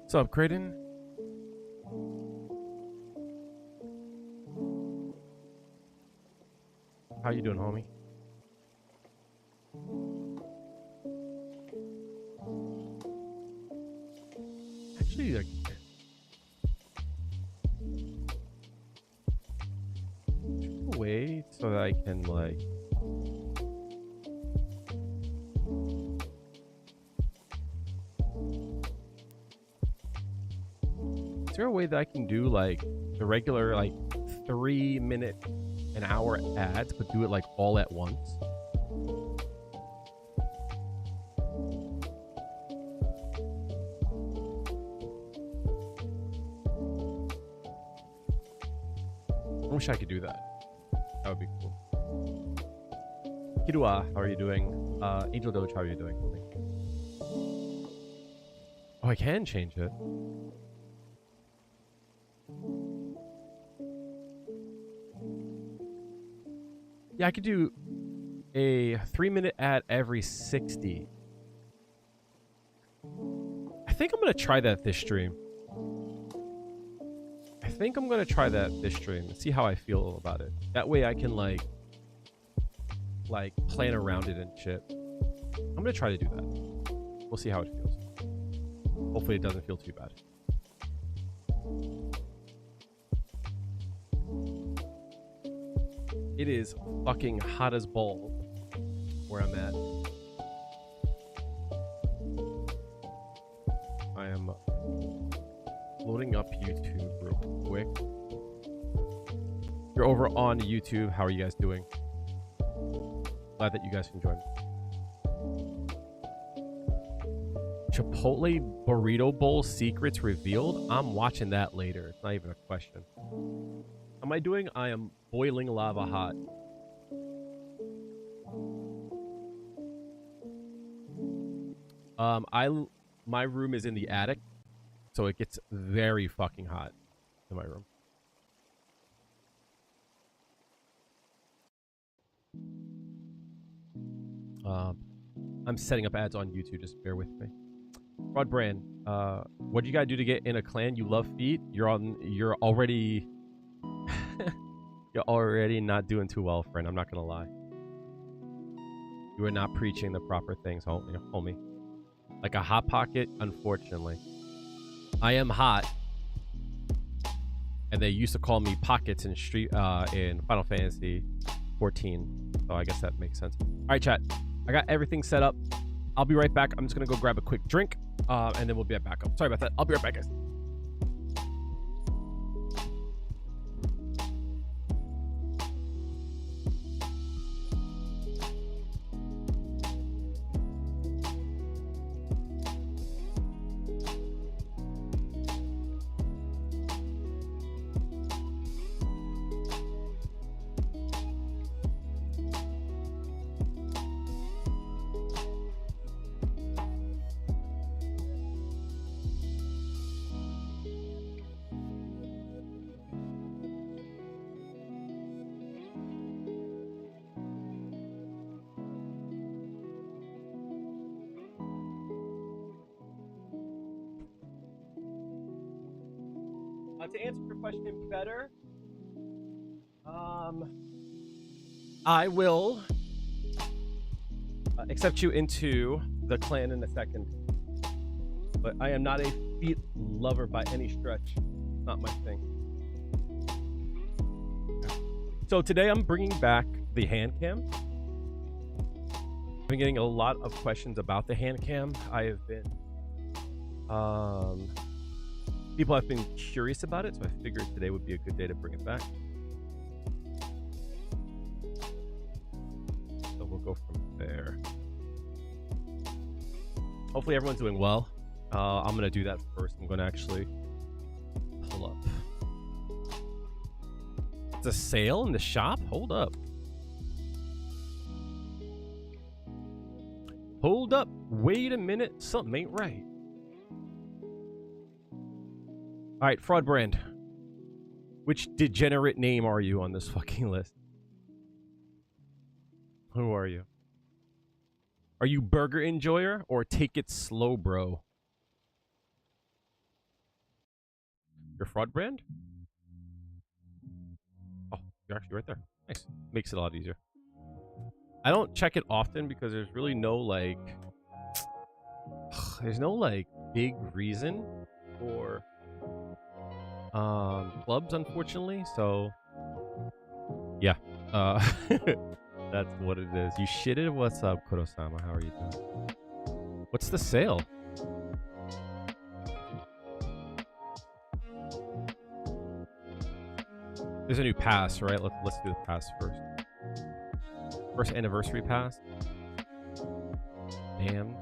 What's up, Creighton? How you doing, homie? Actually, like, wait so that I can like. Is there a way that I can do like the regular like 3-minute, an hour ads, but do it like all at once? I wish I could do that. That would be cool. Kirua, how are you doing? Angel Doge, how are you doing? Oh, I can change it. Yeah, I could do a 3-minute ad every 60. I think I'm gonna try that this stream. I think I'm gonna try that this stream and see how I feel about it. That way I can like plan around it and shit. I'm gonna try to do that. We'll see how it feels. Hopefully it doesn't feel too bad. It is fucking hot as balls where I'm at. I am loading up YouTube real quick. You're over on YouTube. How are you guys doing? Glad that you guys can join. Chipotle burrito bowl secrets revealed. I'm watching that later. It's not even a question. How am I doing? I am boiling lava hot. My room is in the attic, so it gets very fucking hot in my room. I'm setting up ads on YouTube. Just bear with me. Rod Brand, what do you gotta do to get in a clan? You love feet. You're already you're already not doing too well, friend. I'm not gonna lie. You are not preaching the proper things, homie. Like a hot pocket, unfortunately. I am hot, and they used to call me pockets in Final Fantasy 14. So I guess that makes sense. All right, chat. I got everything set up. I'll be right back. I'm just gonna go grab a quick drink, and then we'll be right back up. Sorry about that. I'll be right back, guys. To answer your question better, I will accept you into the clan in a second. But I am not a feet lover by any stretch. Not my thing. So today I'm bringing back the hand cam. I've been getting a lot of questions about the hand cam. I have been people have been curious about it, so I figured today would be a good day to bring it back. So we'll go from there. Hopefully everyone's doing well. I'm gonna do that first. I'm gonna actually pull up. It's a sale in the shop? Hold up. Hold up. Wait a minute. Something ain't right. All right, Fraud Brand. Which degenerate name are you on this fucking list? Who are you? Are you Burger Enjoyer or Take It Slow, Bro? Your fraud brand? Oh, you're actually right there. Nice. Makes it a lot easier. I don't check it often because there's really no like there's no like big reason for clubs, unfortunately. So yeah. That's what it is. You shitted? What's up, Kurosama? How are you doing? What's the sale? There's a new pass, right? Let's do the pass first. First anniversary pass. Damn.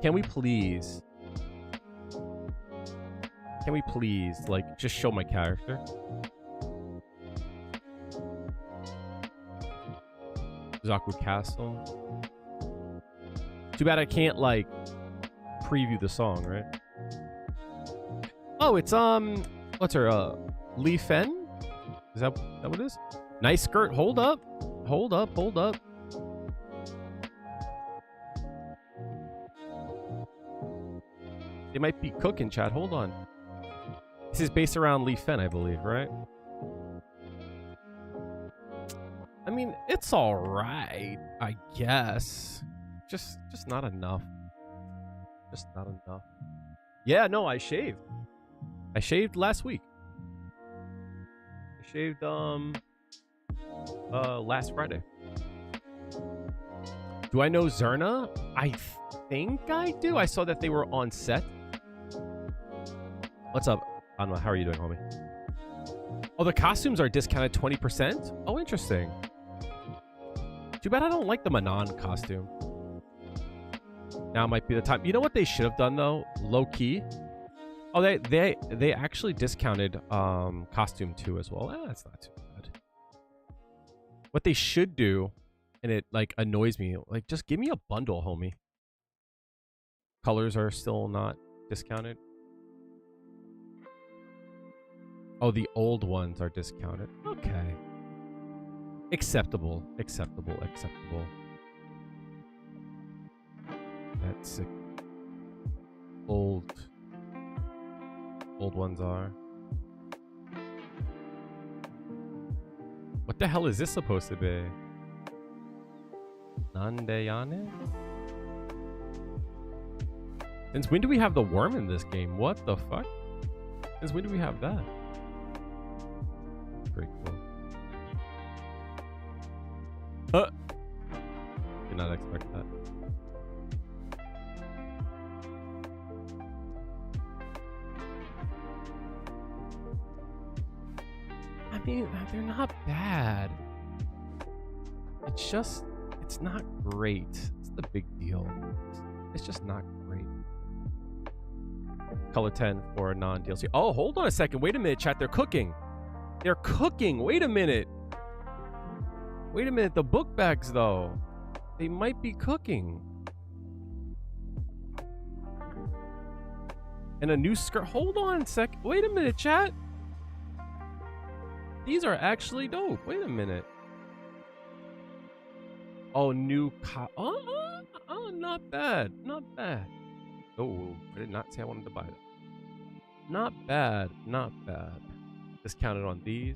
Can we please, like, just show my character? Zaku Castle. Too bad I can't, like, preview the song, right? Oh, it's, what's her, Lee Fen? Is that what it is? Nice skirt. Hold up. Hold up. Hold up. They might be cooking, chat. Hold on. This is based around Lee Fen, I believe, right? I mean, it's all right, I guess. Just not enough. Just not enough. Yeah, no, I shaved. I shaved last week. I shaved last Friday. Do I know Zerna? I think I do. I saw that they were on set. What's up, Anma? How are you doing, homie? Oh, the costumes are discounted 20%? Oh, interesting. Too bad I don't like the Manon costume. Now might be the time. You know what they should have done, though? Low key. Oh, they actually discounted costume 2 as well. That's not too bad. What they should do, and it like annoys me, like just give me a bundle, homie. Colors are still not discounted. Oh, the old ones are discounted. Okay. Acceptable. Acceptable. Acceptable. That's it. Old ones are. What the hell is this supposed to be? Nandeyane? Since when do we have the worm in this game? What the fuck? Since when do we have that? Pretty cool. Did not expect that. I mean, they're not bad. It's just, it's not great. It's the big deal. It's just not great. Color 10 for a non-DLC. Oh, hold on a second. Wait a minute, chat. They're cooking. They're cooking. Wait a minute. Wait a minute. The book bags, though. They might be cooking. And a new skirt. Hold on a sec. Wait a minute, chat. These are actually dope. Wait a minute. Oh, new oh, not bad. Not bad. Oh, I did not say I wanted to buy that. Not bad. Not bad. Discounted on these.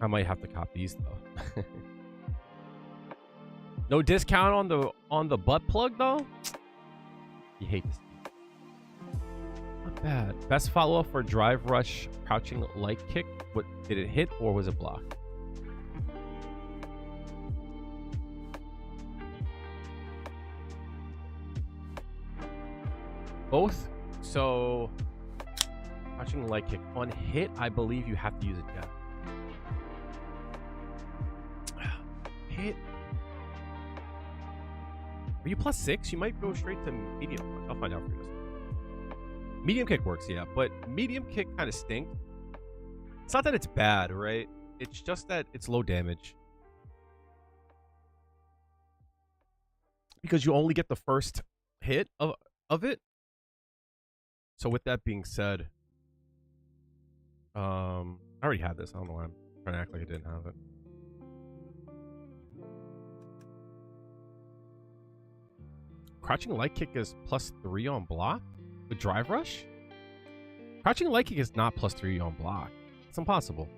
I might have to cop these though. No discount on the butt plug though? You hate this. Not bad. Best follow-up for drive rush crouching light kick. What did it hit or was it blocked? Both. So crouching light kick on hit, I believe you have to use a jab. Hit. Are you +6? You might go straight to medium. I'll find out for you. Medium kick works, yeah, but medium kick kind of stinks. It's not that it's bad, right? It's just that it's low damage. Because you only get the first hit of it. So with that being said, I already had this. I don't know why I'm trying to act like I didn't have it. Crouching light kick is +3 on block with drive rush? Crouching light kick is not +3 on block. It's impossible.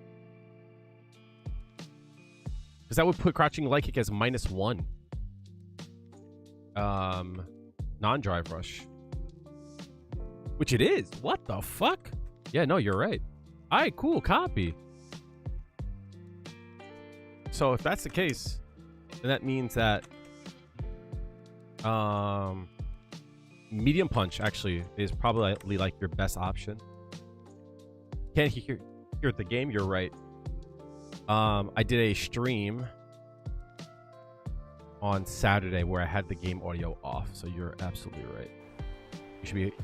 Because that would put crouching light kick as -1. Non-drive rush. Which it is. What the fuck? Yeah, no, you're right. All right, cool. Copy. So if that's the case, then that means that medium punch actually is probably like your best option. Can't hear the game. You're right. I did a stream on Saturday where I had the game audio off, so you're absolutely right.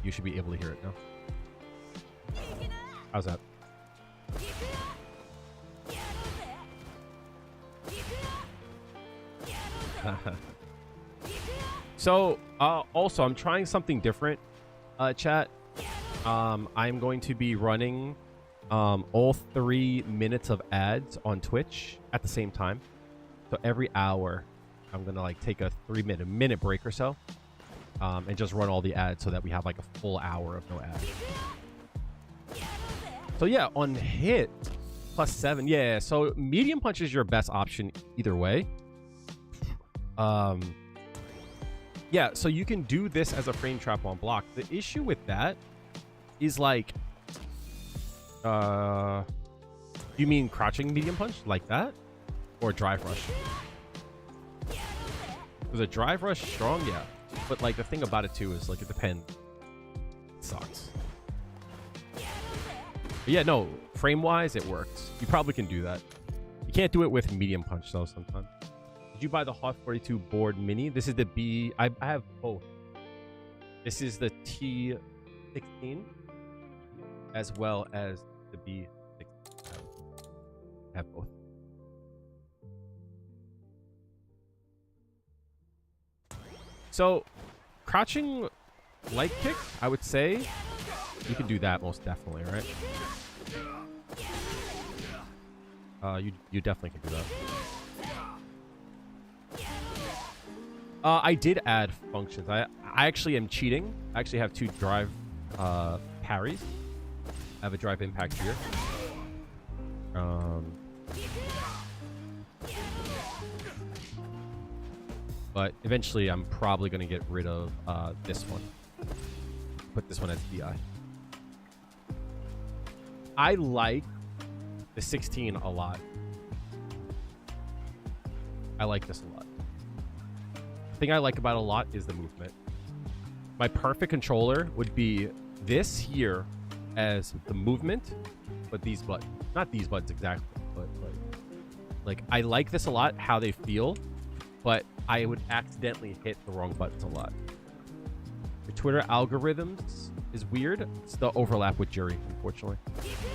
You should be able to hear it now. How's that? So also I'm trying something different, chat. I'm going to be running all 3 minutes of ads on Twitch at the same time. So every hour I'm gonna like take a 3-minute break or so, and just run all the ads so that we have like a full hour of no ads. So yeah, on hit +7. Yeah, so medium punch is your best option either way. Yeah, so you can do this as a frame trap on block. The issue with that is like, you mean crouching medium punch like that, or drive rush? Because a drive rush strong, yeah, but like the thing about it too is like it depends. It sucks. But yeah, no, frame wise it works. You probably can do that. You can't do it with medium punch though sometimes. Did you buy the Hot 42 board mini? This is the B. I have both. This is the T16 as well as the B16. I have both. So, crouching light kick, I would say you can do that most definitely, right? You definitely can do that. I did add functions. I actually am cheating. I actually have 2 drive parries. I have a drive impact here. But eventually I'm probably going to get rid of this one. Put this one as DI. I like the 16 a lot. I like this a lot. The thing I like about it a lot is the movement. My perfect controller would be this here as the movement, but these buttons. Not these buttons exactly, but like I like this a lot, how they feel, but I would accidentally hit the wrong buttons a lot. The Twitter algorithms is weird. It's the overlap with Juri, unfortunately.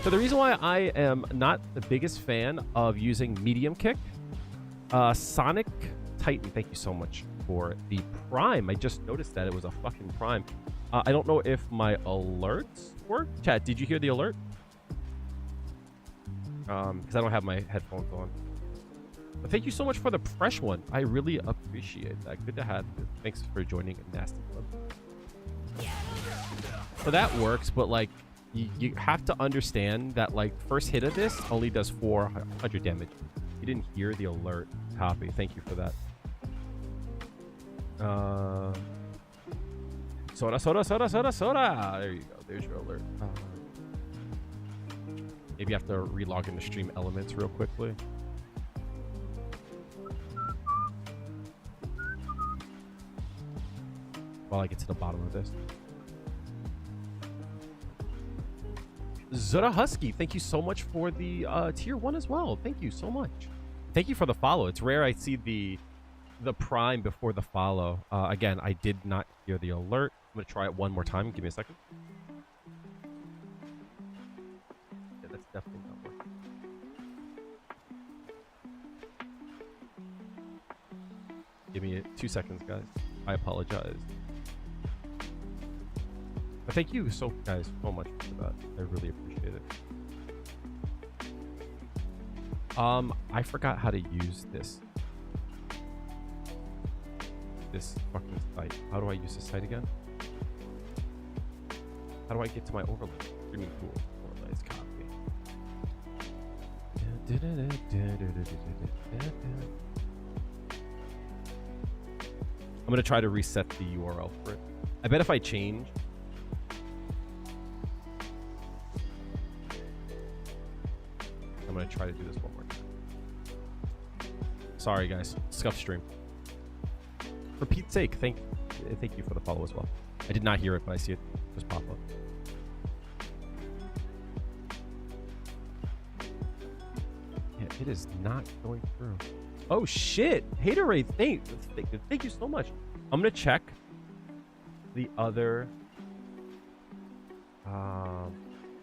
So the reason why I am not the biggest fan of using medium kick, Sonic Titan, thank you so much for the Prime. I just noticed that it was a fucking Prime. I don't know if my alerts work. Chat, did you hear the alert? Because I don't have my headphones on. But thank you so much for the fresh one. I really appreciate that. Good to have you. Thanks for joining Nasty Club. So that works, but like you have to understand that like first hit of this only does 400 damage. You didn't hear the alert. Copy. Thank you for that. Soda. There you go. There's your alert. Maybe you have to relog into Stream Elements real quickly. While I get to the bottom of this. Zora Husky, thank you so much for the tier 1 as well. Thank you so much. Thank you for the follow. It's rare I see the Prime before the follow. Again, I did not hear the alert. I'm gonna try it one more time. Give me a second. Yeah, that's definitely not working. Give me 2 seconds, guys. I apologize. But thank you guys so much for that. I really appreciate it. I forgot how to use this this fucking site. How do I use this site again? How do I get to my overlay? Streaming tool. Overlays, copy. I'm gonna try to reset the URL for it. I bet if I change, I'm gonna try to do this one more time. Sorry guys, scuff stream. For Pete's sake, thank you for the follow as well. I did not hear it, but I see it just pop up. Yeah, it is not going through. Oh shit! Haterade, thank you so much. I'm gonna check the other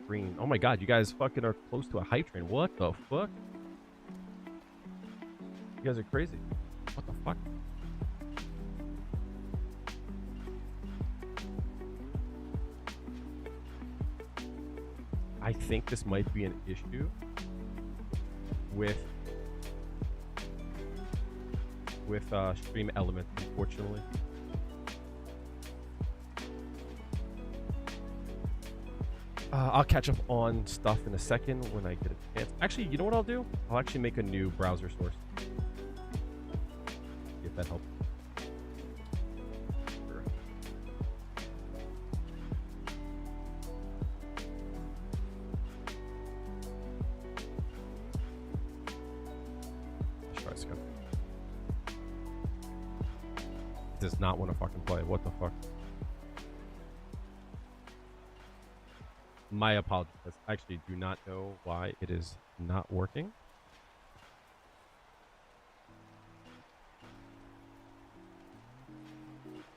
screen. Oh my god, you guys fucking are close to a hype train. What the fuck? You guys are crazy. What the fuck? I think this might be an issue with Stream Elements, unfortunately. I'll catch up on stuff in a second when I get a chance. Actually, you know what I'll do? I'll actually make a new browser source. See if that helps. Sure. Let's try Skype. It does not want to fucking play. What the fuck? My apologies. I actually do not know why it is not working.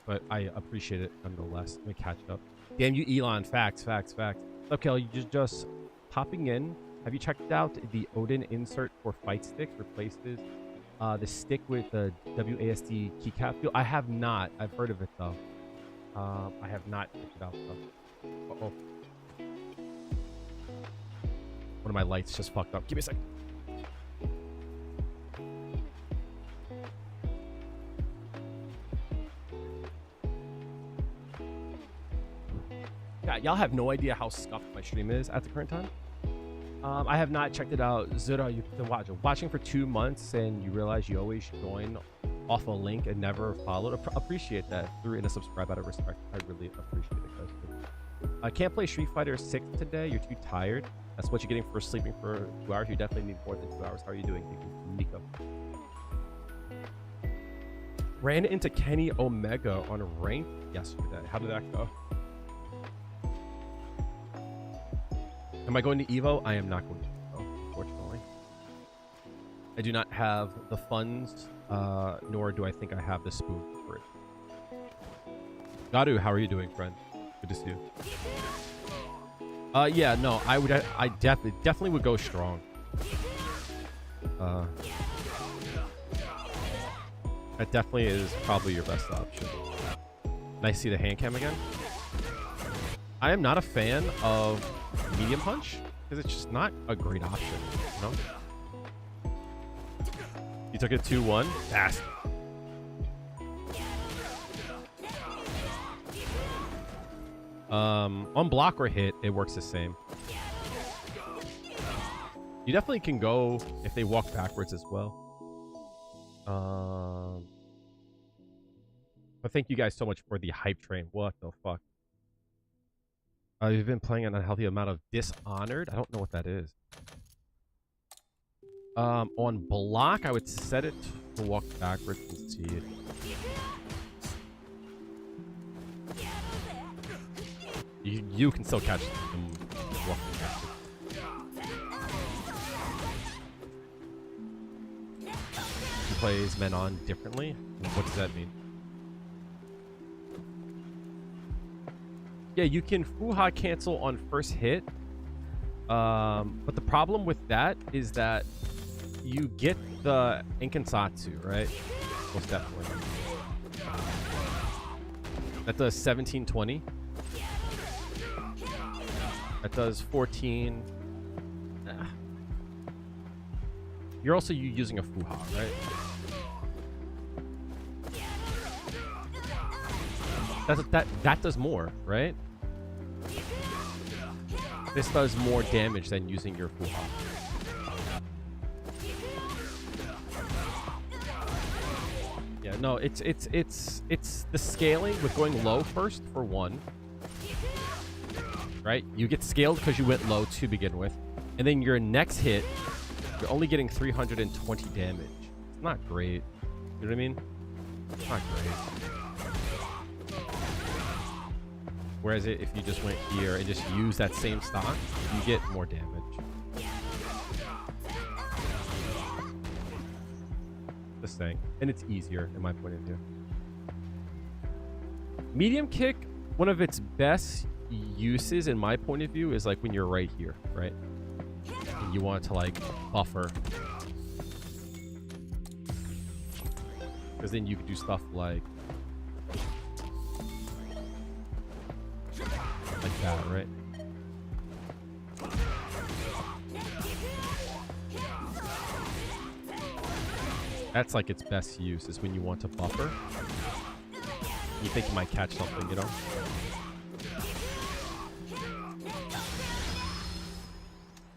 But I appreciate it nonetheless. Let me catch up. Damn you, Elon. Facts, facts, facts. Okay, you just popping in. Have you checked out the Odin insert for fight stick? Replaces the stick with the WASD keycap feel. I have not. I've heard of it though. I have not checked it out though. Uh-oh. One of my lights just fucked up. Give me a second. Yeah, y'all have no idea how scuffed my stream is at the current time. I have not checked it out. Zura, you've been watching for 2 months and you realize you always join off a link and never followed. Appreciate that. Threw in a subscribe out of respect. I really appreciate it, guys. I can't play Street Fighter 6 today. You're too tired. That's what you're getting for sleeping for 2 hours. You definitely need more than 2 hours. How are you doing? Thank you, Nico. Ran into Kenny Omega on a rank yesterday. How did that go? Am I going to Evo? I am not going to Evo, unfortunately. I do not have the funds, nor do I think I have the spoon for it. Garu, how are you doing, friend? Good to see you. Yeah, no, I definitely would go strong. That definitely is probably your best option. And I see the hand cam again. I am not a fan of medium punch because it's just not a great option, you know? You took it 2-1. Fast. On block or hit, it works the same. You definitely can go if they walk backwards as well. But thank you guys so much for the hype train. What the fuck? You've been playing an unhealthy amount of Dishonored. I don't know what that is. On block, I would set it to walk backwards and see it. You can still catch them walking backwards. He plays men on differently. What does that mean? Yeah, you can Fuha cancel on first hit. But the problem with that is that you get the Inkansatsu, right? Most definitely. That does 1720. That does 14. You're also using a Fuha, right? that does more, right? This does more damage than using your full hop. Yeah, no, it's the scaling with going low first for one, right? You get scaled because you went low to begin with, and then your next hit, you're only getting 320 damage. It's not great. You know what I mean? It's not great. Whereas if you just went here and just use that same stock, you get more damage. Just saying. And it's easier in my point of view. Medium kick, one of its best uses in my point of view is like when you're right here, right? And you want to like buffer. Because then you could do stuff like that, right? That's like its best use is when you want to buffer. You think you might catch something, you know?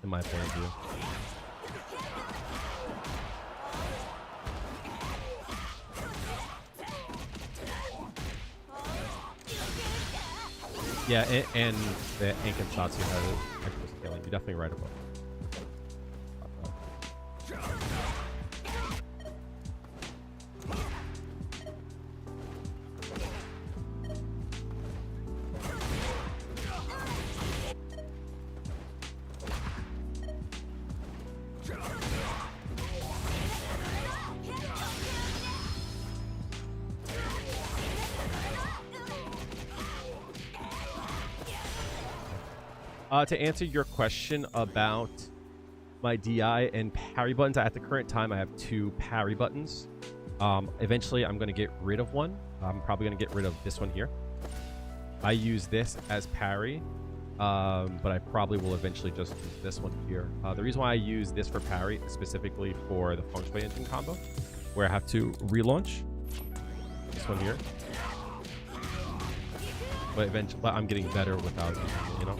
In my point of view. Yeah, and the Ankin shots you had extra scaling. You're definitely right about it. To answer your question about my DI and parry buttons, at the current time, I have 2 parry buttons. Eventually, I'm going to get rid of one. I'm probably going to get rid of this one here. I use this as parry, but I probably will eventually just use this one here. The reason why I use this for parry is specifically for the feng shui engine combo, where I have to relaunch this one here. But eventually, I'm getting better without using it, you know?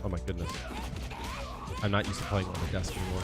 Oh my goodness. I'm not used to playing on the desk anymore.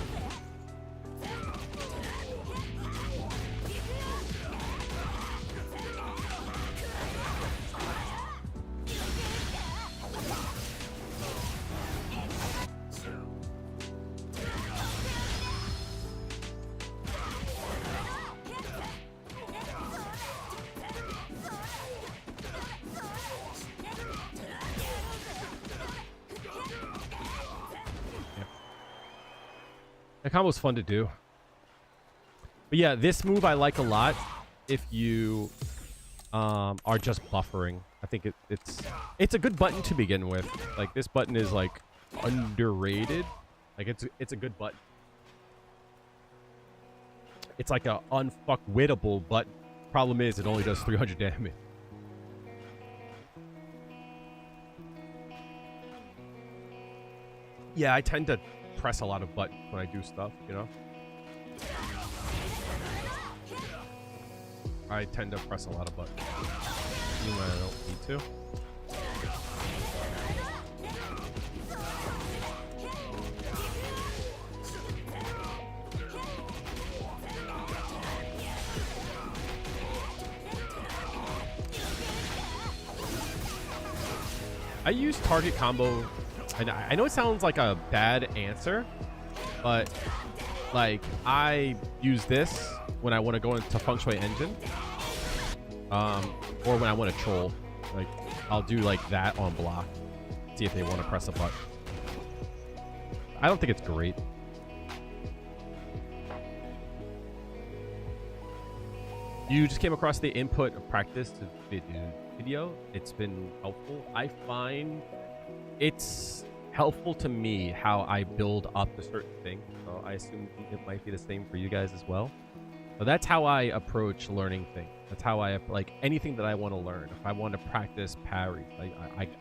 The combo's fun to do. But yeah, this move I like a lot if you are just buffering. I think it's a good button to begin with. Like, this button is like underrated. Like, it's a good button. It's like a unfuckwittable button. Problem is, it only does 300 damage. Yeah, I tend to press a lot of buttons when I do stuff, you know? I tend to press a lot of buttons, even when I don't need to. I use target combo. I know it sounds like a bad answer, but like I use this when I want to go into feng shui engine, or when I want to troll. Like, I'll do like that on block, see if they want to press a button. I don't think it's great. You just came across the input of practice to video. It's been helpful. I find it's helpful to me how I build up a certain thing. So I assume it might be the same for you guys as well. But that's how I approach learning things. That's how I, like, anything that I want to learn. If I want to practice parry,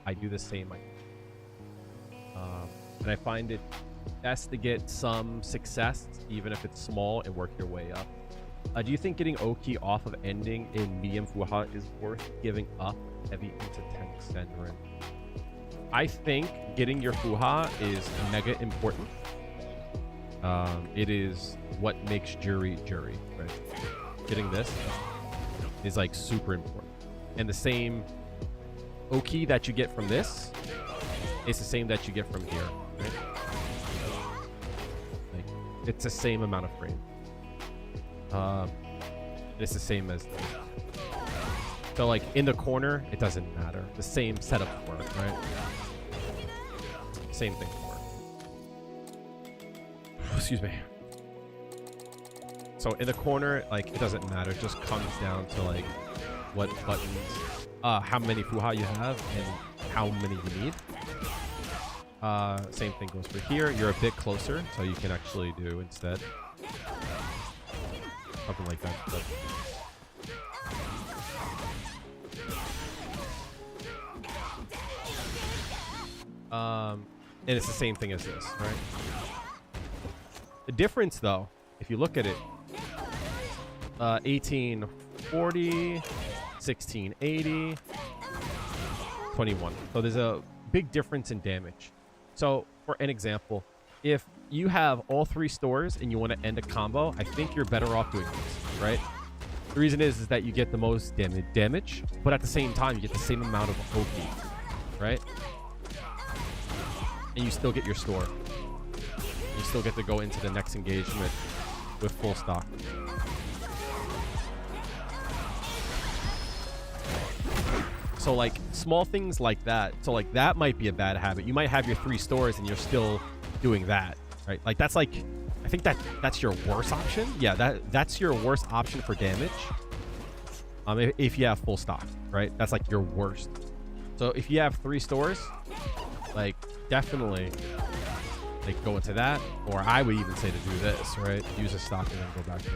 I do the same. And I find it best to get some success, even if it's small, and work your way up. Do you think getting Oki off of ending in medium Fuha is worth giving up heavy into tank Senrin? I think getting your Fuha is mega important. It is what makes Juri Juri, right? Getting this is like super important. And the same Oki that you get from this is the same that you get from here, right? Like, it's the same amount of frame. It's the same as this. So like in the corner, it doesn't matter. The same setup work, right? Same thing work. Excuse me. So in the corner, like it doesn't matter. It just comes down to like what buttons, how many Fuha you have and how many you need. Same thing goes for here. You're a bit closer, so you can actually do instead something like that. But and it's the same thing as this, right? The difference, though, if you look at it, 1840, 1680, 21. So there's a big difference in damage. So for an example, if you have all 3 stores and you want to end a combo, I think you're better off doing this, right? The reason is that you get the most damage, but at the same time, you get the same amount of OP, right? And you still get your store. You still get to go into the next engagement with full stock. So like small things like that. So like that might be a bad habit. You might have your 3 stores and you're still doing that, right? Like that's like, I think that's your worst option. Yeah, that's your worst option for damage. If you have full stock, right? That's like your worst. So if you have 3 stores, like definitely like go into that, or I would even say to do this, right? Use a stock and then go back in.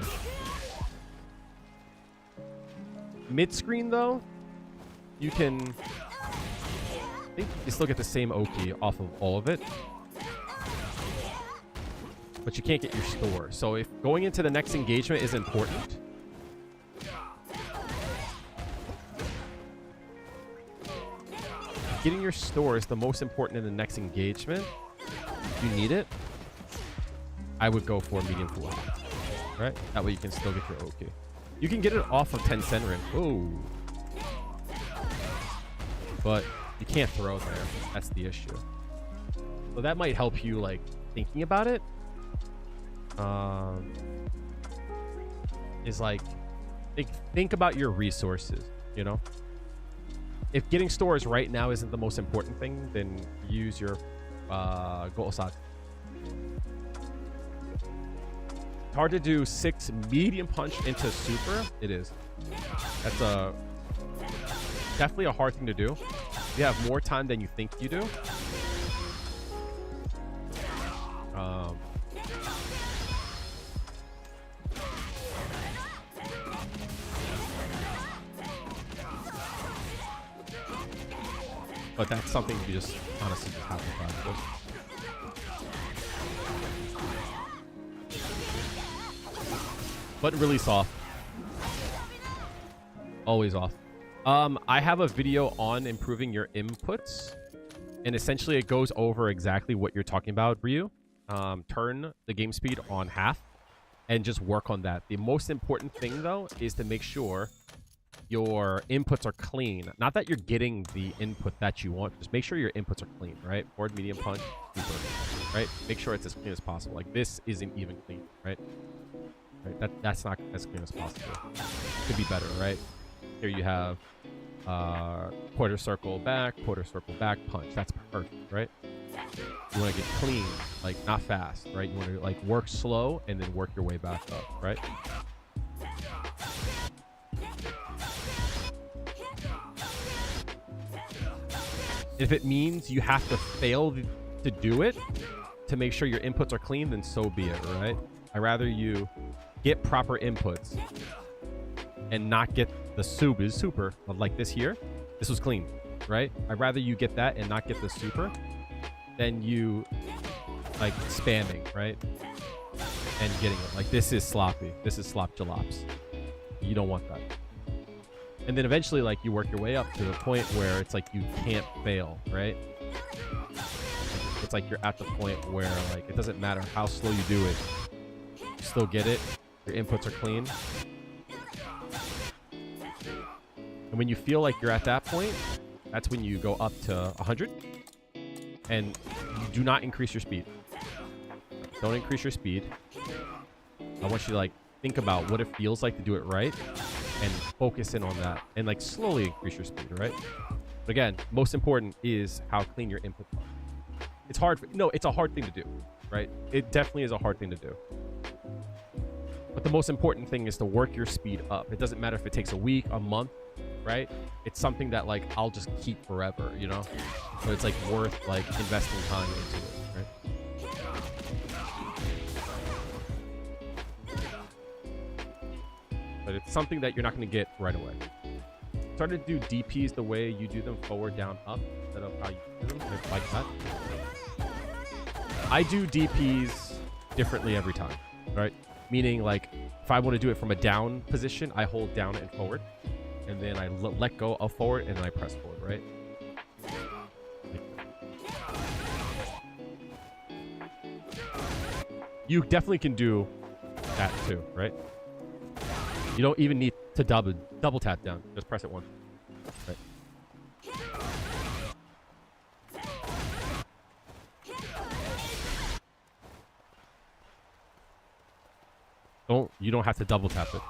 Mid screen though, you can, I think you still get the same Oki off of all of it, but you can't get your store. So if going into the next engagement is important, getting your store is the most important in the next engagement. If you need it, I would go for medium Fuha, right? That way you can still get your Oki. You can get it off of 10 Senrin. Oh. But you can't throw there. That's the issue. So that might help you like thinking about it. Is like think about your resources, you know? If getting stores right now isn't the most important thing, then use your Goosat. It's hard to do 6 medium punch into super. It is. That's definitely a hard thing to do. You have more time than you think you do. But that's something you just honestly just have to practice. But really soft. Always off. I have a video on improving your inputs, and essentially it goes over exactly what you're talking about, Ryu. Turn the game speed on half and just work on that. The most important thing though is to make sure your inputs are clean. Not that you're getting the input that you want, just make sure your inputs are clean, right? Forward, medium punch, super, right? Make sure it's as clean as possible. Like this isn't even clean, right? That's not as clean as possible. Could be better, right? Here you have quarter circle back, punch. That's perfect, right? You want to get clean, like not fast, right? You want to like work slow and then work your way back up, right? If it means you have to fail to do it to make sure your inputs are clean, then so be it, right? I'd rather you get proper inputs and not get the super like this here. This was clean, right? I'd rather you get that and not get the super than you like spamming, right? and getting it. Like, this is sloppy. This is slop jalops. You don't want that. And then eventually, like, you work your way up to the point where it's like you can't fail, right? It's like you're at the point where, like, it doesn't matter how slow you do it. You still get it. Your inputs are clean. And when you feel like you're at that point, that's when you go up to 100. And you do not increase your speed. Don't increase your speed. I want you to, like, think about what it feels like to do it right and focus in on that and, like, slowly increase your speed, right? But again, most important is how clean your inputs are. It's hard. No, it's a hard thing to do, right? It definitely is a hard thing to do. But the most important thing is to work your speed up. It doesn't matter if it takes a week, a month, right? It's something that, like, I'll just keep forever, you know? So it's, like, worth, like, investing time into it, right? But it's something that you're not going to get right away. Start to do DPs the way you do them, forward, down, up, instead of how you do them, like that. I do DPs differently every time, right? Meaning, like, if I want to do it from a down position, I hold down and forward, and then I let go of forward, and then I press forward, right? You definitely can do that too, right? You don't even need to double tap down. Just press it once. Right. You don't have to double tap it.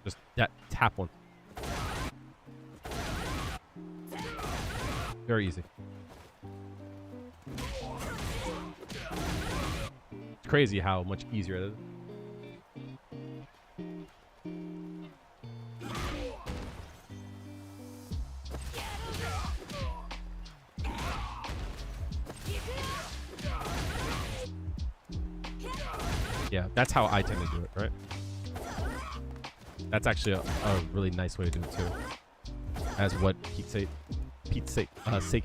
Just tap once. Very easy. It's crazy how much easier it is. Yeah, that's how I tend to do it, right? That's actually a really nice way to do it too. As what Pete's sake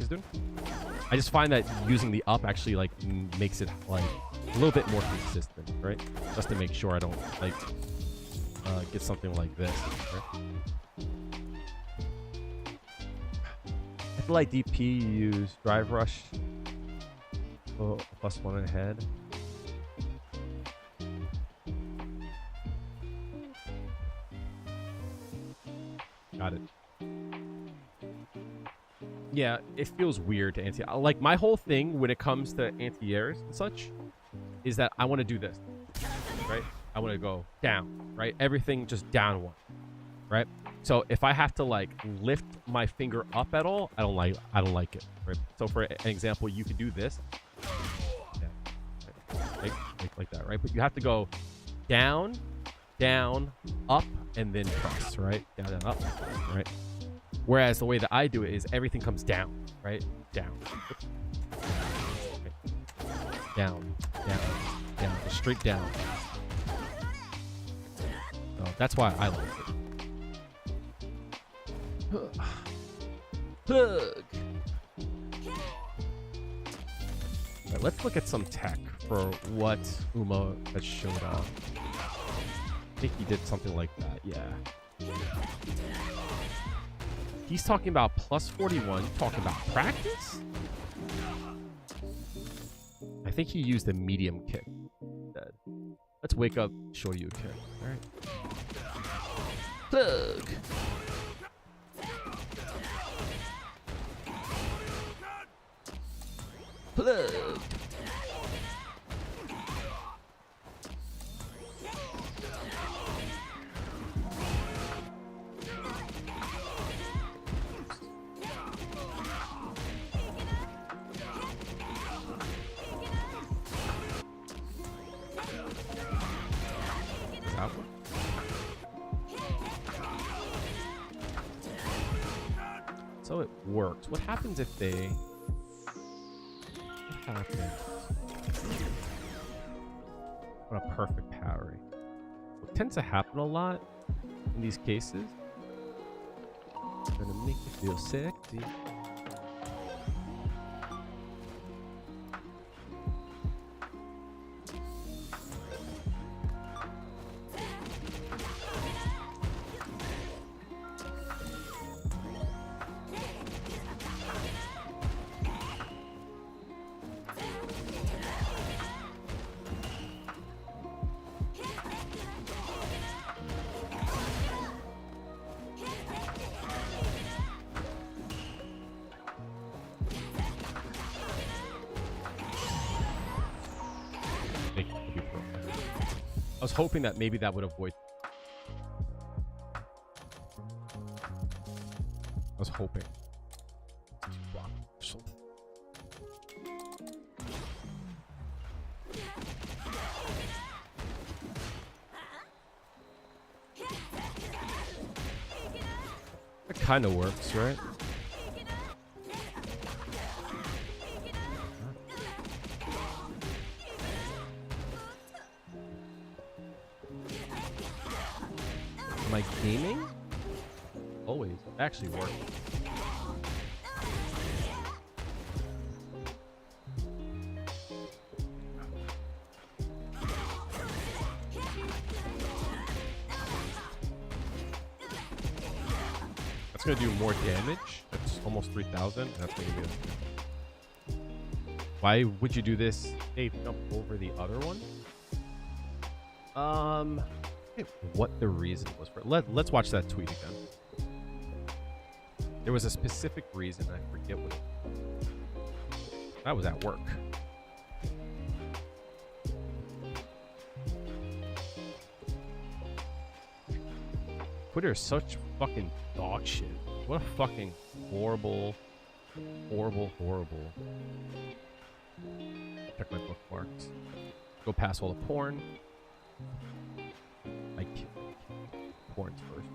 is doing. I just find that using the up actually, like, makes it, like, a little bit more consistent, right? Just to make sure I don't, like, get something like this, right? I feel like DP, you use drive rush. Oh, +1 ahead. Got it. Yeah, it feels weird to anti. Like, my whole thing when it comes to anti-airs and such is that I want to do this, right? I want to go down, right? Everything just down one, right? So if I have to, like, lift my finger up at all, I don't like it, right? So for an example, you could do this, yeah, right? like that, right? But you have to go down, down, up, and then press, right? Down, down, up, right? Whereas the way that I do it is everything comes down, right? Down. Right. Down, down, down, just straight down. So that's why I like it. Hug. Right, let's look at some tech for what Uma has showed off. I think he did something like that, yeah. He's talking about +41, talking about practice? I think he used a medium kick. Let's wake up, show you a kick. Alright. Plug! Plug! So it works. What happens if they... What happens? What a perfect parry. What tends to happen a lot in these cases? Gonna make you feel sexy. was hoping that maybe that would avoid. I was hoping. It kind of works, right? Am I gaming? Always. It actually works. That's gonna do more damage. That's almost 3,000. That's gonna be. Why would you do this? Hey, jump over the other one. What the reason was for it. Let's watch that tweet again. There was a specific reason. I forget what it was. That was at work. Twitter is such fucking dog shit. What a fucking horrible. Check my bookmarks. Go past all the porn. I can't. Porn's first.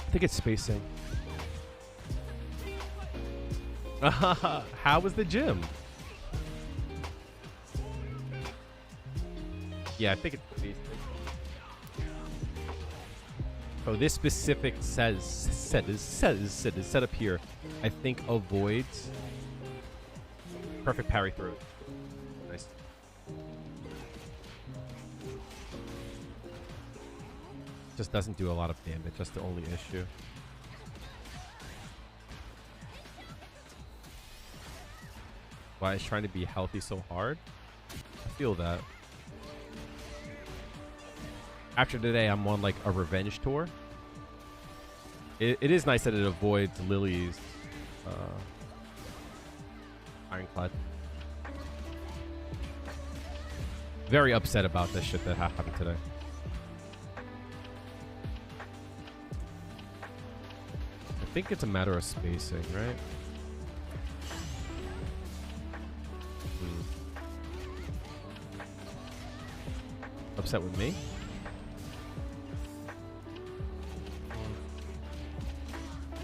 I think it's spacing. How was the gym? Yeah, I think it's spacing. Oh, this specific setup here, I think avoids perfect parry through. Nice. Just doesn't do a lot of damage. That's the only issue. Why is trying to be healthy so hard? I feel that. After today, I'm on like a revenge tour. It is nice that it avoids Lily's Ironclad. Very upset about this shit that happened today. I think it's a matter of spacing, right? Upset with me?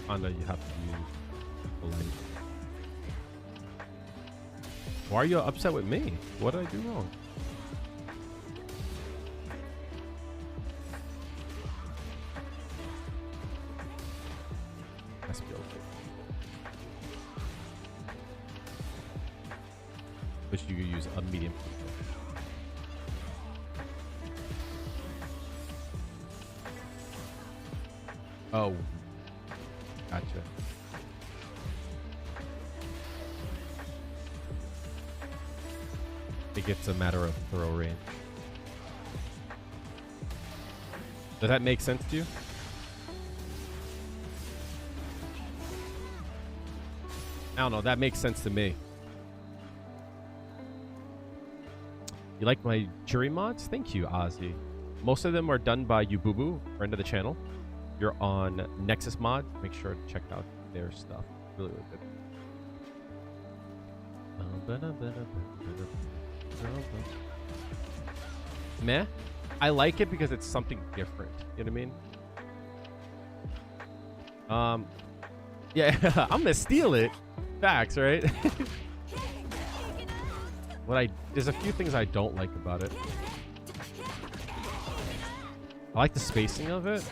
Oh no, you have to use the link. Why are you upset with me? What did I do wrong? Which you could use a medium. Oh, gotcha. It gets a matter of throw range. Does that make sense to you? I don't know. That makes sense to me. You like my Juri mods? Thank you, Ozzy. Most of them are done by Yububu, friend of the channel. If you're on Nexus Mod, make sure to check out their stuff. Really, really good. Meh. I like it because it's something different. You know what I mean? Yeah, I'm gonna steal it. Facts, right? There's a few things I don't like about it. I like the spacing of it.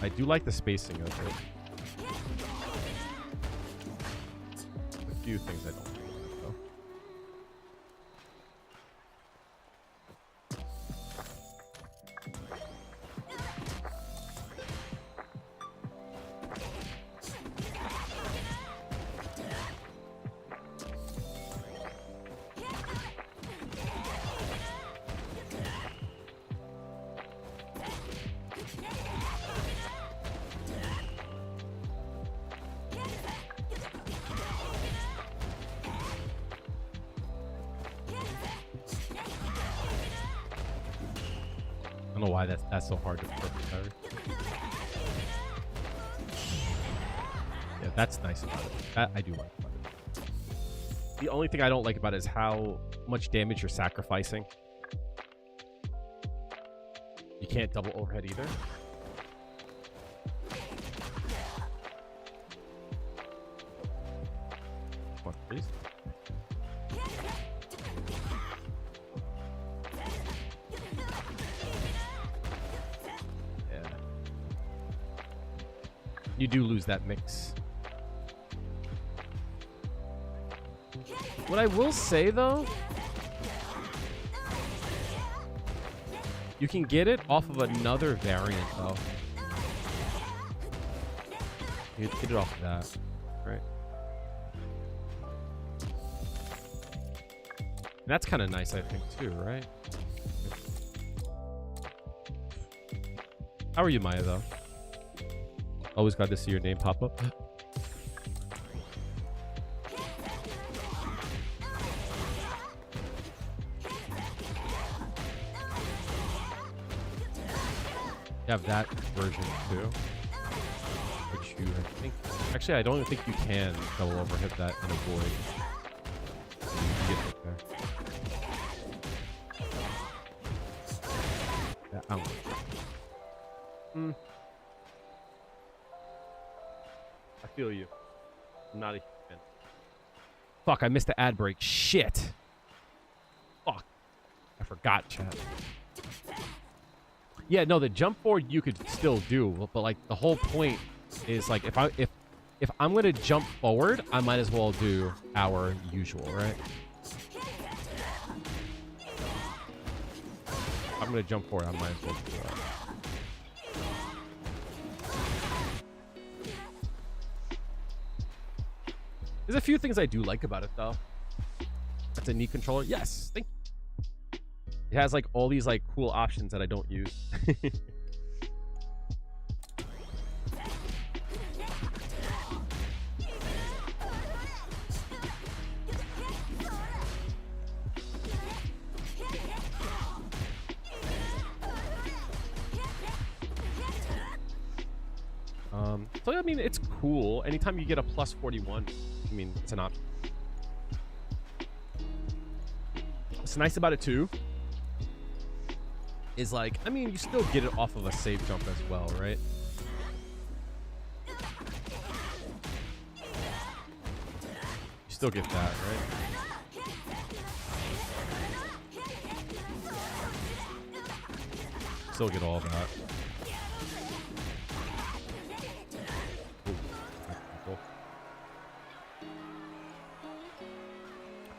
I do like the spacing of it. A few things I don't like though. I don't know why that's so hard to perfect Harry. Yeah, that's nice about it. That I do like about it. The only thing I don't like about it is how much damage you're sacrificing. You can't double overhead either. Come on, please. You do lose that mix. What I will say though, you can get it off of another variant though. You can get it off of that, right? And that's kind of nice, I think, too, right? How are you, Maya, though? Always glad to see your name pop up. You have that version too, which you, I think, actually I don't even think you can double overhit that and avoid. You get it there. Yeah, ow. I feel you. I'm not a human. Fuck, I missed the ad break. Shit. Fuck. I forgot, chat. Yeah, no, the jump forward you could still do, but like the whole point is like if I'm gonna jump forward, I might as well do our usual, right? If I'm gonna jump forward, I might as well do that. There's a few things I do like about it though. That's a knee controller. Yes, thank you. It has like all these like cool options that I don't use. So I mean, it's cool. Anytime you get a plus 41, I mean, it's an option. What's nice about it too is like, I mean, you still get it off of a safe jump as well, right? You still get that, right? Still get all that.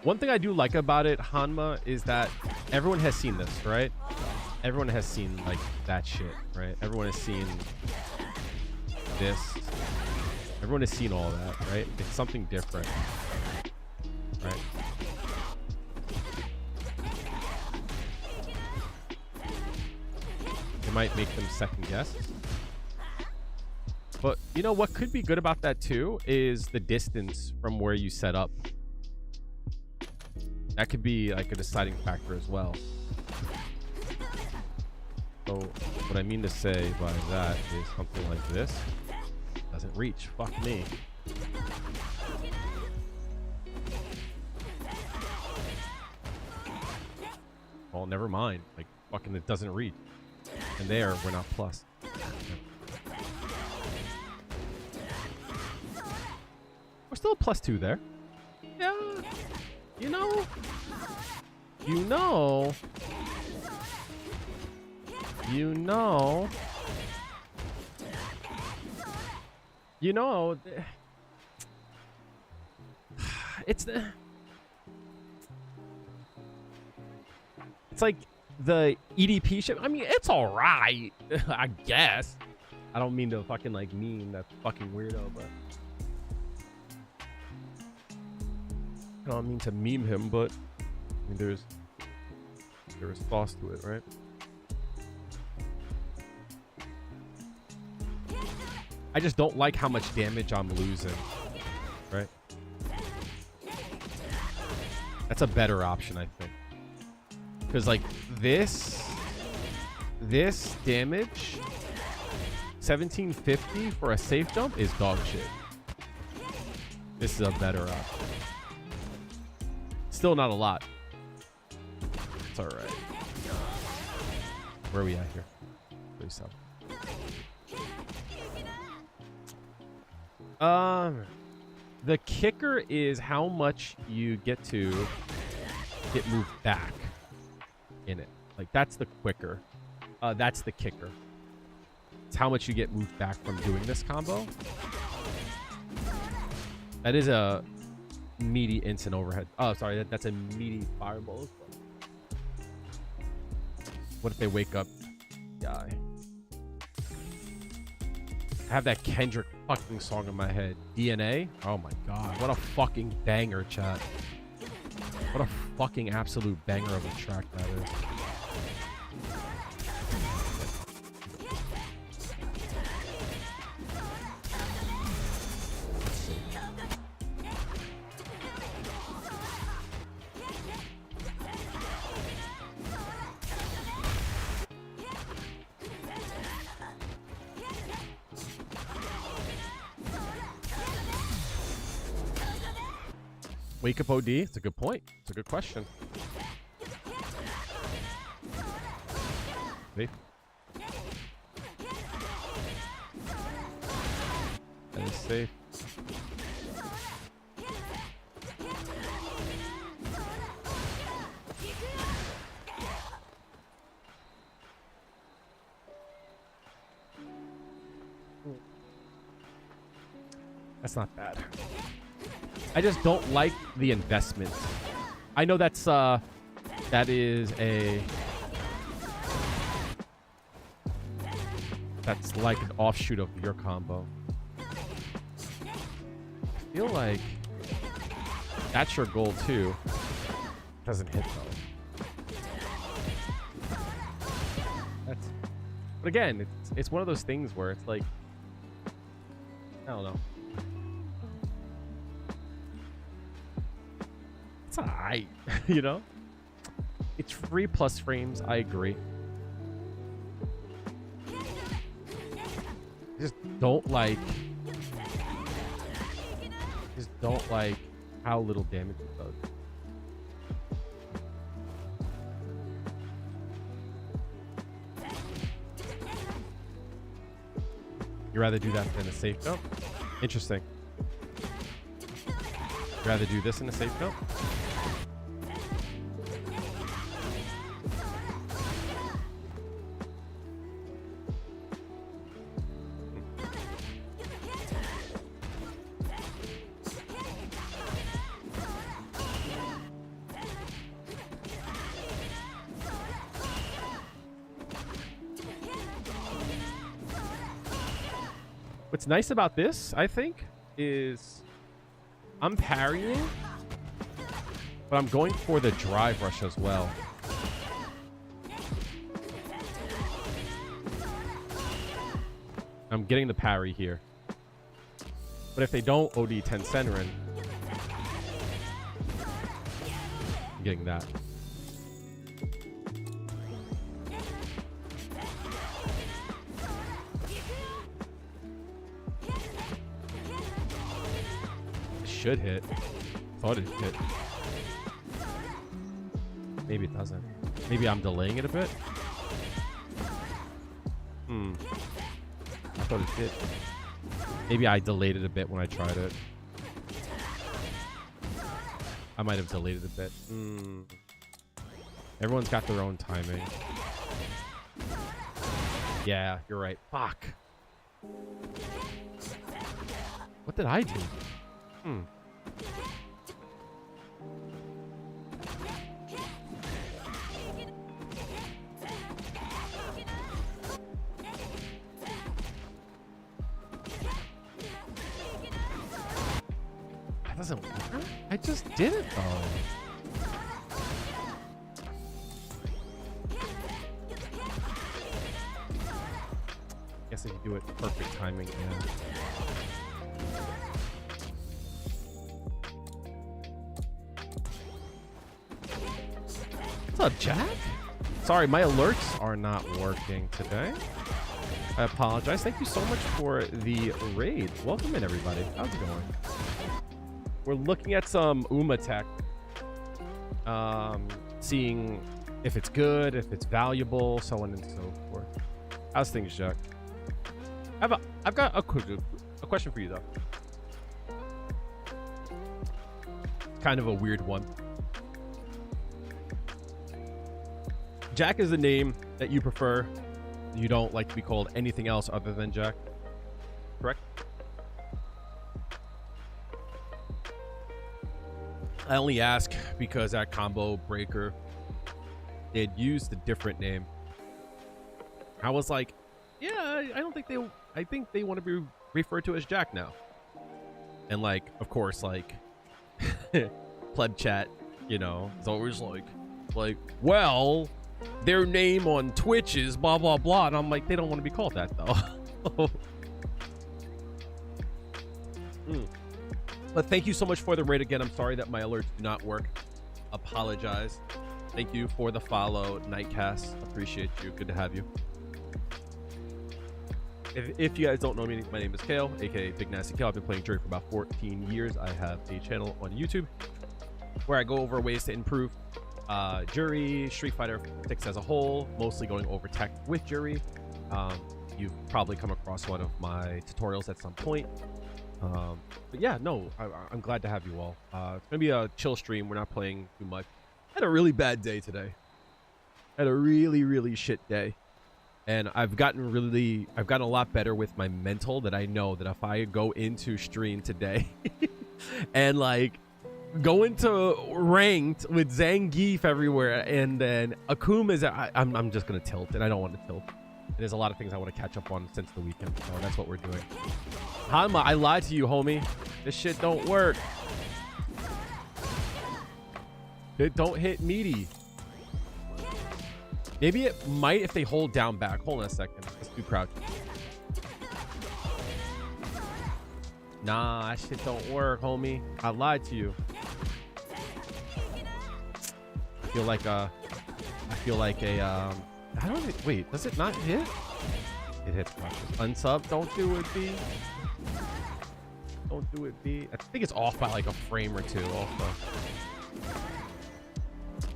One thing I do like about it, Hanma, is that everyone has seen this, right? Everyone has seen like that shit, right? Everyone has seen this. Everyone has seen all that, right? It's something different, right? It might make them second guess. But you know what could be good about that too is the distance from where you set up. That could be like a deciding factor as well. So what I mean to say by that is something like this doesn't reach. Fuck me. Well, never mind. Like fucking it doesn't reach. And there we're not plus. We're still a +2 there. Yeah. You know, You know, it's like the EDP ship. I mean, it's all right, I guess. I don't mean to fucking like meme that fucking weirdo, but I don't mean to meme him, but I mean, there's sauce to it, right? I just don't like how much damage I'm losing, right? That's a better option, I think. Because like this damage, 1750 for a safe jump is dog shit. This is a better option. Still not a lot. It's all right. Where are we at here? 37. The kicker is how much you get to get moved back in it. Like that's the quicker. That's the kicker. It's how much you get moved back from doing this combo. That is a meaty instant overhead. Oh, sorry, that's a meaty fireball. What if they wake up? Die. I have that Kendrick fucking song in my head. DNA? Oh my god. What a fucking banger, chat. What a fucking absolute banger of a track that is. Wake up OD? It's a good point. It's a good question. Safe. That is safe. That's not bad. I just don't like the investment. I know that's that is a that's like an offshoot of your combo. I feel like that's your goal too. Doesn't hit though. That's, but again, it's one of those things where it's like, I don't know. It's alright, you know? It's free plus frames, I agree. Just don't like how little damage it does. You'd rather do that than a safe jump? Interesting. You'd rather do this in a safe jump? What's nice about this, I think, is I'm parrying, but I'm going for the drive rush as well. I'm getting the parry here. But if they don't OD 10 Senrin, I'm getting that. Should hit. Thought it hit. Maybe it doesn't. Maybe I'm delaying it a bit. I thought it did. Maybe I delayed it a bit when I tried it. I might have delayed it a bit. Everyone's got their own timing. Yeah, you're right. Fuck. What did I do? Hmm. That doesn't work? I just did it though. Guess if you do it perfect timing, yeah. What's up, Jack? Sorry, my alerts are not working today. I apologize. Thank you so much for the raid. Welcome in, everybody. How's it going? We're looking at some Uma tech. Seeing if it's good, if it's valuable, so on and so forth. How's things, Jack? I've got a question for you, though. Kind of a weird one. Jack is a name that you prefer. You don't like to be called anything else other than Jack, correct? I only ask because at Combo Breaker, they had used a different name. I was like, yeah, I think they want to be referred to as Jack now. And like, of course, like, pleb chat, you know, is always like, well, their name on Twitch is blah blah blah, and I'm like, they don't want to be called that though. But thank you so much for the raid again. I'm sorry that my alerts do not work. Apologize. Thank you for the follow, Nightcast. Appreciate you. Good to have you. If you guys don't know me, my name is Kale, aka Big Nasty Kale. I've been playing Juri for about 14 years. I have a channel on YouTube where I go over ways to improve Juri, Street Fighter 6 as a whole, mostly going over tech with Juri. You've probably come across one of my tutorials at some point. But yeah, no, I'm glad to have you all. It's gonna be a chill stream. We're not playing too much. I had a really bad day today. I had a really shit day. And I've gotten a lot better with my mental, that I know that if I go into stream today and like go into ranked with Zangief everywhere, and then Akum is, I'm just gonna tilt, and I don't want to tilt. And there's a lot of things I want to catch up on since the weekend, so that's what we're doing. Hanma, I lied to you, homie. This shit don't work. It don't hit meaty. Maybe it might if they hold down back. Hold on a second. Let's do crouch. Nah, that shit don't work, homie. I lied to you. I feel like a I don't think, wait, does it not hit? It hits. Unsub, don't do it, B. Don't do it, B. I think it's off by like a frame or two also.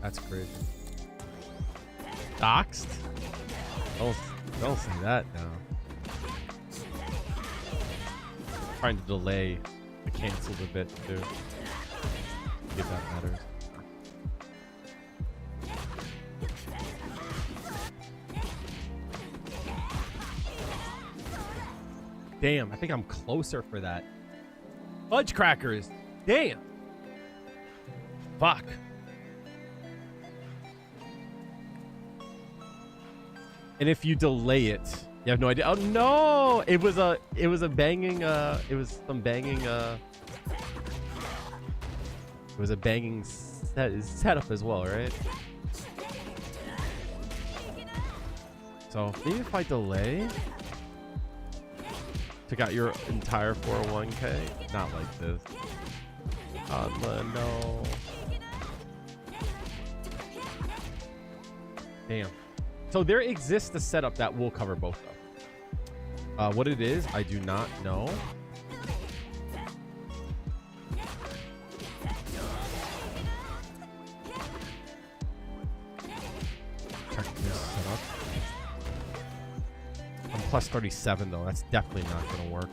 That's crazy. Doxed? Don't say that now. Trying to delay the cancels a bit too. If that matters. Damn, I think I'm closer for that. Fudge crackers. Damn. Fuck. And if you delay it, you have no idea. Oh no! It was a banging it was some banging it was a banging setup as well, right? So maybe if I delay, took out your entire 401k, not like this. No. Damn. So there exists a setup that will cover both though. What it is, I do not know. Check this setup. I'm plus 37 though. That's definitely not gonna work.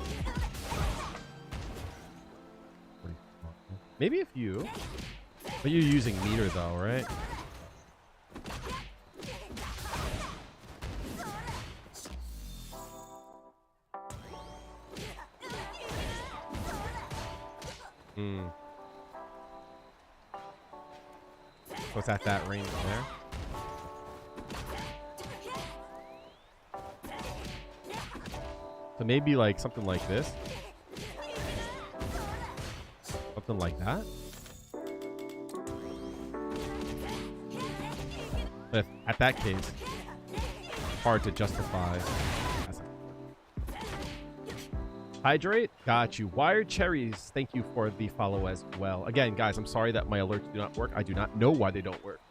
Maybe if you, but you're using meter though, right? Hmm. So it's at that range there. So maybe like something like this. Something like that. But if, at that case, hard to justify. Hydrate, got you. Wired cherries, thank you for the follow as well. Again, guys, I'm sorry that my alerts do not work. I do not know why they don't work.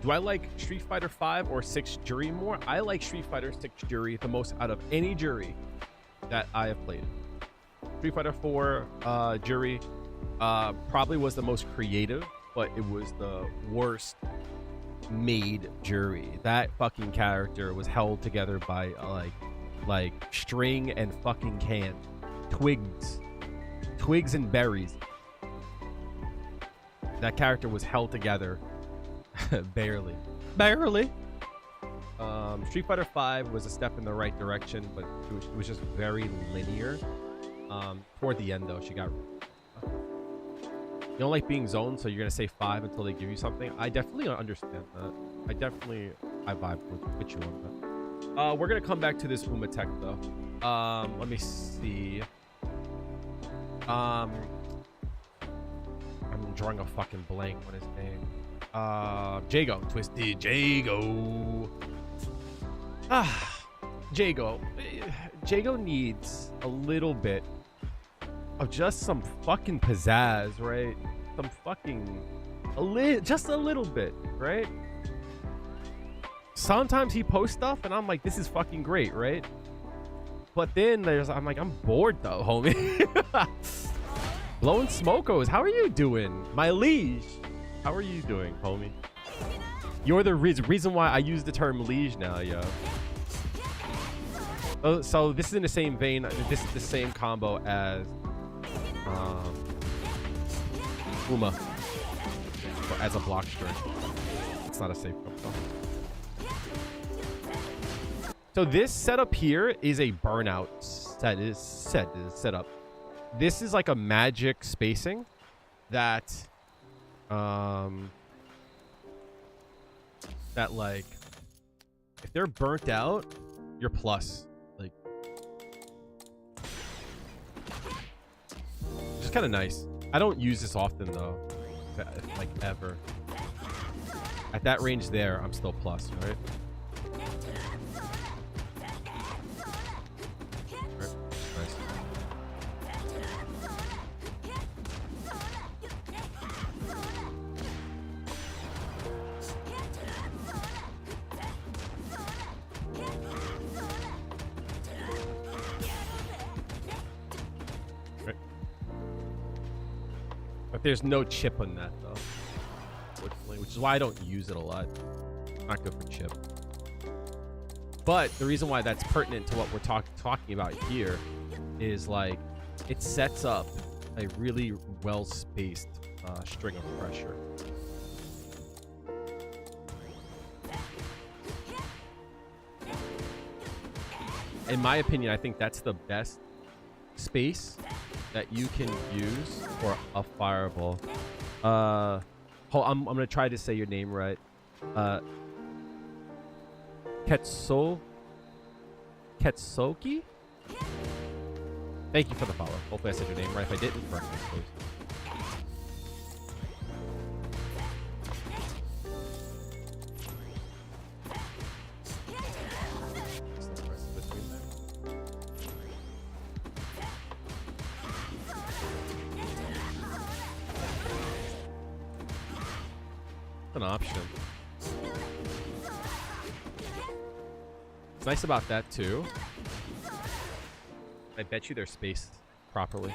Do I like Street Fighter 5 or 6 Juri more? I like Street Fighter 6 Juri the most out of any Juri that I have played. Street Fighter 4 Juri probably was the most creative, but it was the worst made Juri. That fucking character was held together by like string and fucking can. Twigs and berries. That character was held together. barely. Street Fighter 5 was a step in the right direction, but it was just very linear. Toward the end, though, she got. You don't like being zoned, so you're gonna say 5 until they give you something. I definitely understand that. I vibe with you on that. We're gonna come back to this Umatek though. Let me see. I'm drawing a fucking blank on his name. Jago. Twisted Jago. Jago. Jago needs a little bit of just some fucking pizzazz, right? Some fucking just a little bit, right? Sometimes he posts stuff and I'm like, this is fucking great, right? But then I'm like, I'm bored though, homie. Blowing smokos, how are you doing? My liege, how are you doing, homie? You're the reason why I use the term liege now, yo. So this is in the same vein. This is the same combo as Uma, as a block string. It's not a safe combo. So this setup here is a burnout setup. This is like a magic spacing that that like if they're burnt out, you're plus. Like just kind of nice. I don't use this often though, like ever. At that range there, I'm still plus, right? But there's no chip on that though, unfortunately, which is why I don't use it a lot. Not good for chip. But the reason why that's pertinent to what we're talking about here is like it sets up a really well-spaced string of pressure. In my opinion, I think that's the best space that you can use for a fireball. I'm gonna try to say your name right. Ketsoki? Thank you for the follow. Hopefully I said your name right. If I didn't, correct me, please. An option. What's nice about that too, I bet you they're spaced properly.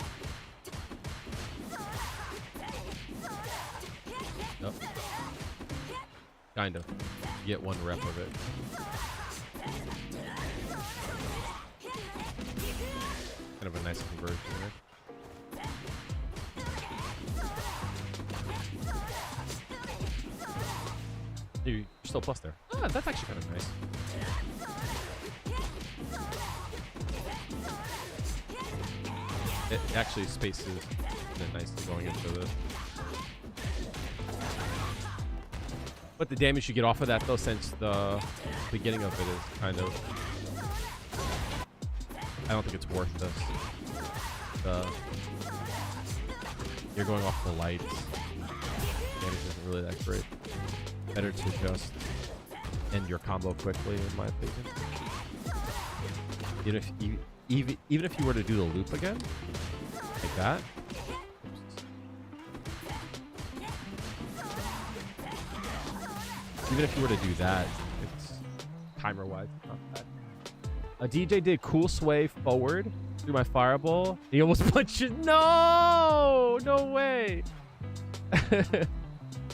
Nope. Kind of. You get one rep of it. Kind of a nice conversion there. You're still plus there. Ah, that's actually kind of nice. It actually spaces it nicely going into the... But the damage you get off of that, though, since the beginning of it is kind of... I don't think it's worth this. You're going off the lights. Damage isn't really that great. Better to just end your combo quickly, in my opinion. Even if you were to do the loop again, like that. Even if you were to do that, it's timer-wise not bad. A DJ did cool sway forward through my fireball. He almost punched it. No! No way!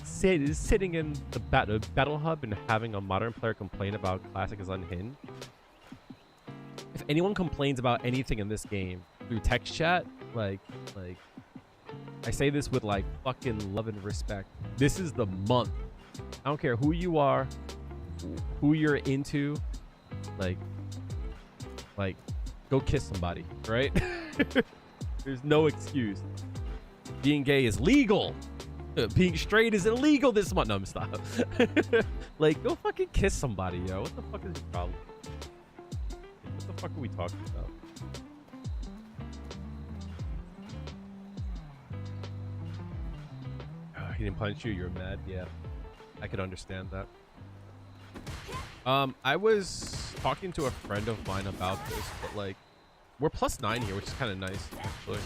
Sitting in the battle hub and having a modern player complain about classic is unhinged. If anyone complains about anything in this game through text chat, like I say this with like fucking love and respect. This is the month. I don't care who you are, who you're into, like go kiss somebody, right? There's no excuse. Being gay is legal. Being straight is illegal this month. No, I'm stop. Like, go fucking kiss somebody, yo. What the fuck is your problem? What the fuck are we talking about? He didn't punch you. You're mad. Yeah, I could understand that. I was talking to a friend of mine about this, but like, we're +9 here, which is kind of nice, actually.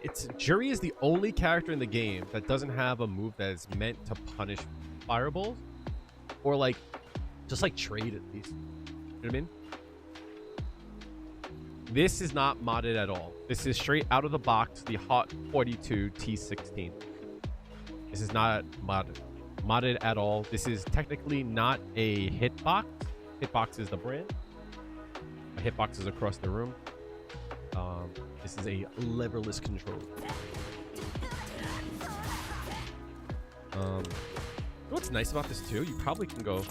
It's Juri is the only character in the game that doesn't have a move that is meant to punish fireballs, or like, just like trade at least. You know what I mean? This is not modded at all. This is straight out of the box, the Hot 42 T16. This is not modded at all. This is technically not a hitbox. Hitbox is the brand. A hitbox is across the room. This is a leverless control. You know what's nice about this too? You probably can go.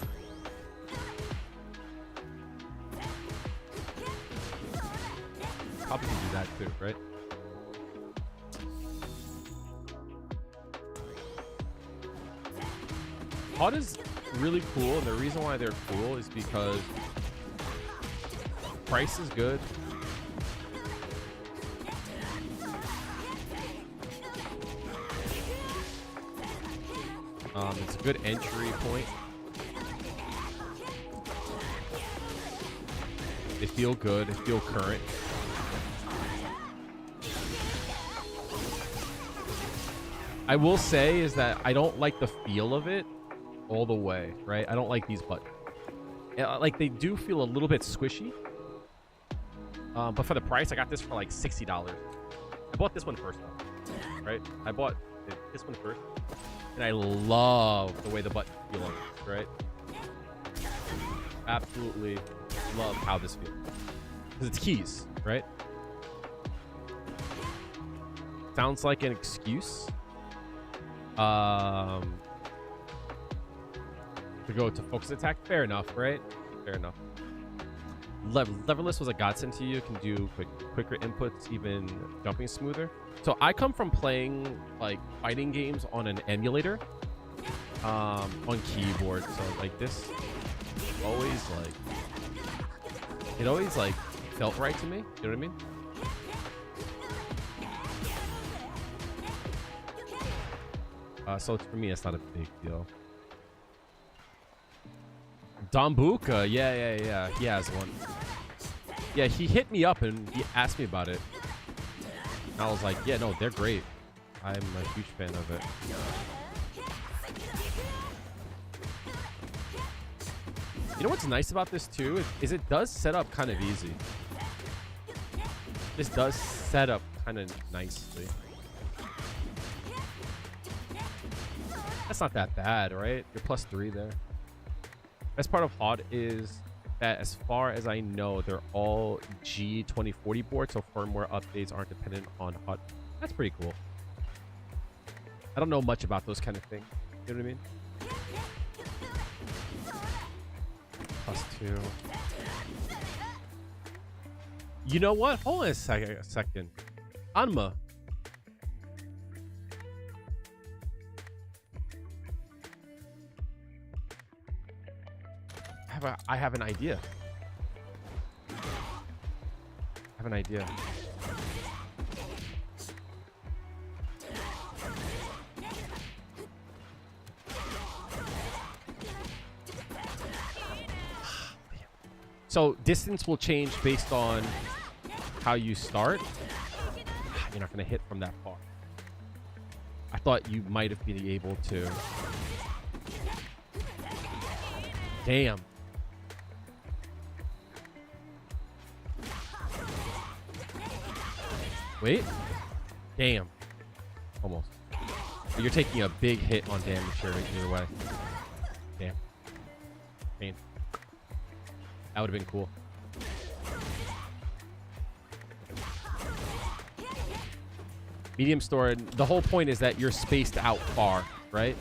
Probably can do that too, right? Hot is really cool, and the reason why they're cool is because price is good. It's a good entry point. They feel good. They feel current. I will say is that I don't like the feel of it all the way, right? I don't like these buttons. Like, they do feel a little bit squishy. But for the price, I got this for like $60. I bought this one first, right? I bought this one first. And I love the way the button feels, right? Absolutely love how this feels. Because it's keys, right? Sounds like an excuse. To go to focus attack. Fair enough, right? Fair enough. Leverless was a godsend to you. Can do quicker inputs, even jumping smoother. So I come from playing like fighting games on an emulator, on keyboard. So like this, always like it always like felt right to me. You know what I mean? So for me, it's not a big deal. Dambuka, yeah, he has one. Yeah, he hit me up and he asked me about it. And I was like, yeah, no, they're great. I'm a huge fan of it. You know what's nice about this too is it does set up kind of easy. This does set up kind of nicely. That's not that bad, right? You're +3 there. Best part of HOD is that as far as I know, they're all G2040 boards, so firmware updates aren't dependent on HOD. That's pretty cool. I don't know much about those kind of things. You know what I mean? +2. You know what? Hold on a second. Anma. I have an idea. So distance will change based on how you start. You're not going to hit from that far. I thought you might have been able to. Damn. Wait. Damn. Almost. But you're taking a big hit on damage here either way. Damn. Pain. That would have been cool. Medium store, the whole point is that you're spaced out far, right?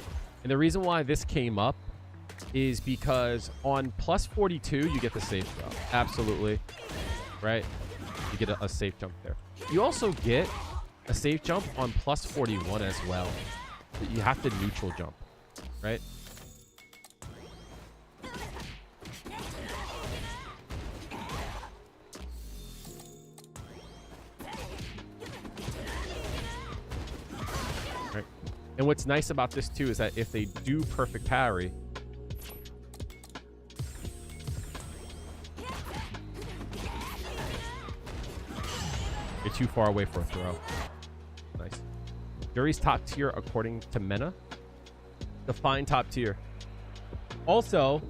And the reason why this came up is because on +42, you get the safe jump. Absolutely. Right? You get a safe jump there. You also get a safe jump on +41 as well. You have to neutral jump, right? Right. And what's nice about this too is that if they do perfect parry, you're too far away for a throw. Nice. Juri's top tier according to Mena. Define top tier. Also,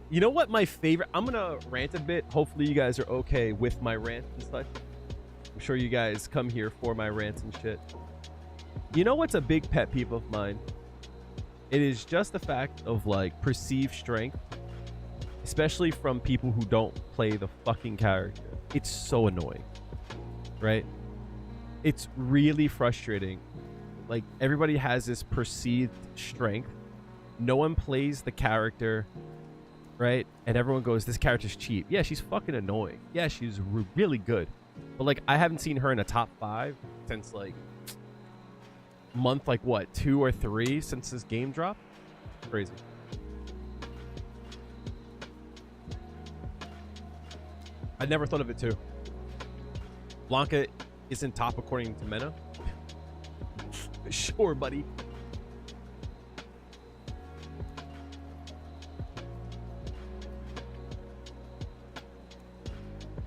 you know what my favorite... I'm going to rant a bit. Hopefully you guys are okay with my rant and such. I'm sure you guys come here for my rants and shit. You know what's a big pet peeve of mine? It is just the fact of, like, perceived strength. Especially from people who don't play the fucking character. It's so annoying. Right? It's really frustrating. Like, everybody has this perceived strength. No one plays the character, right? And everyone goes, this character's cheap. Yeah, she's fucking annoying. Yeah, she's really good. But, like, I haven't seen her in a top 5 since, like, month, like, what, 2 or 3 since this game dropped? Crazy. I never thought of it, too. Blanca isn't top according to Mena. Sure, buddy.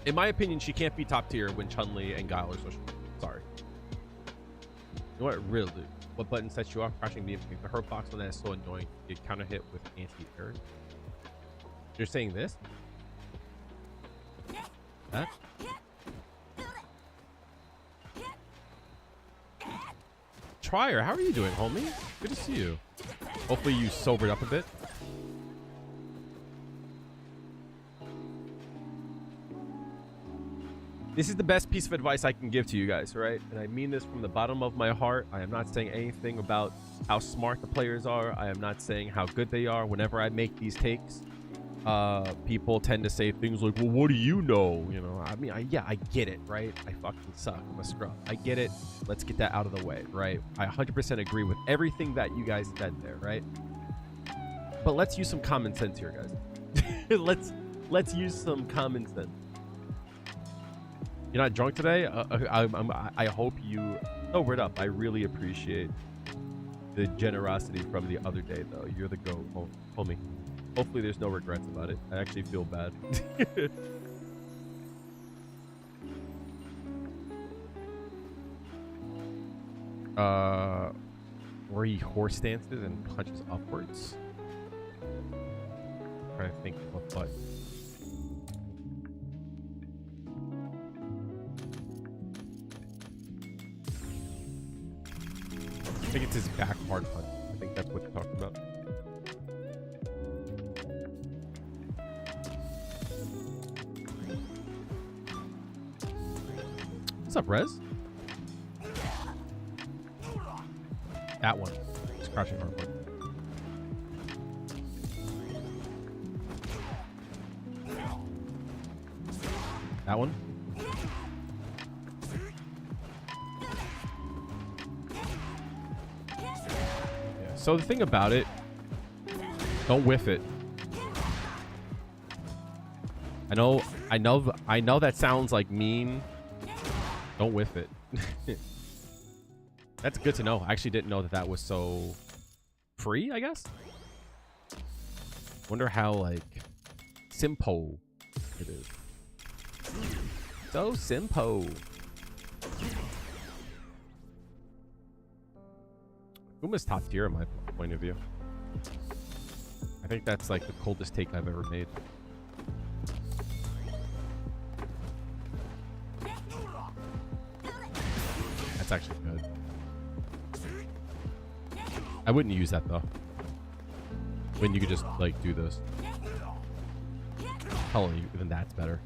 In my opinion, she can't be top tier when Chun-Li and Guile are so strong. Sorry. You know what? Really? What button sets you off? Crashing the hurt box one that is so annoying. You counter hit with anti-air. You're saying this? That? Trier, how are you doing, homie? Good to see you. Hopefully you sobered up a bit. This is the best piece of advice I can give to you guys, right? And I mean this from the bottom of my heart. I am not saying anything about how smart the players are. I am not saying how good they are. Whenever I make these takes, people tend to say things like, well, what do you know? You know, I mean, yeah, I get it, right? I fucking suck. I'm a scrub. I get it. Let's get that out of the way, right? I 100% agree with everything that you guys said there, right? But let's use some common sense here, guys. let's use some common sense. You're not drunk today? I hope you sobered up. I really appreciate the generosity from the other day, though. You're the GOAT, homie. Hopefully there's no regrets about it. I actually feel bad. Where he horse dances and punches upwards. I'm trying to think what. think it's his back hard punch. I think that's what you're talking about. What's up, Rez? That one. It's crouching hard one. That one. Yeah. So the thing about it, don't whiff it. I know that sounds like mean. Don't whiff it. That's good to know. I actually didn't know that that was so free, I guess. Wonder how, like, simple it is. So simple. Uma's top tier in my point of view. I think that's like the coldest take I've ever made. That's actually good. I wouldn't use that though. When you could just like do this. Hell, even that's better.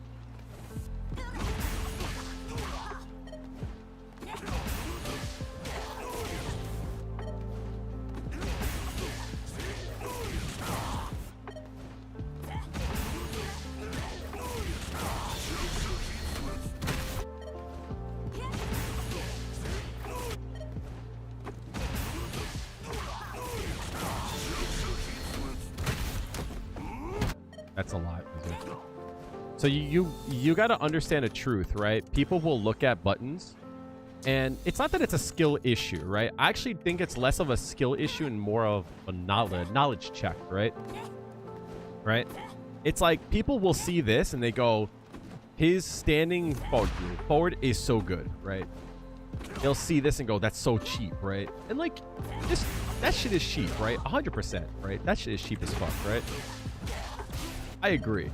That's a lot. So you got to understand a truth, right? People will look at buttons, and it's not that it's a skill issue, right? I actually think it's less of a skill issue and more of a knowledge check, right? Right? It's like people will see this and they go, his standing forward is so good, right? They'll see this and go, that's so cheap, right? And like, that shit is cheap, right? 100%, right? That shit is cheap as fuck, right? I agree.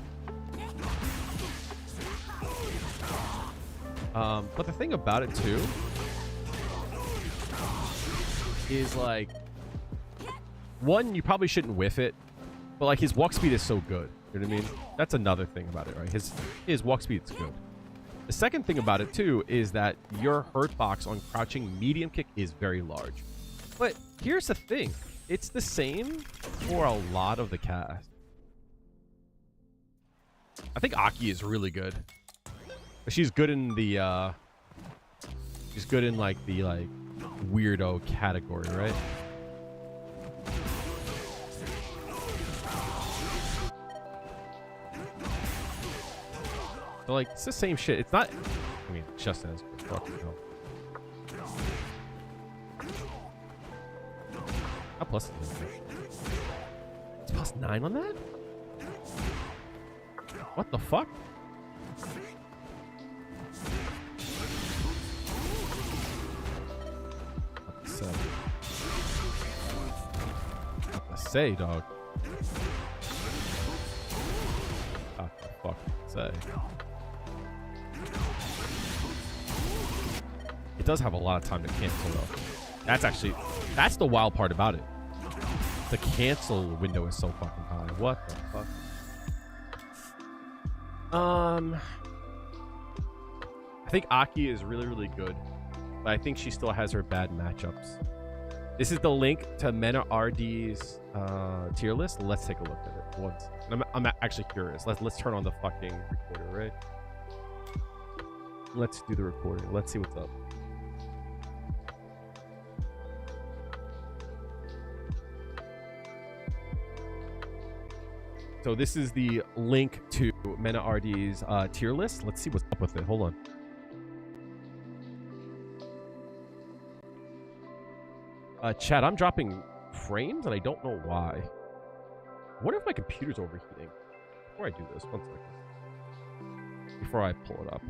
But the thing about it too is like, one, you probably shouldn't whiff it, but like his walk speed is so good. You know what I mean? That's another thing about it, right? His walk speed is good. The second thing about it too is that your hurt box on crouching medium kick is very large. But here's the thing. It's the same for a lot of the cast. I think Aki is really good. But she's good in the she's good in like the weirdo category, right? So like it's the same shit. It's not, I mean, just as good. Fucking hell. How plus is it? It's plus 9 on that? What the fuck? What to say, dog? What the fuck to say? It does have a lot of time to cancel though. That's the wild part about it. The cancel window is so fucking high. What the fuck? I think Aki is really, really good, but I think she still has her bad matchups. This is the link to Mena RD's tier list. Let's take a look at it once. I'm actually curious. Let's turn on the fucking recorder, right? Let's do the recording. Let's see what's up. So this is the link to Mena RD's tier list. Let's see what's up with it. Hold on. Chat, I'm dropping frames and I don't know why. I wonder if my computer's overheating. Before I do this, 1 second. Before I pull it up.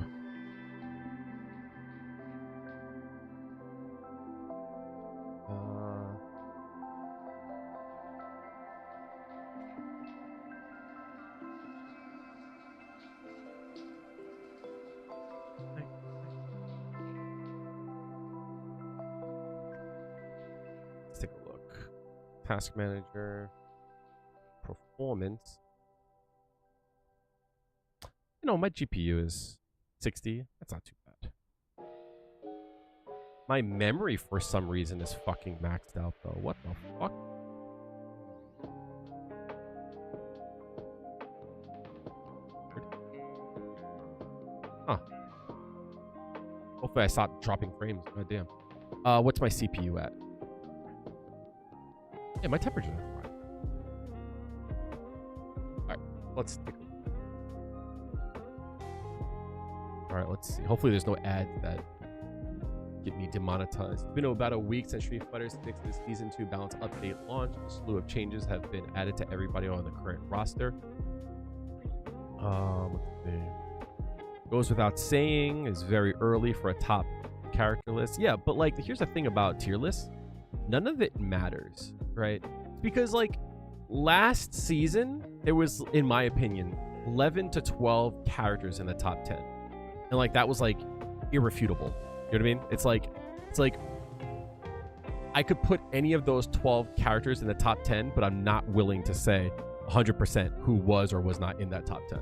Task manager. Performance. You know, my GPU is 60. That's not too bad. My memory, for some reason, is fucking maxed out, though. What the fuck? Huh. Hopefully I stop dropping frames. God damn. What's my CPU at? Yeah, my temperature's fine. Alright, let's take a look. Alright, let's see. Hopefully there's no ads that get me demonetized. It's been about a week since Street Fighter 6's Season 2 Balance Update launched. A slew of changes have been added to everybody on the current roster. Let's see. Goes without saying, is very early for a top character list. Yeah, but like, here's the thing about tier lists. None of it matters, right? Because like, last season, there was, in my opinion, 11 to 12 characters in the top 10. And like, that was like, irrefutable. You know what I mean? It's like, I could put any of those 12 characters in the top 10, but I'm not willing to say 100% who was or was not in that top 10.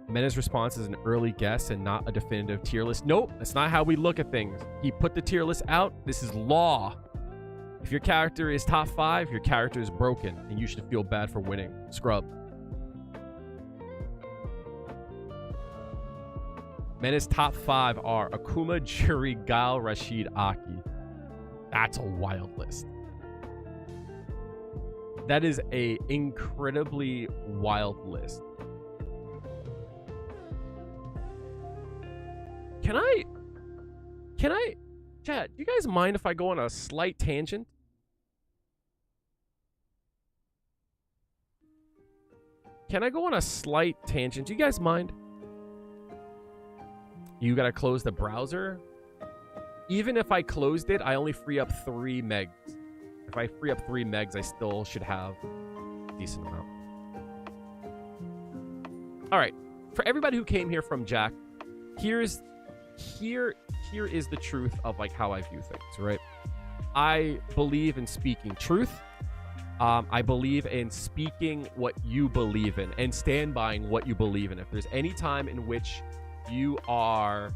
Mena's response is an early guess and not a definitive tier list. Nope, that's not how we look at things. He put the tier list out. This is law. If your character is top 5, your character is broken, and you should feel bad for winning. Scrub. Mena's top 5 are Akuma, Juri, Guile, Rashid, Aki. That's a wild list. That is a incredibly wild list. Can I, chat, do you guys mind if I go on a slight tangent? Can I go on a slight tangent? Do you guys mind? You gotta close the browser. Even if I closed it, I only free up 3 megs. If I free up 3 megs, I still should have a decent amount. All right, for everybody who came here from Jack, here is the truth of like how I view things, right? I believe in speaking truth. I believe in speaking what you believe in and stand by what you believe in. If there's any time in which you are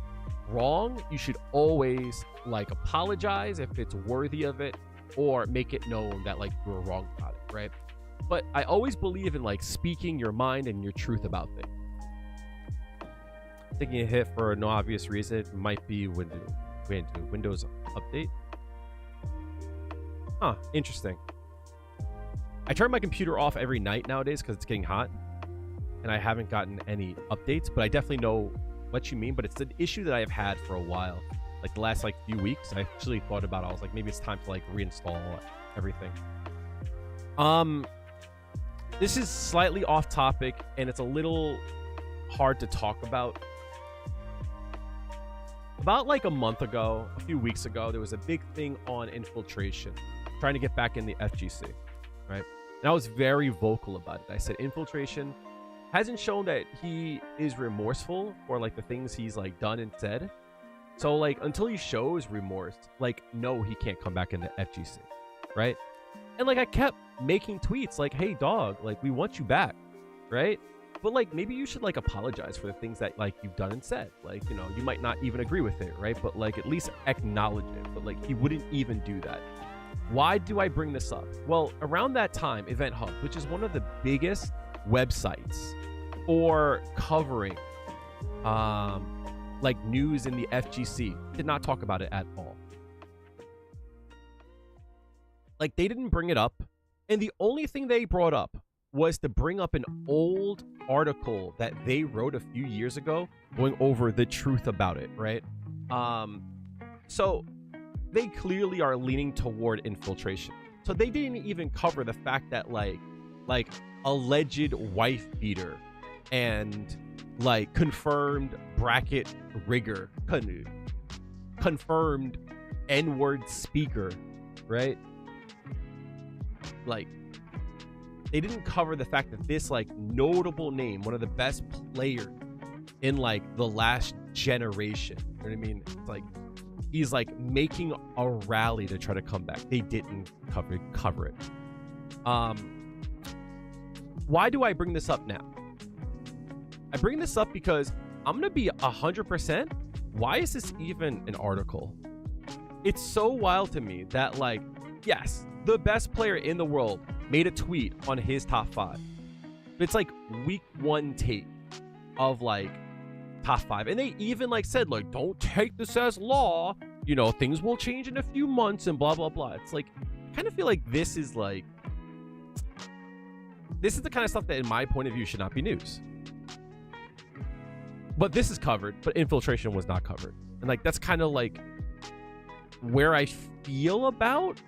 wrong, you should always like apologize if it's worthy of it, or make it known that like you were wrong about it, right? But I always believe in like speaking your mind and your truth about things. Taking a hit for no obvious reason. It might be Windows update. Huh, interesting. I turn my computer off every night nowadays because it's getting hot, and I haven't gotten any updates, but I definitely know what you mean. But it's an issue that I have had for a while. Like the last like few weeks, I actually thought about it. I was like, maybe it's time to like reinstall everything. This is slightly off topic, and it's a little hard to talk about. About like a month ago, a few weeks ago, there was a big thing on infiltration, trying to get back in the FGC, right? And I was very vocal about it. I said infiltration hasn't shown that he is remorseful for like the things he's like done and said. So like until he shows remorse, like no, he can't come back in the FGC, right? And like I kept making tweets like, hey dog, like we want you back, right? But like maybe you should like apologize for the things that like you've done and said. Like, you know, you might not even agree with it, right? But like at least acknowledge it. But like he wouldn't even do that. Why do I bring this up? Well, around that time, Event Hub, which is one of the biggest websites for covering like news in the FGC, did not talk about it at all. Like they didn't bring it up, and the only thing they brought up was to bring up an old article that they wrote a few years ago going over the truth about it, right? So they clearly are leaning toward infiltration. So they didn't even cover the fact that like alleged wife beater and like confirmed bracket rigger, confirmed N-word speaker, right? Like they didn't cover the fact that this like notable name, one of the best players in like the last generation, you know what I mean? It's like he's like making a rally to try to come back. They didn't cover it. Why do I bring this up now? I bring this up because I'm gonna be 100%. Why is this even an article? It's so wild to me that, like, yes, the best player in the world made a tweet on his top 5. It's like week 1 take of like top 5, and they even like said, like, don't take this as law, you know, things will change in a few months and blah blah blah. It's like, I kind of feel like this is the kind of stuff that in my point of view should not be news. But this is covered, but infiltration was not covered. And like, that's kind of like where I feel about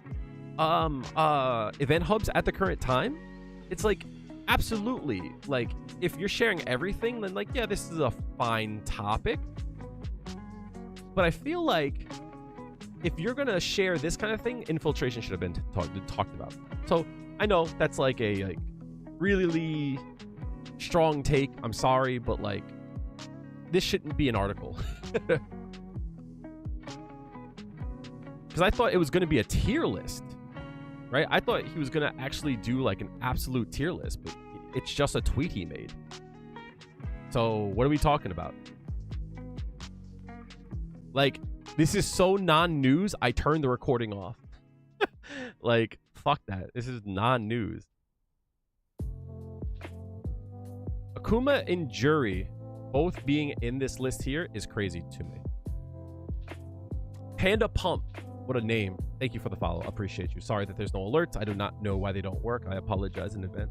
event hubs at the current time. It's like, absolutely, like, if you're sharing everything, then like, yeah, this is a fine topic. But I feel like if you're gonna share this kind of thing, infiltration should have been talked about. So I know that's like a really strong take. I'm sorry, but like, this shouldn't be an article. Because I thought it was going to be a tier list, right? I thought he was going to actually do like an absolute tier list, but it's just a tweet he made. So what are we talking about? Like, this is so non-news, I turned the recording off. Like, fuck that. This is non-news. Akuma and Juri both being in this list here is crazy to me. Panda Pump, what a name. Thank you for the follow. Appreciate you. Sorry that there's no alerts. I do not know why they don't work. I apologize in advance.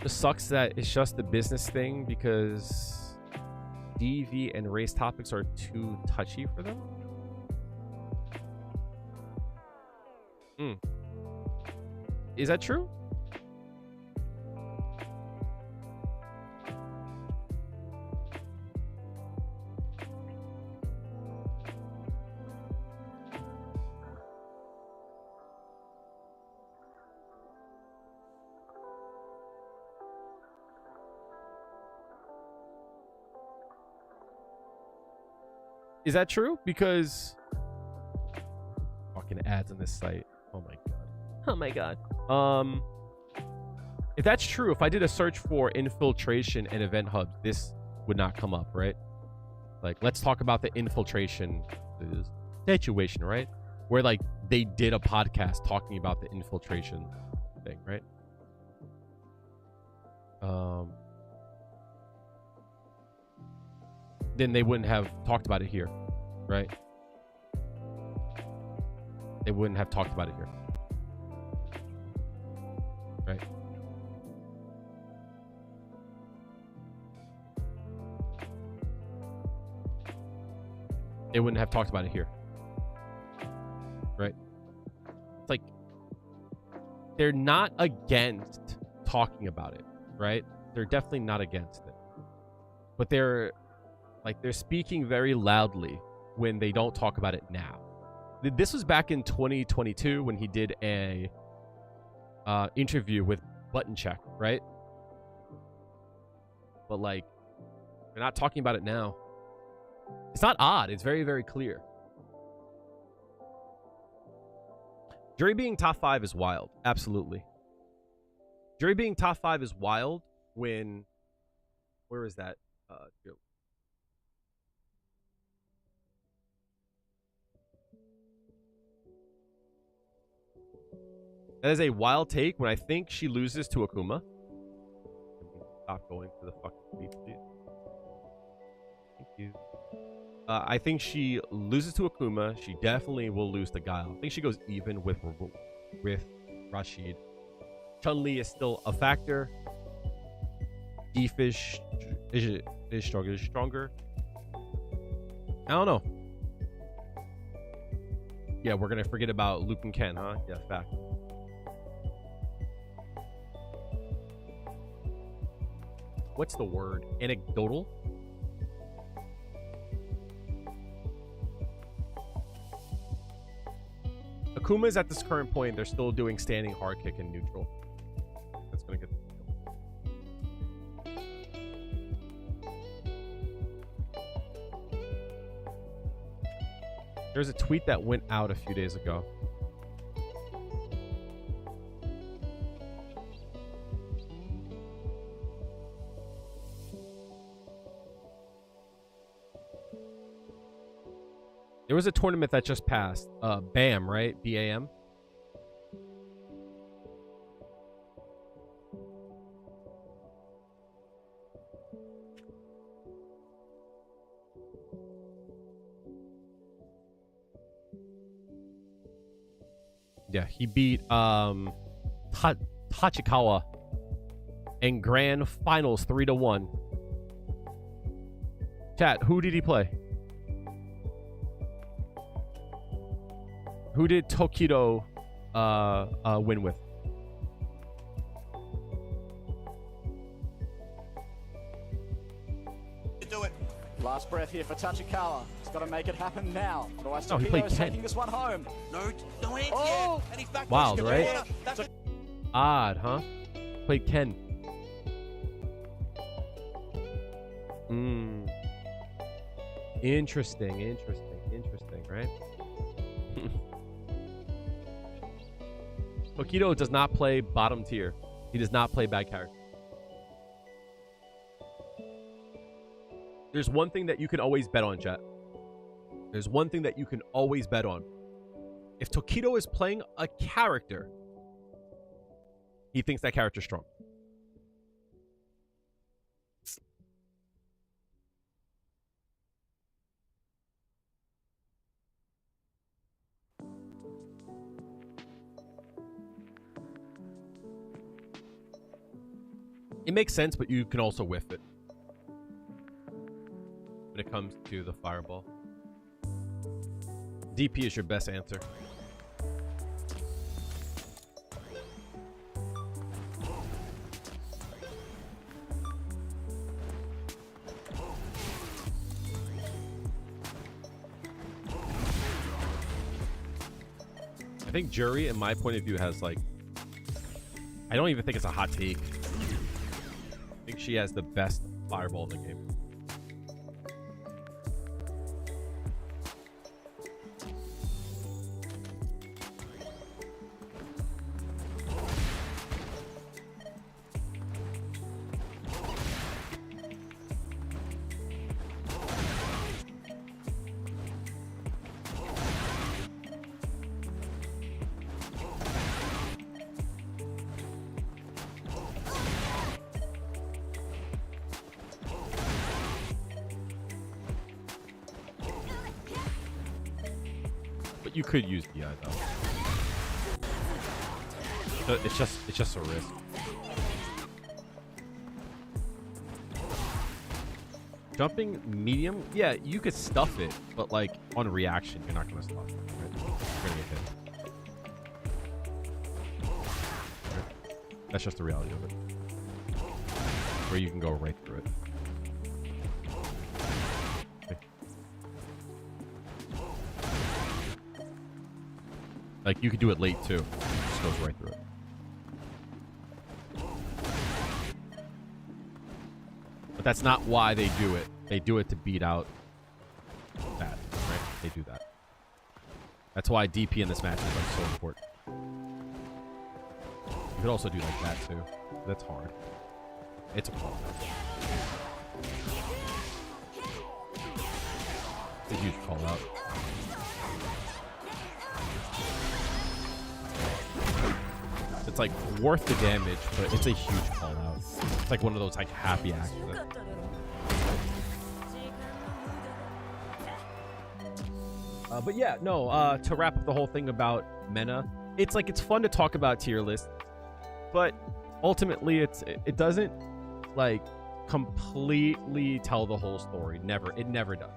It sucks that it's just a business thing because DV and race topics are too touchy for them. Is that true? Is that true? Because fucking ads on this site. Oh my god. Oh my god. If that's true, if I did a search for infiltration and event hubs, this would not come up, right? Like, let's talk about the infiltration situation, right? Where like they did a podcast talking about the infiltration thing, right? Then they wouldn't have talked about it here, right? They wouldn't have talked about it here, right? They wouldn't have talked about it here, right? It's like they're not against talking about it, right? They're definitely not against it, but they're speaking very loudly when they don't talk about it now. This was back in 2022 when he did a interview with Button Check, right? But like, they're not talking about it now. It's not odd. It's very, very clear. Juri being top 5 is wild. Absolutely. Juri being top 5 is wild when... Where is that? That is a wild take when I think she loses to Akuma. Stop going to the fucking tweet, please. Thank you. I think she loses to Akuma. She definitely will lose to Guile. I think she goes even with Rashid. Chun-Li is still a factor. Deefish is stronger. I don't know. Yeah, we're gonna forget about Luke and Ken, huh? Yeah, fact. What's the word? Anecdotal? Akuma's at this current point, they're still doing standing, hard kick, and neutral. That's gonna get. There's a tweet that went out a few days ago. There was a tournament that just passed. BAM, right? BAM. Yeah, he beat Tachikawa in grand finals 3-1. Chat, who did he play? Who did Tokido win with? Do it. Last breath here for Tachikawa. He's got to make it happen now. Otherwise, Oh, he played Tokido is Ken. taking this one home. No hands Oh! yet. And he's back. Wild, to the right? corner. That's a Odd, huh? Played Ken. Interesting, right? Tokido does not play bottom tier. He does not play bad character. There's one thing that you can always bet on, chat. There's one thing that you can always bet on. If Tokido is playing a character, he thinks that character's strong. It makes sense, but you can also whiff it when it comes to the fireball. DP is your best answer. I think Juri, in my point of view, has like... I don't even think it's a hot take. I think she has the best fireball in the game. But you could use DI though. It's just a risk. Jumping medium, yeah, you could stuff it, but like on reaction, you're not gonna stuff it. Right? You're gonna get hit. Right? That's just the reality of it. Where you can go right through it. Okay. Like you could do it late too. It just goes right through it. But that's not why they do it. They do it to beat out that, right? They do that. That's why DP in this match is like so important. You could also do like that too. That's hard. It's a call. It's a huge call out. It's like worth the damage, but it's a huge call out. It's like one of those like happy accidents. But yeah, no, to wrap up the whole thing about Mena, it's like it's fun to talk about tier lists, but ultimately it doesn't like completely tell the whole story. It never does.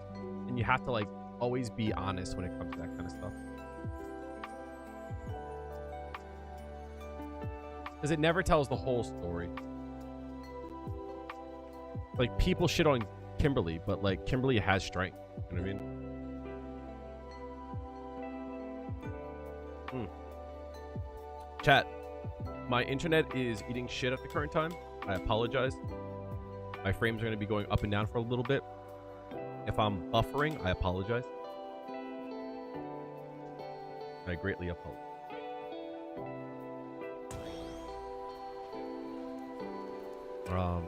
And you have to like always be honest when it comes to that kind of stuff. Because it never tells the whole story. Like, people shit on Kimberly, but, like, Kimberly has strength. You know what I Chat. My internet is eating shit at the current time. I apologize. My frames are going to be going up and down for a little bit. If I'm buffering, I apologize. I greatly apologize. How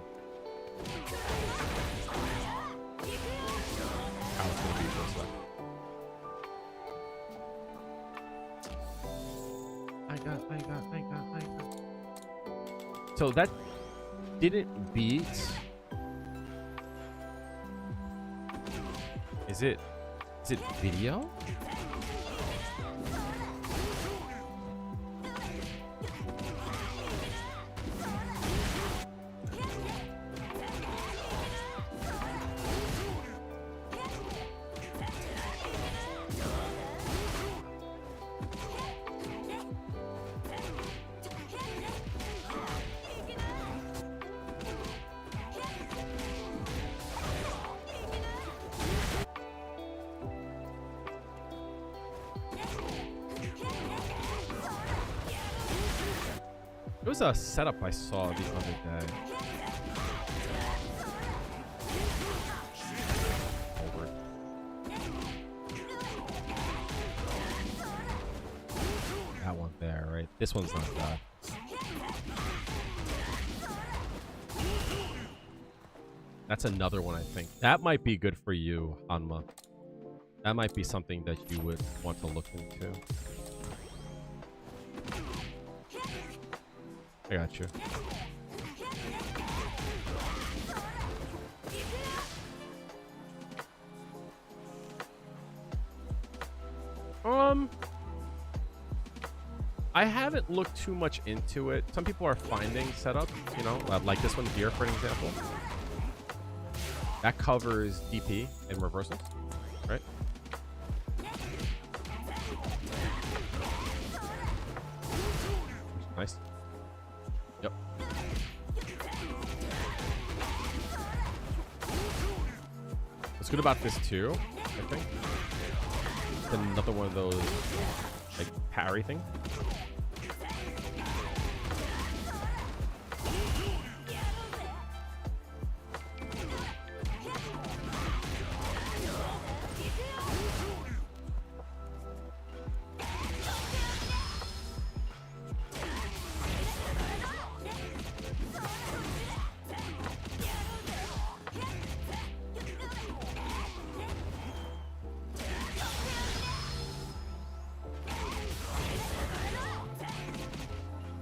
it's going to be for a sec. I got. So that didn't beat. Is it video? It was a setup I saw the other day. Over. That one there, right? This one's not bad. That's another one, I think. That might be good for you, Hanma. That might be something that you would want to look into. I got you. I haven't looked too much into it. Some people are finding setups, you know, like this one here, for an example. That covers DP and reversals, right? Nice. Yep. What's good about this too, I think, it's another one of those like parry thing.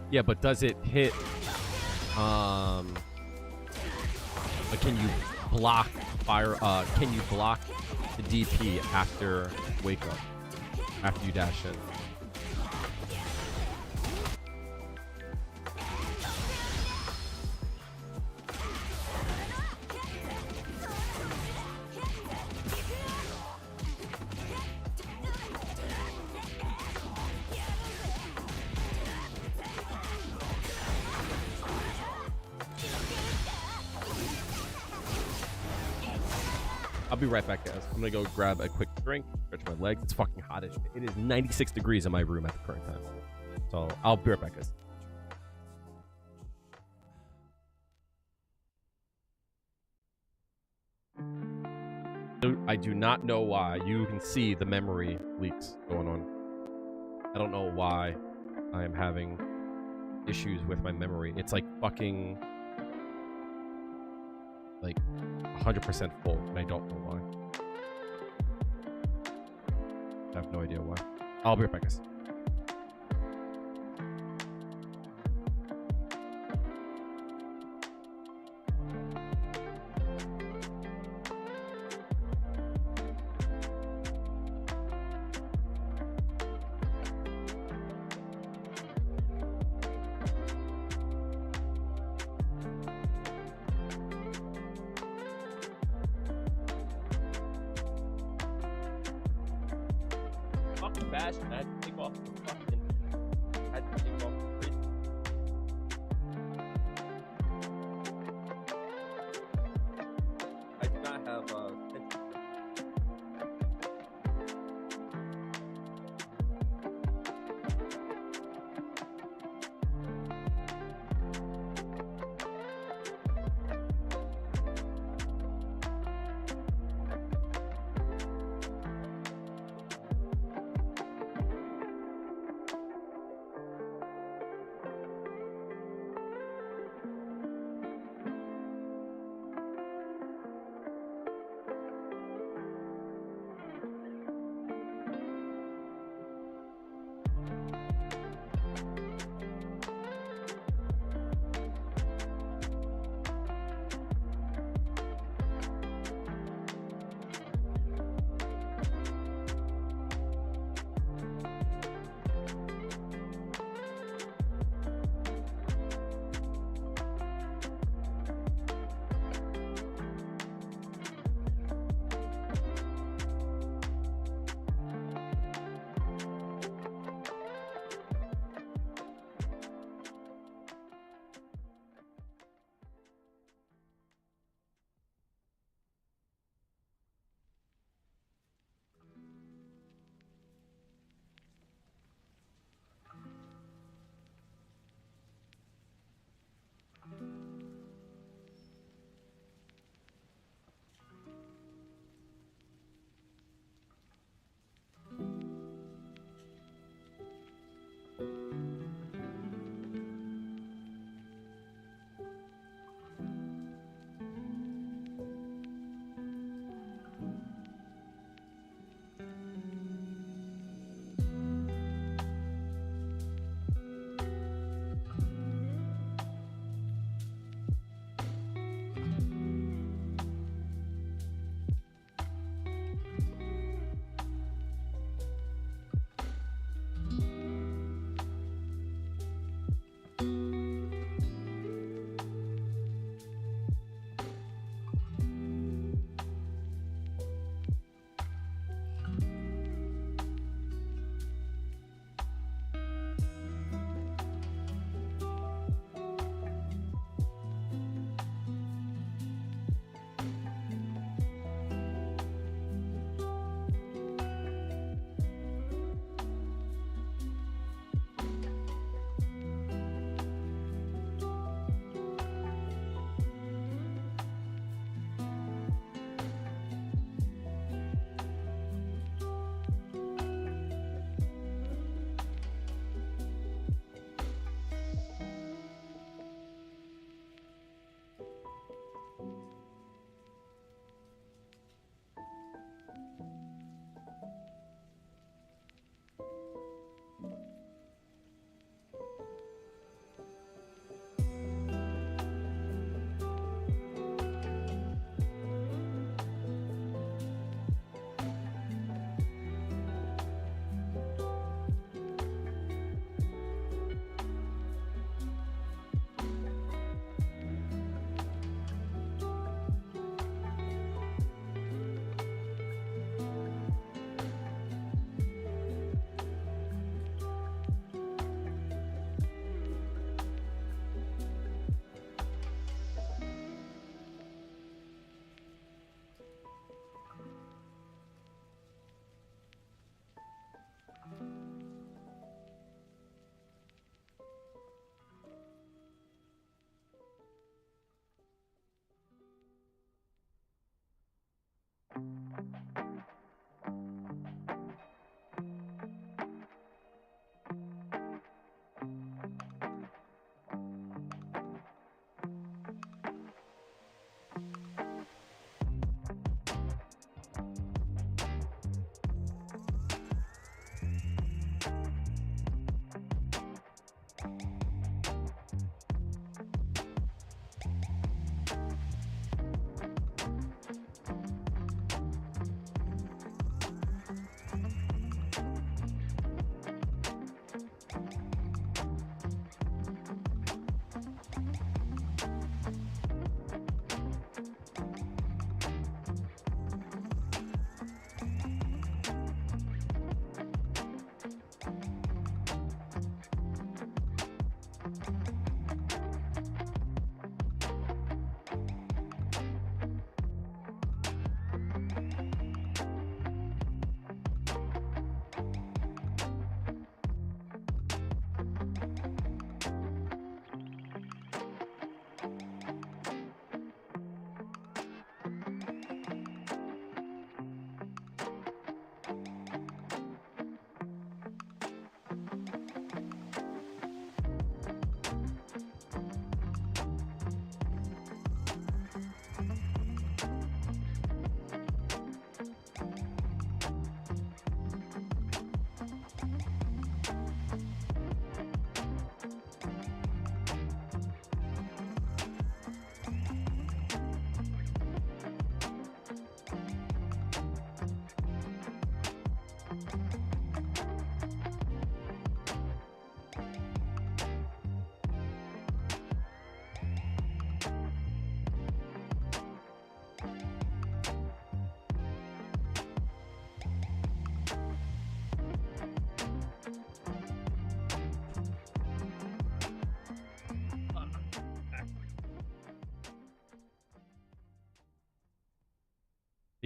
Yeah, but does it hit, can you block fire, can you block the DP after wake up, after you dash in? I'll be right back, guys. I'm gonna go grab a quick drink, stretch my legs. It's fucking hot as shit. It is 96 degrees in my room at the current time. So I'll be right back, guys. I do not know why. You can see the memory leaks going on. I don't know why I am having issues with my memory. It's like fucking like 100% full, and I don't know why. I have no idea why. I'll be right back, guys. Bash, and I had to take off the fucking. I had to take off the fridge. I do not have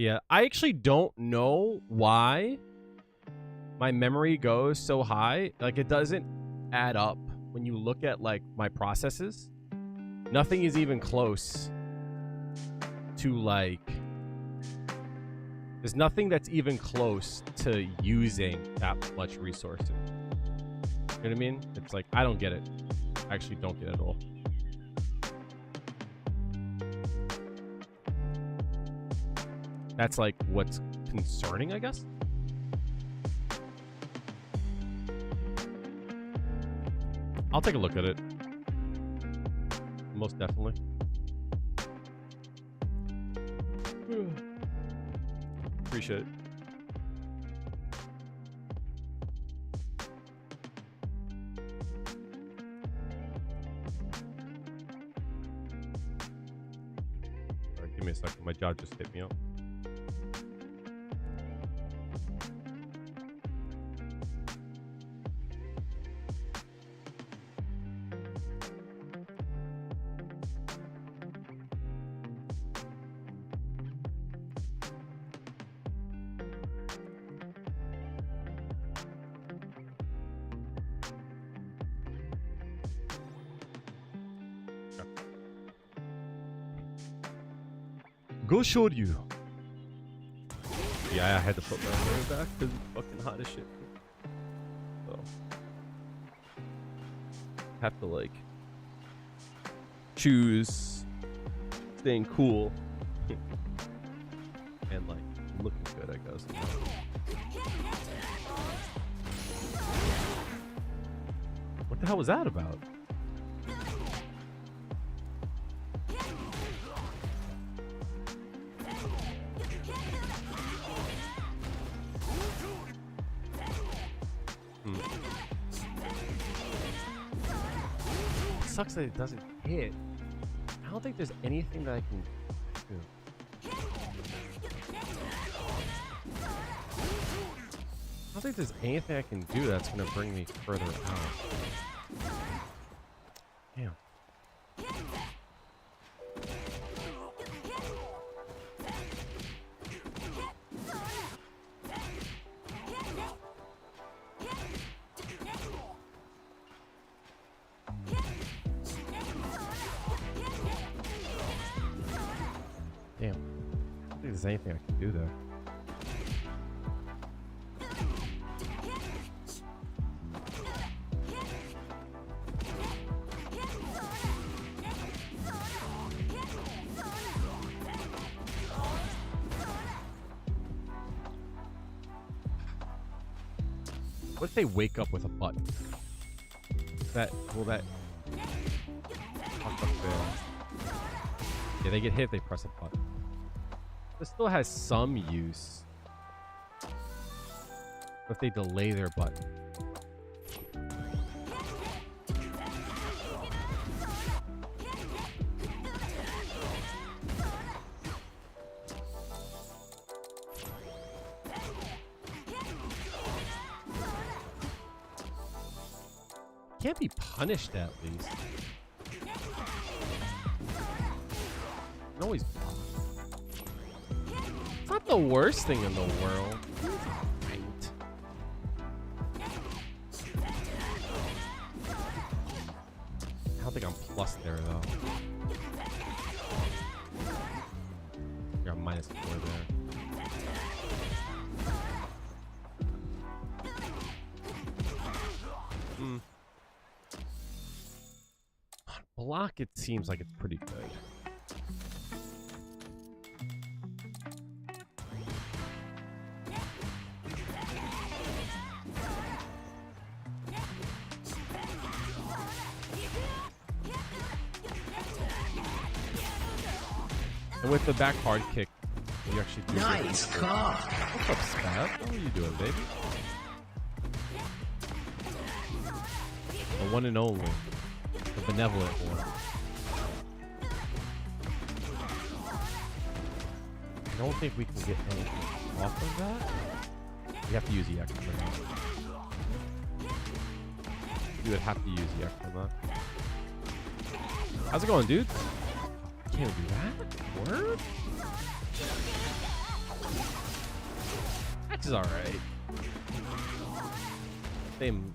Yeah, I actually don't know why my memory goes so high. Like, it doesn't add up when you look at, like, my processes. Nothing is even close to, like... There's nothing that's even close to using that much resources. You know what I mean? It's like, I don't get it. I actually don't get it at all. That's like what's concerning, I guess. I'll take a look at it. Most definitely. Appreciate it. Alright, give me a second. My job just hit me up. Go showed you. Yeah, I had to put my hair back because it's fucking hot as shit. So have to like choose staying cool and like looking good, I guess. What the hell was that about? Sucks that it doesn't hit. I don't think there's anything that I can do. I don't think there's anything I can do that's gonna bring me further out. Damn. Damn. I don't think there's anything I can do there. What if they wake up with a button? Will that fail? Yeah, they get hit if they press a button. This still has some use. If they delay their button. Can't be punished at least. Always block. It's not the worst thing in the world. Right. I don't think I'm plus there though. You're on -4 there. On block, it seems like it's pretty good. And with the back hard kick, you actually do nice cock. What's up, Spav? What are you doing, baby? The one and only. The benevolent one. I don't think we can get anything off of that. We have to use EX for that. You would have to use EX for that. How's it going, dude? Can't do that? Word? Max is alright. Same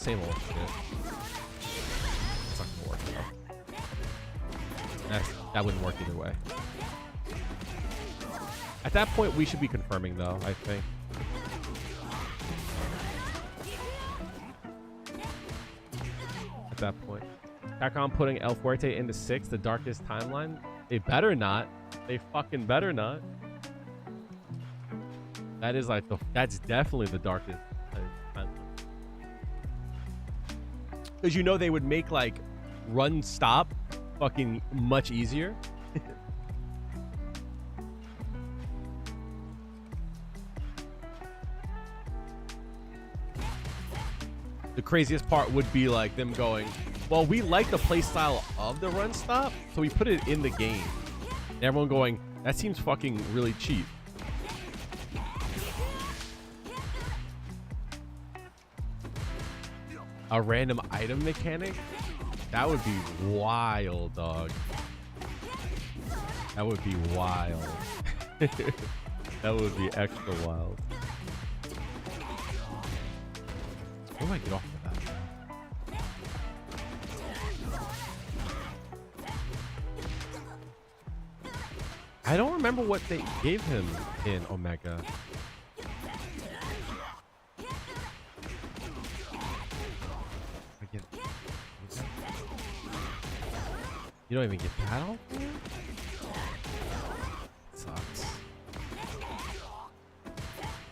old shit. It's not gonna work though. That wouldn't work either way. At that point, we should be confirming though, I think. At that point. Capcom putting El Fuerte into 6, the darkest timeline. They better not. They fucking better not. That is like that's definitely the darkest timeline. Because you know they would make like run stop fucking much easier. The craziest part would be like them going, well, we like the play style of the run stop, so we put it in the game. And everyone going, that seems fucking really cheap. A random item mechanic? That would be wild, dog. That would be wild. That would be extra wild. How do I get off of that? I don't remember what they gave him in Omega. You don't even get that off there? Sucks.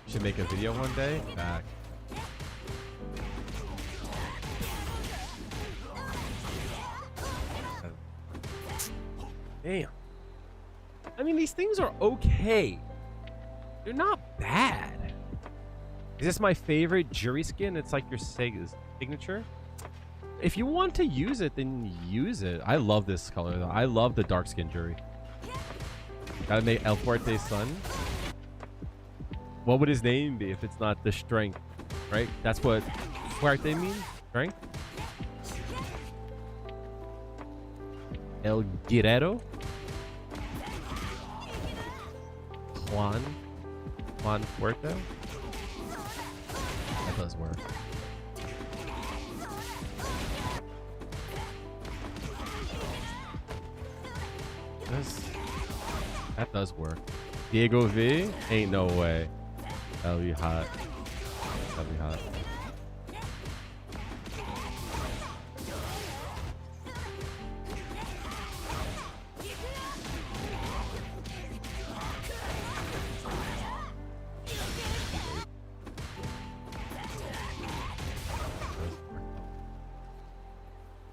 Should make a video one day. Back. Damn. I mean, these things are okay. They're not bad. Is this my favorite Juri skin? It's like your signature. If you want to use it, then use it. I love this color, though. I love the dark skin Juri. Gotta make El Fuerte's son. What would his name be if it's not the strength? Right? That's what Fuerte means? Strength? El Guerrero? Juan Fuerte? That does work. That does work. Diego V? Ain't no way. That'll be hot. That'll be hot.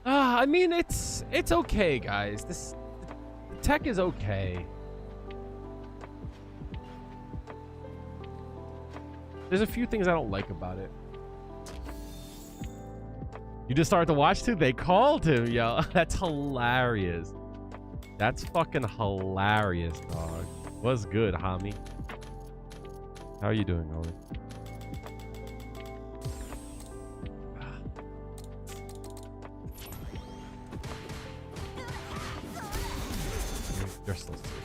I mean, it's okay, guys. The tech is okay. There's a few things I don't like about it. You just started to watch too? They called him, yo. That's hilarious. That's fucking hilarious, dog. What's good, homie? How are you doing, Ollie? You're still stupid.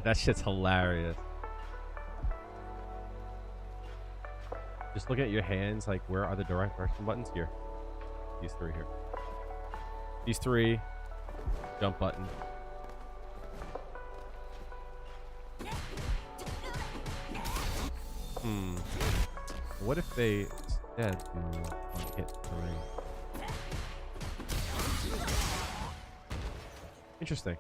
That shit's hilarious. Just look at your hands, like where are the direct direction buttons? Here. These three here. These three. Jump button. What if they instead do one hit 3? Interesting.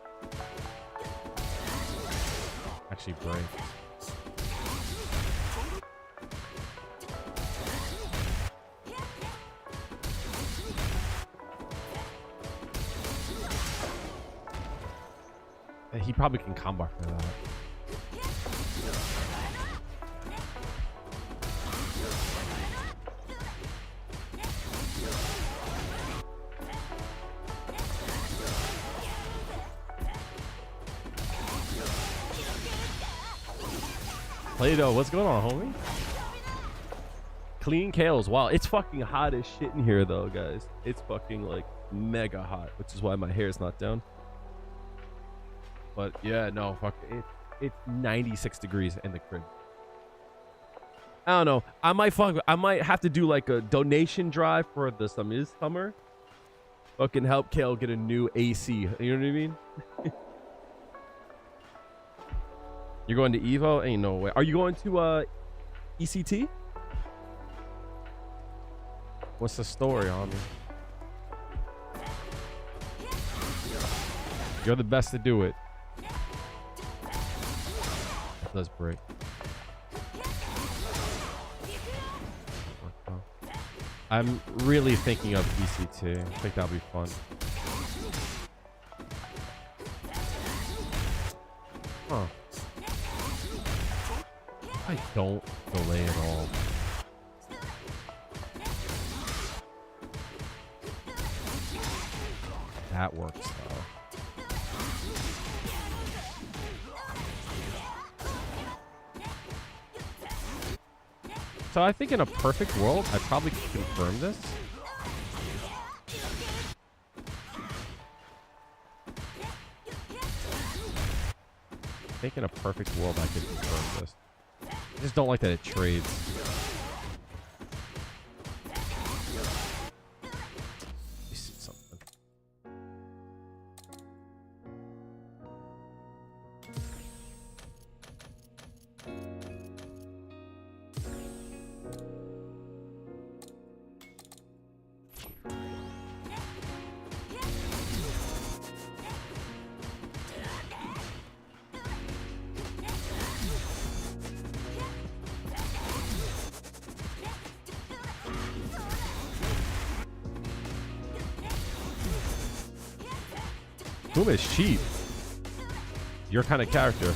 Actually break. He probably can combo for that. Play-Doh, what's going on, homie? Clean Kales. Wow, it's fucking hot as shit in here, though, guys. It's fucking, like, mega hot, which is why my hair is not down. But, yeah, no, fuck it. It's 96 degrees in the crib. I don't know. I might have to do, like, a donation drive for the summer. Fucking help Kale get a new AC. You know what I mean? You're going to Evo? Ain't no way. Are you going to ECT? What's the story, homie? You're the best to do it. It does break. I'm really thinking of ECT. I think that'll be fun. Huh. I don't delay at all. That works though. So I think in a perfect world, I probably could confirm this. I think in a perfect world, I could confirm this. I just don't like that it trades. Let me see something. Boom is cheap. Your kind of character.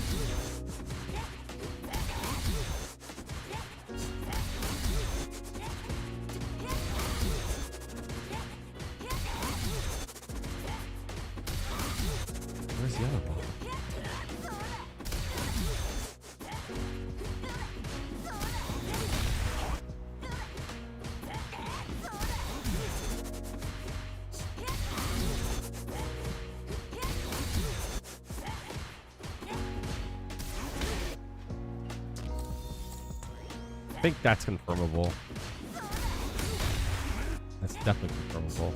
Where's the other one? I think that's confirmable. That's definitely confirmable.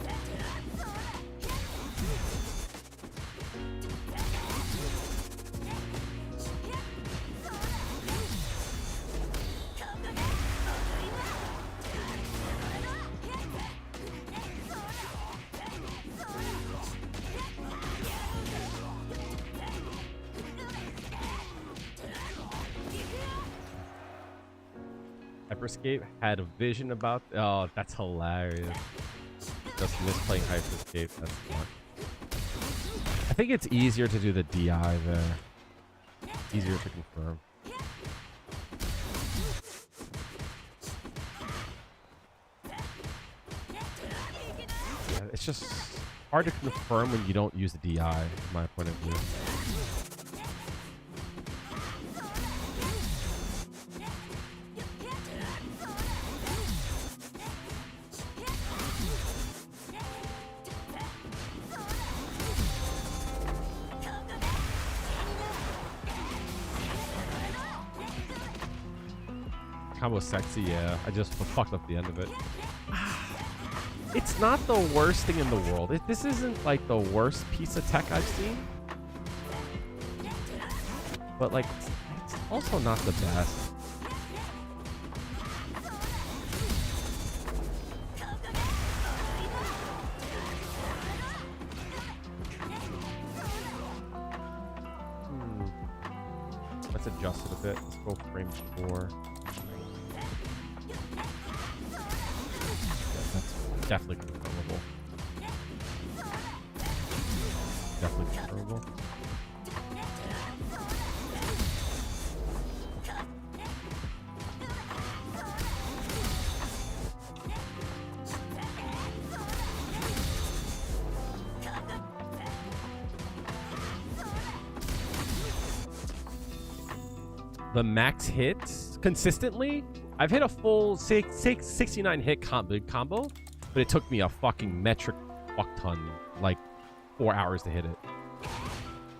Hyperscape had a vision about. Oh, that's hilarious. Just misplaying Hyperscape. That's fun. I think it's easier to do the DI there. Easier to confirm. Yeah, it's just hard to confirm when you don't use the DI, in my point of view. Combo sexy, yeah. I just fucked up the end of it. It's not the worst thing in the world. This isn't like the worst piece of tech I've seen. But like, it's also not the best. Let's adjust it a bit. Let's go frame 4. Definitely confirmable. Definitely confirmable. the max hits consistently. I've hit a full 69 hit combo, but it took me a fucking metric fuck ton, like 4 hours to hit it.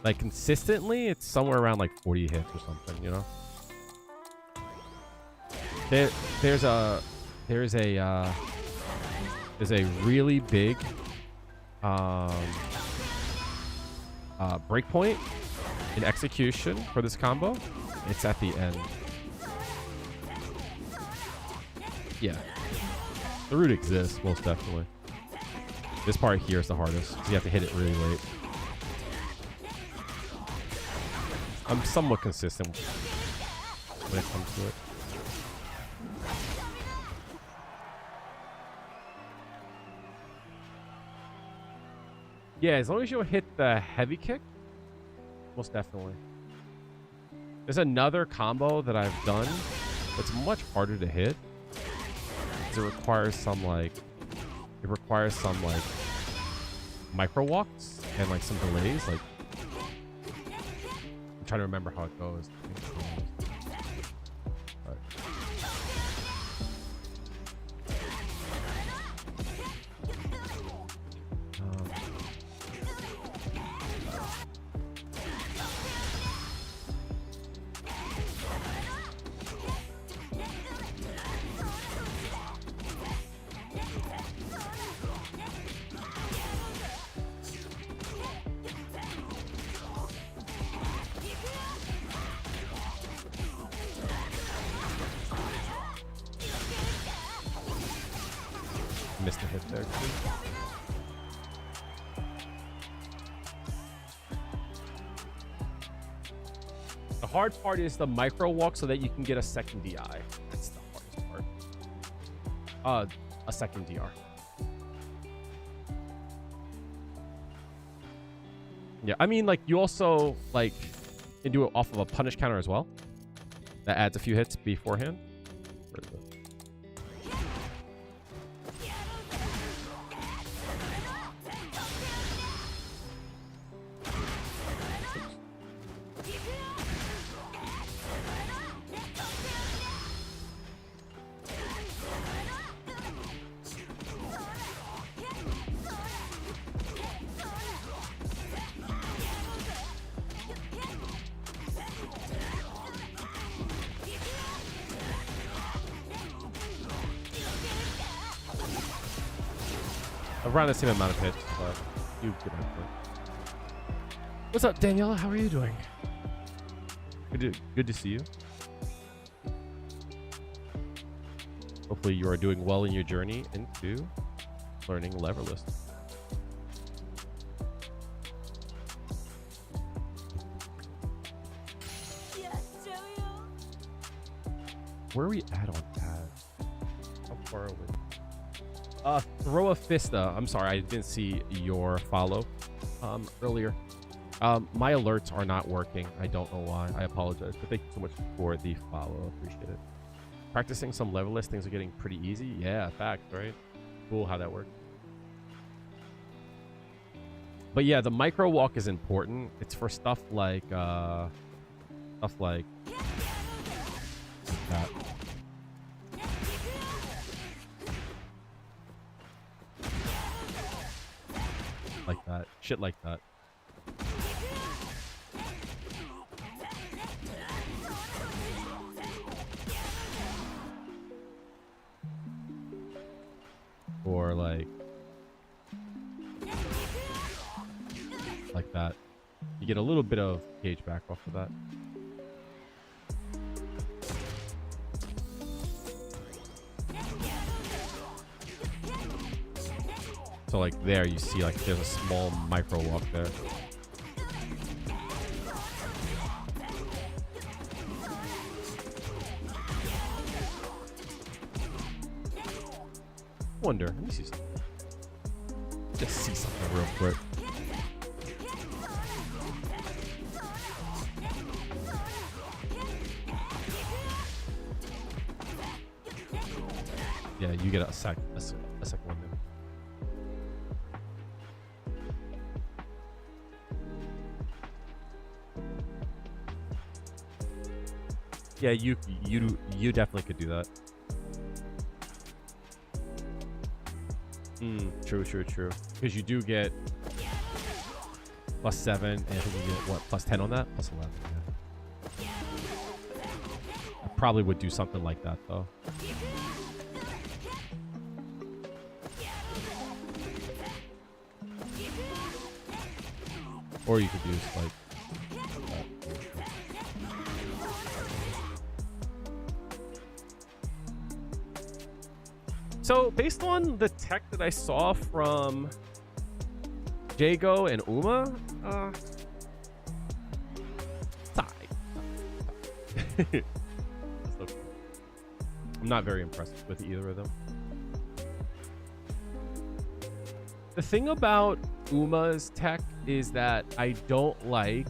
Like consistently, it's somewhere around like 40 hits or something, you know. There's a really big breakpoint in execution for this combo. It's at the end. Yeah, the root exists most definitely. This part here is the hardest because you have to hit it really late. I'm somewhat consistent when it comes to it. Yeah, as long as you hit the heavy kick, most definitely. There's another combo that I've done that's much harder to hit. It requires some like micro walks and like some delays. Like I'm trying to remember how it goes. All right. Missed a hit there too. The hard part is the micro walk so that you can get a second DI. That's the hardest part. A second DR. Yeah, I mean, like, you also, like, can do it off of a punish counter as well. That adds a few hits beforehand. Where is it? Around the same amount of hits, but you get my point. What's up, Daniela? How are you doing? Good to see you. Hopefully you are doing well in your journey into learning Leverlist. Where are we at on ads? How far are we? Throw a fista. I'm sorry, I didn't see your follow earlier. My alerts are not working. I don't know why. I apologize, but thank you so much for the follow. Appreciate it. Practicing some Leverlist things are getting pretty easy. Yeah, fact, right? Cool how that works. But yeah, the micro walk is important. It's for stuff like that. Like that. Shit like that. Or like that. You get a little bit of gauge back off of that. So like there you see like there's a small micro walk there. Wonder, let me see something. Just see something real quick. Yeah, you get a second one there. Yeah, you definitely could do that. True. Because you do get +7, and I think you get what, +10 on that? +11. Yeah. I probably would do something like that though. Or you could use like that. So based on the tech that I saw from Jago and Uma, tie. I'm not very impressed with either of them. The thing about Uma's tech is that I don't like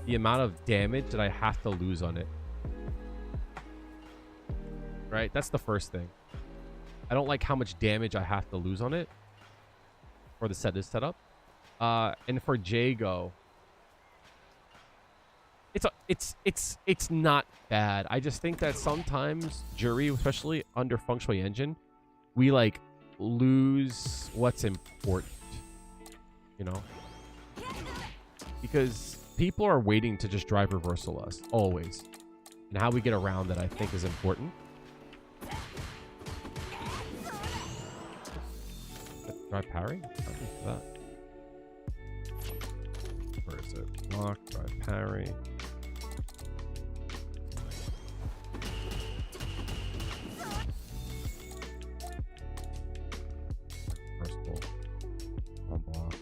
the amount of damage that I have to lose on it. Right? That's the first thing. I don't like how much damage I have to lose on it for the set is set up. And for Jago, it's not bad. I just think that sometimes Juri, especially under Feng Shui Engine, we like lose what's important, you know, because people are waiting to just drive reversal us always, and how we get around that I think is important. Drive parry? That. Where is it? Block, drive parry. Reversible. One block.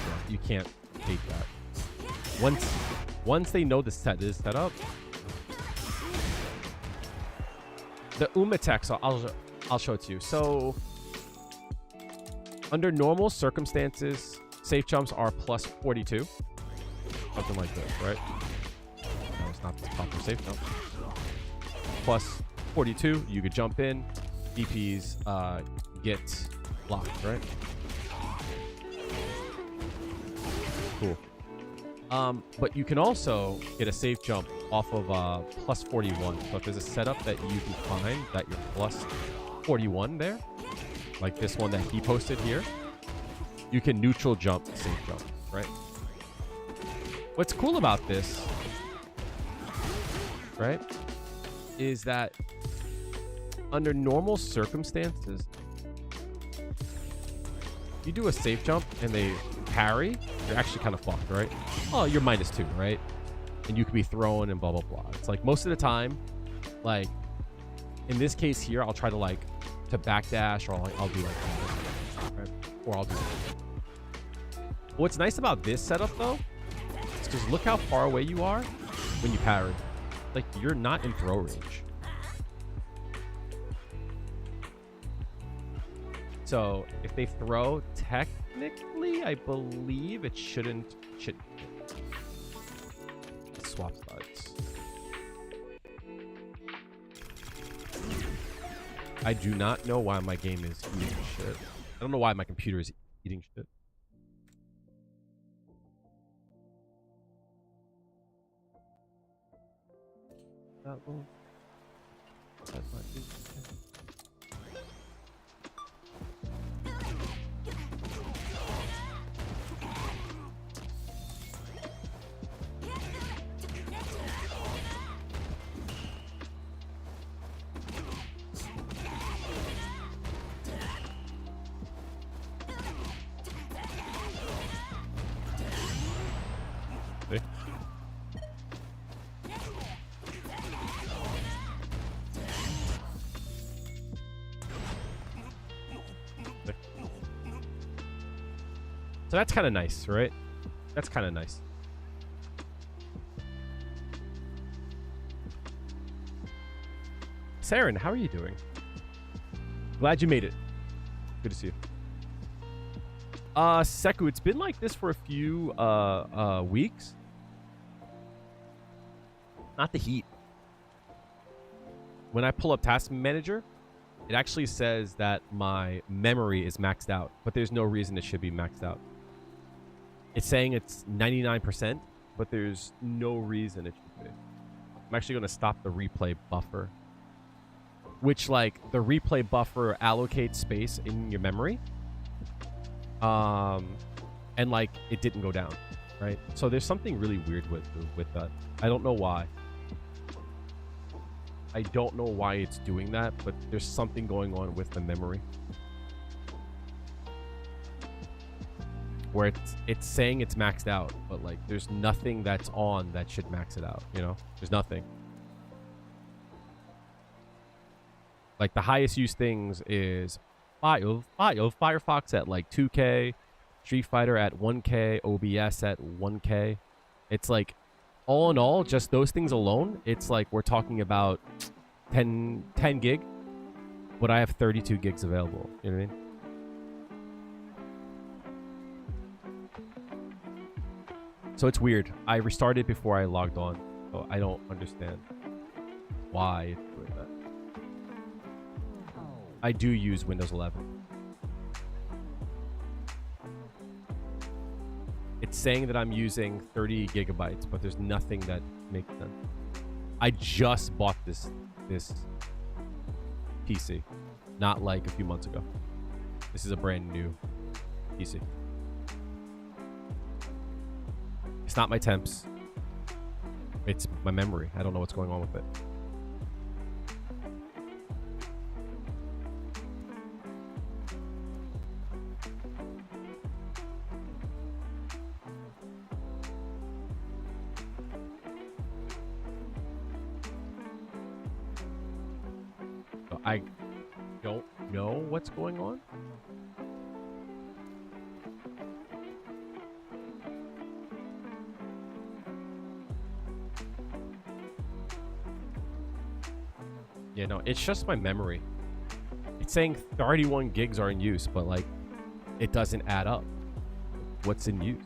Yeah, you can't take that. Once they know the set is set up, the Uma tech, so I'll show it to you. So under normal circumstances, safe jumps are +42. Something like this, right? No, it's not the proper safe jump. +42, you could jump in. DPs get blocked, right? Cool. But you can also get a safe jump off of +41. So if there's a setup that you can find that you're +41 there, like this one that he posted here, you can neutral jump, safe jump, right? What's cool about this, right, is that under normal circumstances, you do a safe jump and they parry, you're actually kind of fucked, right? Oh, you're -2, right? And you could be thrown and blah, blah, blah. It's like most of the time, like in this case here, I'll try to like to backdash, or I'll do like that, right? Or I'll do that. What's nice about this setup though, is because look how far away you are when you parry. Like you're not in throw range. So if they throw, technically, I believe it shouldn't. Swap sides. I do not know why my game is eating shit. I don't know why my computer is eating shit. That one. That might be. So that's kind of nice, right? That's kind of nice. Saren, how are you doing? Glad you made it. Good to see you. Seku, it's been like this for a few weeks. Not the heat. When I pull up Task Manager, it actually says that my memory is maxed out, but there's no reason it should be maxed out. It's saying it's 99%, but there's no reason it should be. I'm actually going to stop the replay buffer, which, like, the replay buffer allocates space in your memory. And, like, it didn't go down, right? So there's something really weird with that. I don't know why. I don't know why it's doing that, but there's something going on with the memory. Where it's saying it's maxed out, but, like, there's nothing that's on that should max it out, you know? There's nothing. Like, the highest used things is Firefox at, like, 2K, Street Fighter at 1K, OBS at 1K. It's, like, all in all, just those things alone, it's, like, we're talking about 10 gig, but I have 32 gigs available. You know what I mean? So it's weird. I restarted before I logged on, so I don't understand why it's doing that. I do use Windows 11. It's saying that I'm using 30 gigabytes, but there's nothing that makes sense. I just bought this PC, not like a few months ago. This is a brand new PC. It's not my temps. It's my memory. I don't know what's going on with it. So I don't know what's going on. Yeah, no, it's just my memory. It's saying 31 gigs are in use, but, like, it doesn't add up. What's in use?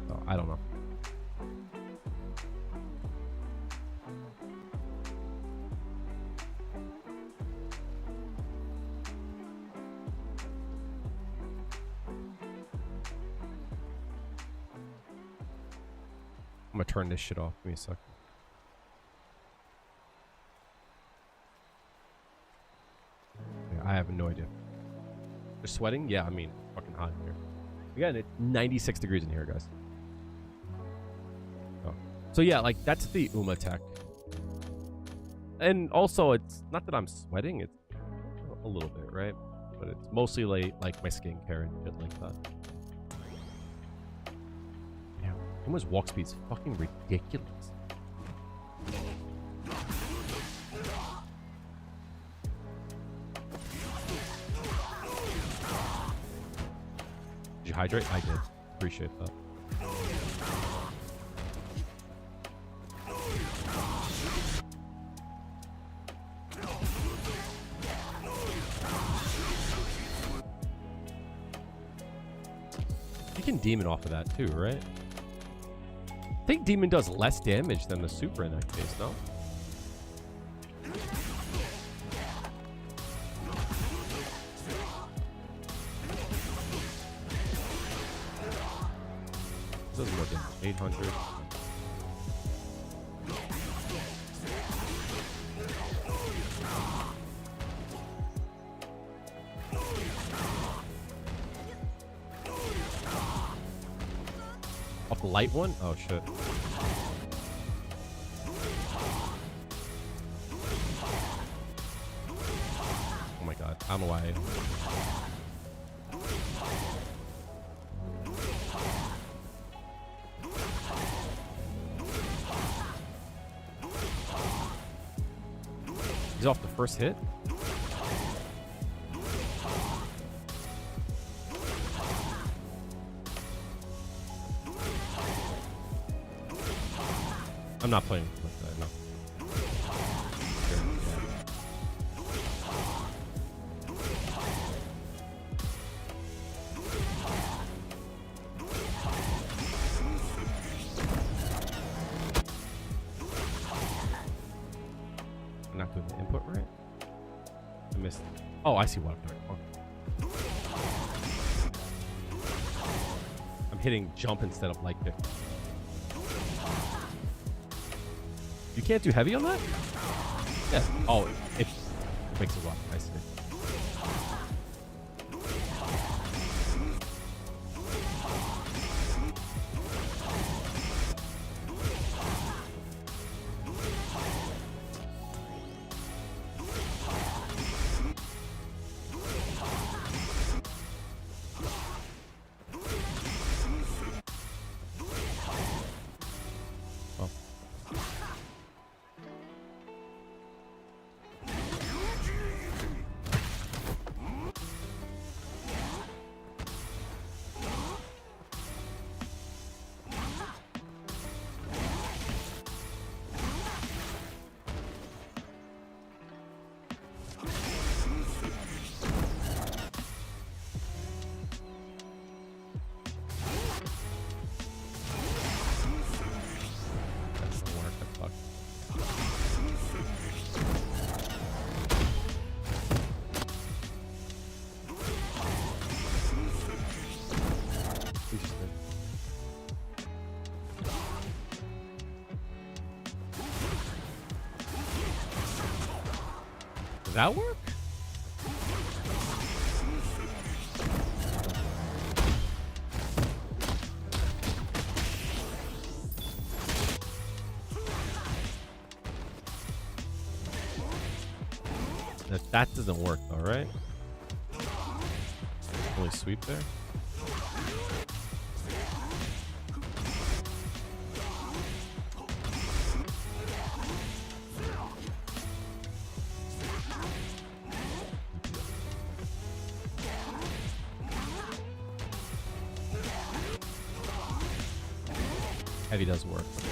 So, I don't know. I'm gonna turn this shit off. Give me a sec. Yeah, I have no idea. You're sweating? Yeah, I mean, it's fucking hot in here. Again, it's 96 degrees in here, guys. Oh. So yeah, like, that's the Uma tech. And also, it's not that I'm sweating, it's a little bit, right? But it's mostly like my skincare and shit like that. Uma's walk speed's fucking ridiculous. Did you hydrate? I did. Appreciate that. You can demon off of that too, right? I think demon does less damage than the super in that case, no? This doesn't look damage. 800. Off the light one? Oh shit. Oh my god. I don't know why. He's off the first hit? I'm not playing with that, no. I'm not doing the Oh, I see what I'm doing. Okay. I'm hitting jump instead of light kick. You can't do heavy on that? Yeah. Oh, it makes it rough. I see. Does that work? That doesn't work though, right? Only sweep there. Heavy does work. Okay.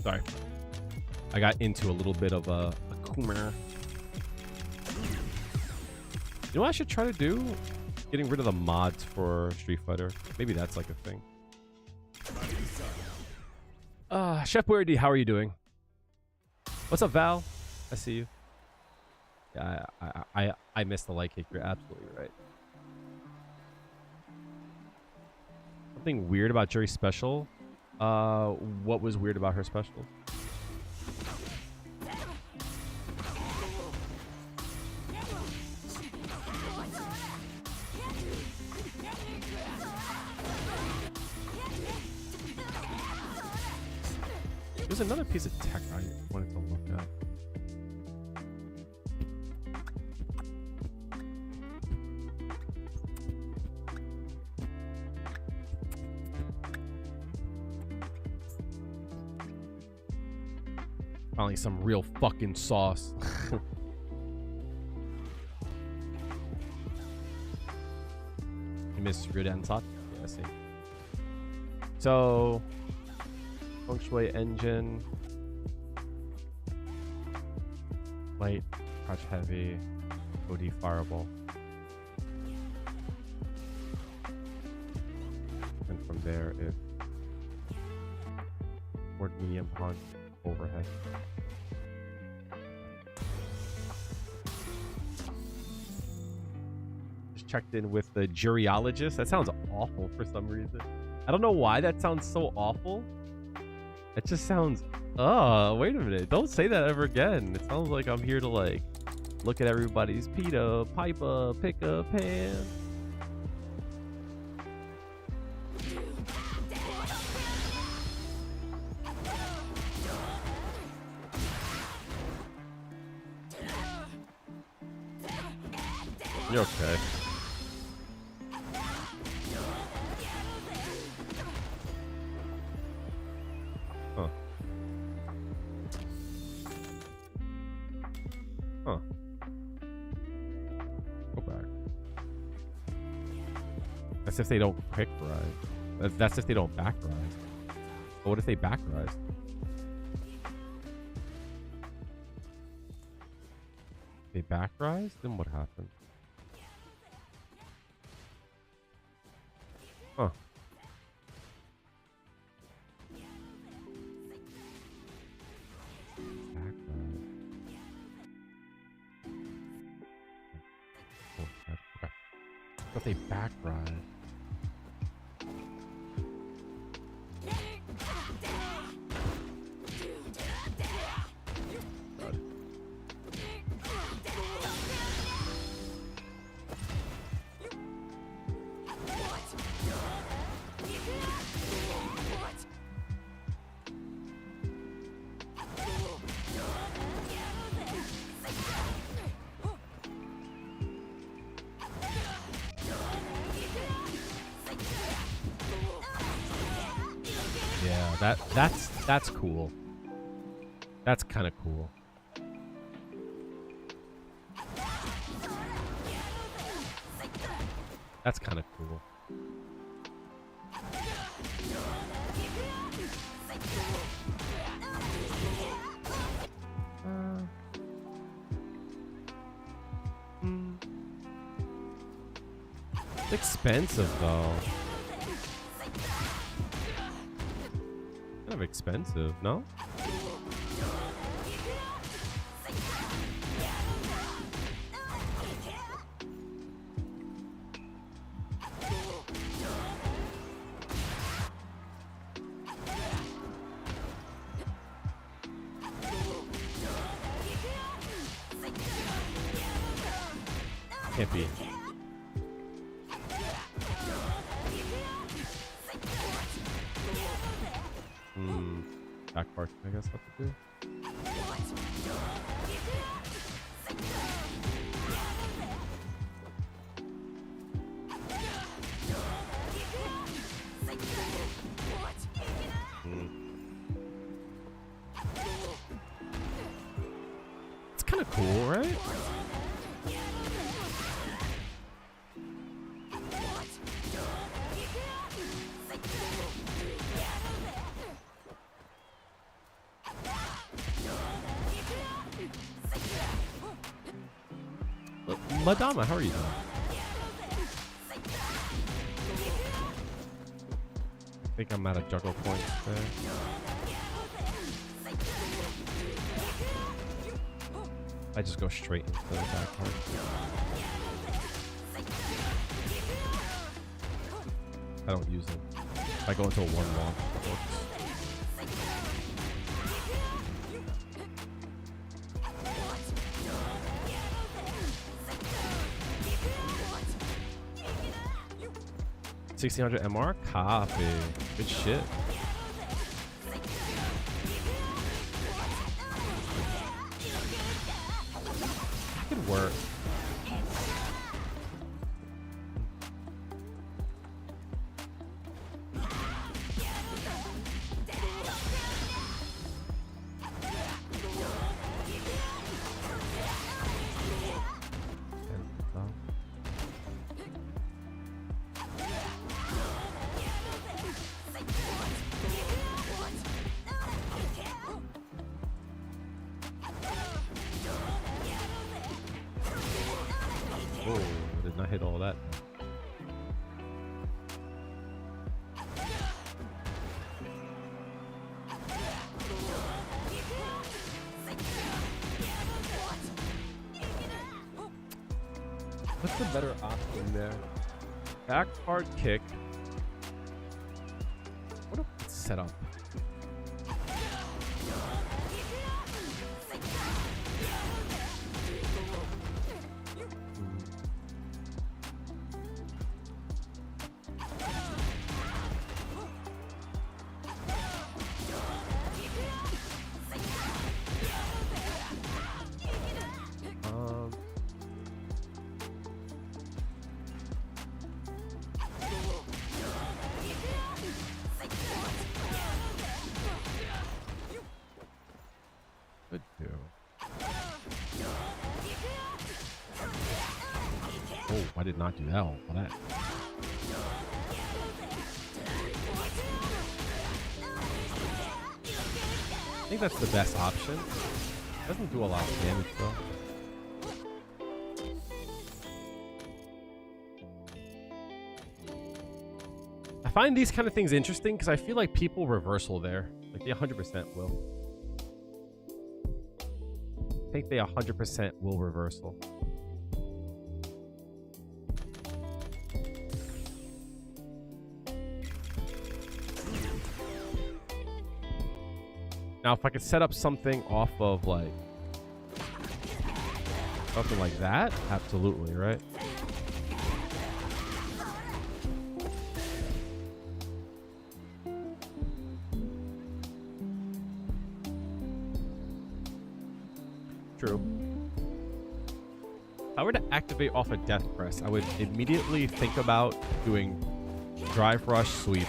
Sorry. I got into a little bit of a Coomer. You know what I should try to do? Getting rid of the mods for Street Fighter. Maybe that's like a thing. Chef Weirdy, how are you doing? What's up, Val? I see you. Yeah, I missed the light kick. You're absolutely right. Something weird about Juri's special. What was weird about her special? There's another piece of tech I wanted to look at. Finally, some real fucking sauce. You missed Rudensat? Yeah, I see. So, feng shui engine, light, crouch heavy, OD fireball. And from there, if forward medium punch, overhead. Just checked in with the Juriologist. That sounds awful for some reason. I don't know why that sounds so awful. It just sounds, wait a minute. Don't say that ever again. It sounds like I'm here to like look at everybody's pita, pipa, pick a pan. You're okay. Huh. Huh. Go back. As if they don't quick ride. That's if they don't back rise. But what if they back rise? They back rise? Then what happens? Huh. Back rise. Oh, okay. But they back rise. Yeah, that's cool. That's kind of cool. That's kind of cool. It's expensive though. Kind of expensive, no? Can't be. Back part, I guess, have to do. It's kind of cool, right? Madama, how are you doing? I think I'm at a juggle point there. I just go straight into the back part. I don't use it. If I go into a one launch, it works. $1,600 MR? Copy. Good shit. That could work. Oh, I did not hit all that. What's the better option there? Back hard kick. What a setup. Could do. Oh, I did not do that. All that. I think that's the best option. Doesn't do a lot of damage though. I find these kind of things interesting because I feel like people reversal there. Like they 100% will. I think they 100% will reversal. Now, if I could set up something off of like something like that, absolutely, right? True. If I were to activate off a death press, I would immediately think about doing drive rush sweep.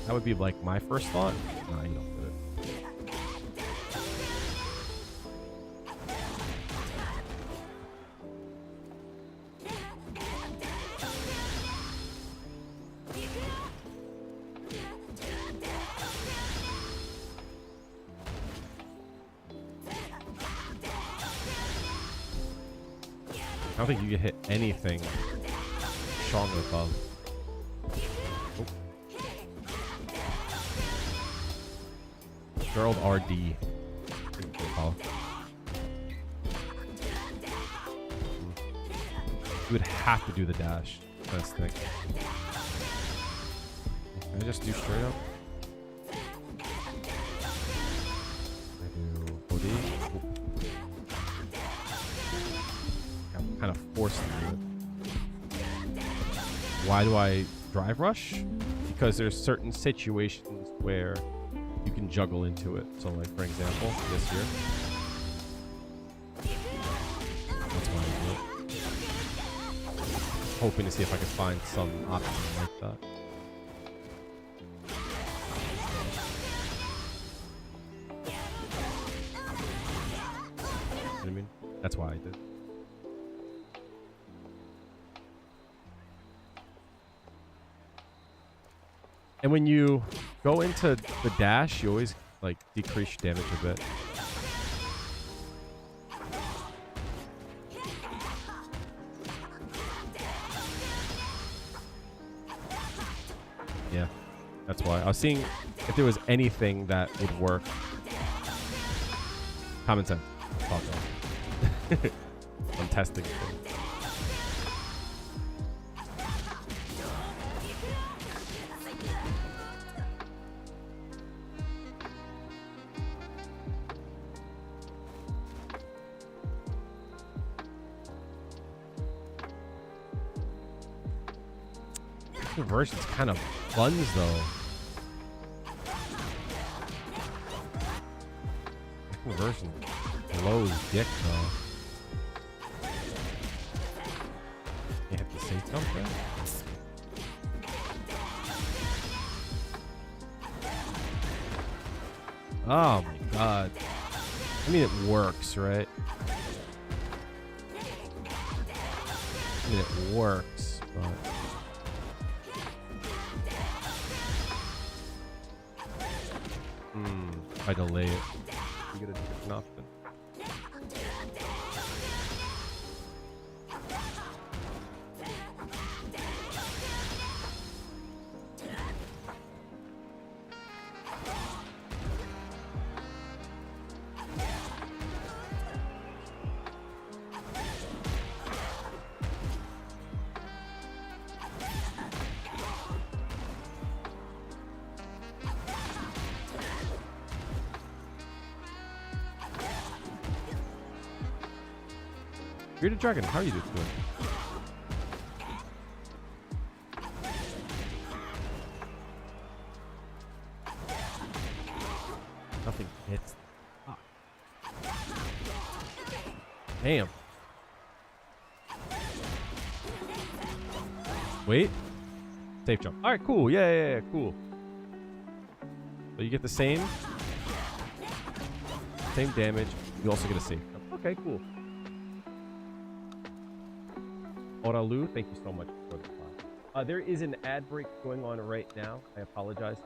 That would be like my first thought. Nah, you don't do it. I don't think you can hit anything strong above. Oh. Gerald RD. You would have to do the dash. Best thing. Can I just do straight up? I do OD. Oh. Kind of forced to do it. Why do I drive rush? Because there's certain situations where you can juggle into it. So like for example, this here. That's why I do it. Hoping to see if I can find some option like that. You know what I mean? That's why I did. And when you go into the dash, you always like decrease damage a bit. Yeah, that's why. I was seeing if there was anything that would work. Common sense. I'm testing things. Conversion's kind of buns though. Conversion blows dick though. You have to say something. Oh my god. I mean, it works, right? I mean, it works, but... If I delay it, you get a different option. Bearded Dragon, how are you doing? Nothing hits. Ah. Damn. Wait. Safe jump. Alright, cool. Yeah, cool. So you get the same damage. You also get a safe jump. Okay, cool. Oralu, thank you so much for the class. There is an ad break going on right now. I apologize.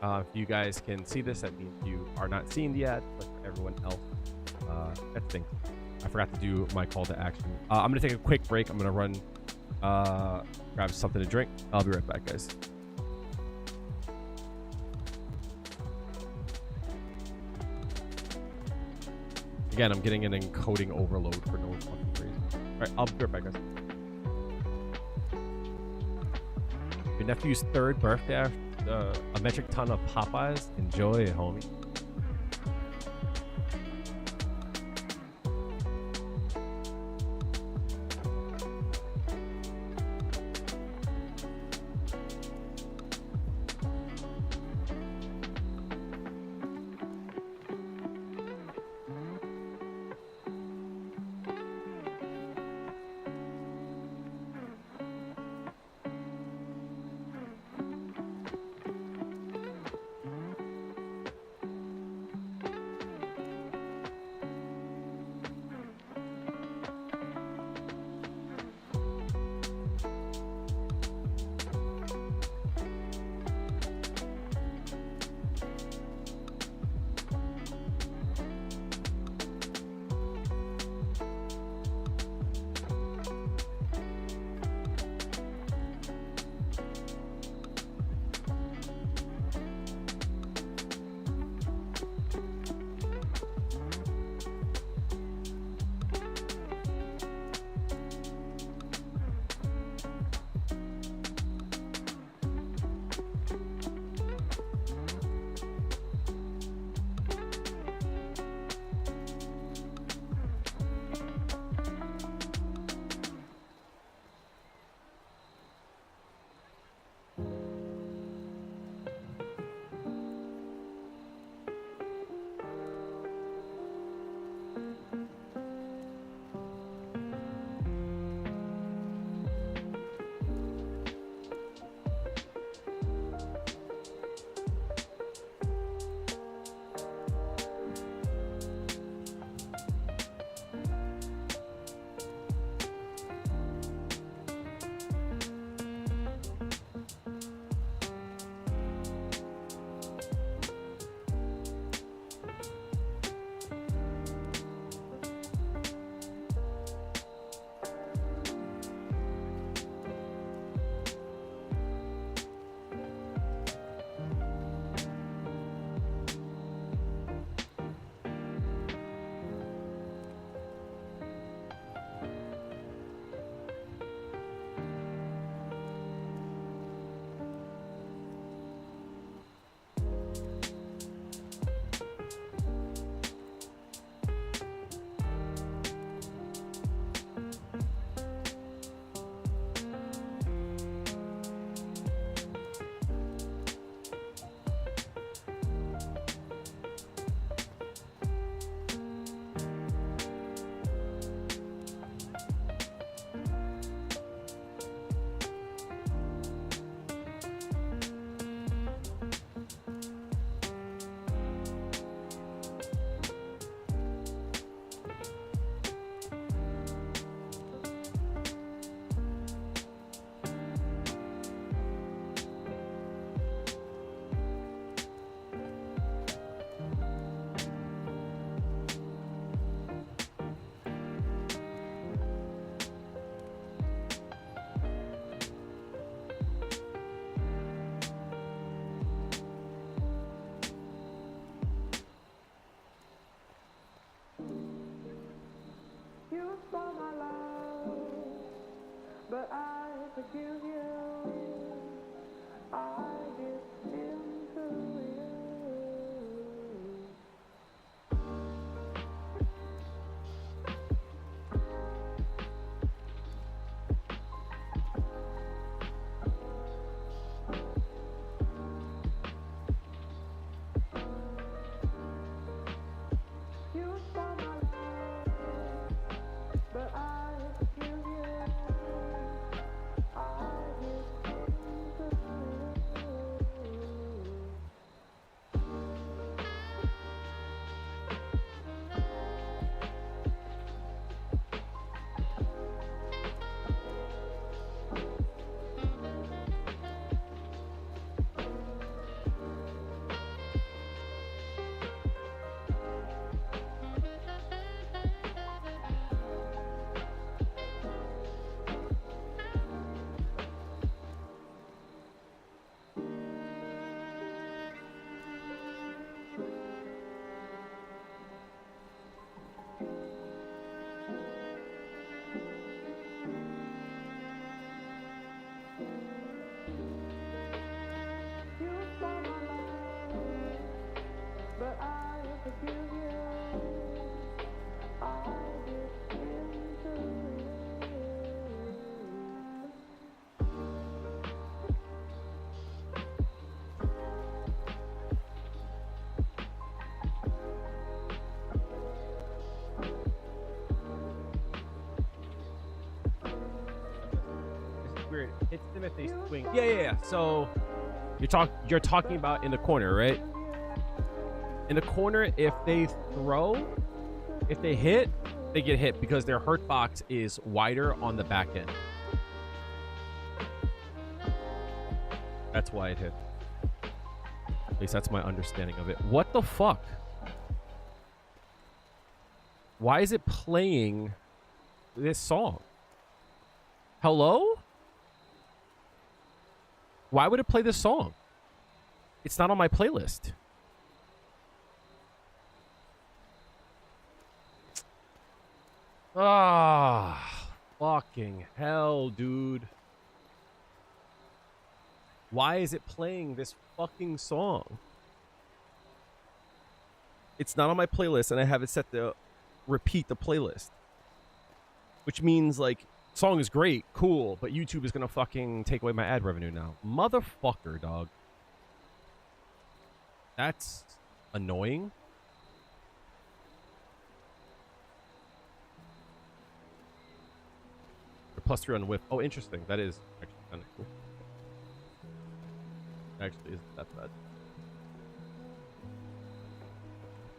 If you guys can see this, that means you are not seeing the ad, but for everyone else, that stinks. I forgot to do my call to action. I'm gonna take a quick break. I'm gonna run, grab something to drink. I'll be right back, guys. Again, I'm getting an encoding overload for no fucking reason. All right, I'll be right back, guys. Your nephew's 3rd birthday after a metric ton of Popeyes. Enjoy it, homie. they swing. Yeah. So you're talking about in the corner, right? In the corner, if they hit, they get hit because their hurt box is wider on the back end. That's why it hit. At least that's my understanding of it. What the fuck? Why is it playing this song? Hello? Why would it play this song? It's not on my playlist. Ah, fucking hell, dude. Why is it playing this fucking song? It's not on my playlist, and I have it set to repeat the playlist. Which means, like, song is great, cool, but YouTube is gonna fucking take away my ad revenue now. Motherfucker, dog. That's annoying. +3 on the whip. Oh, interesting. That is actually kind of cool. Actually, isn't that bad.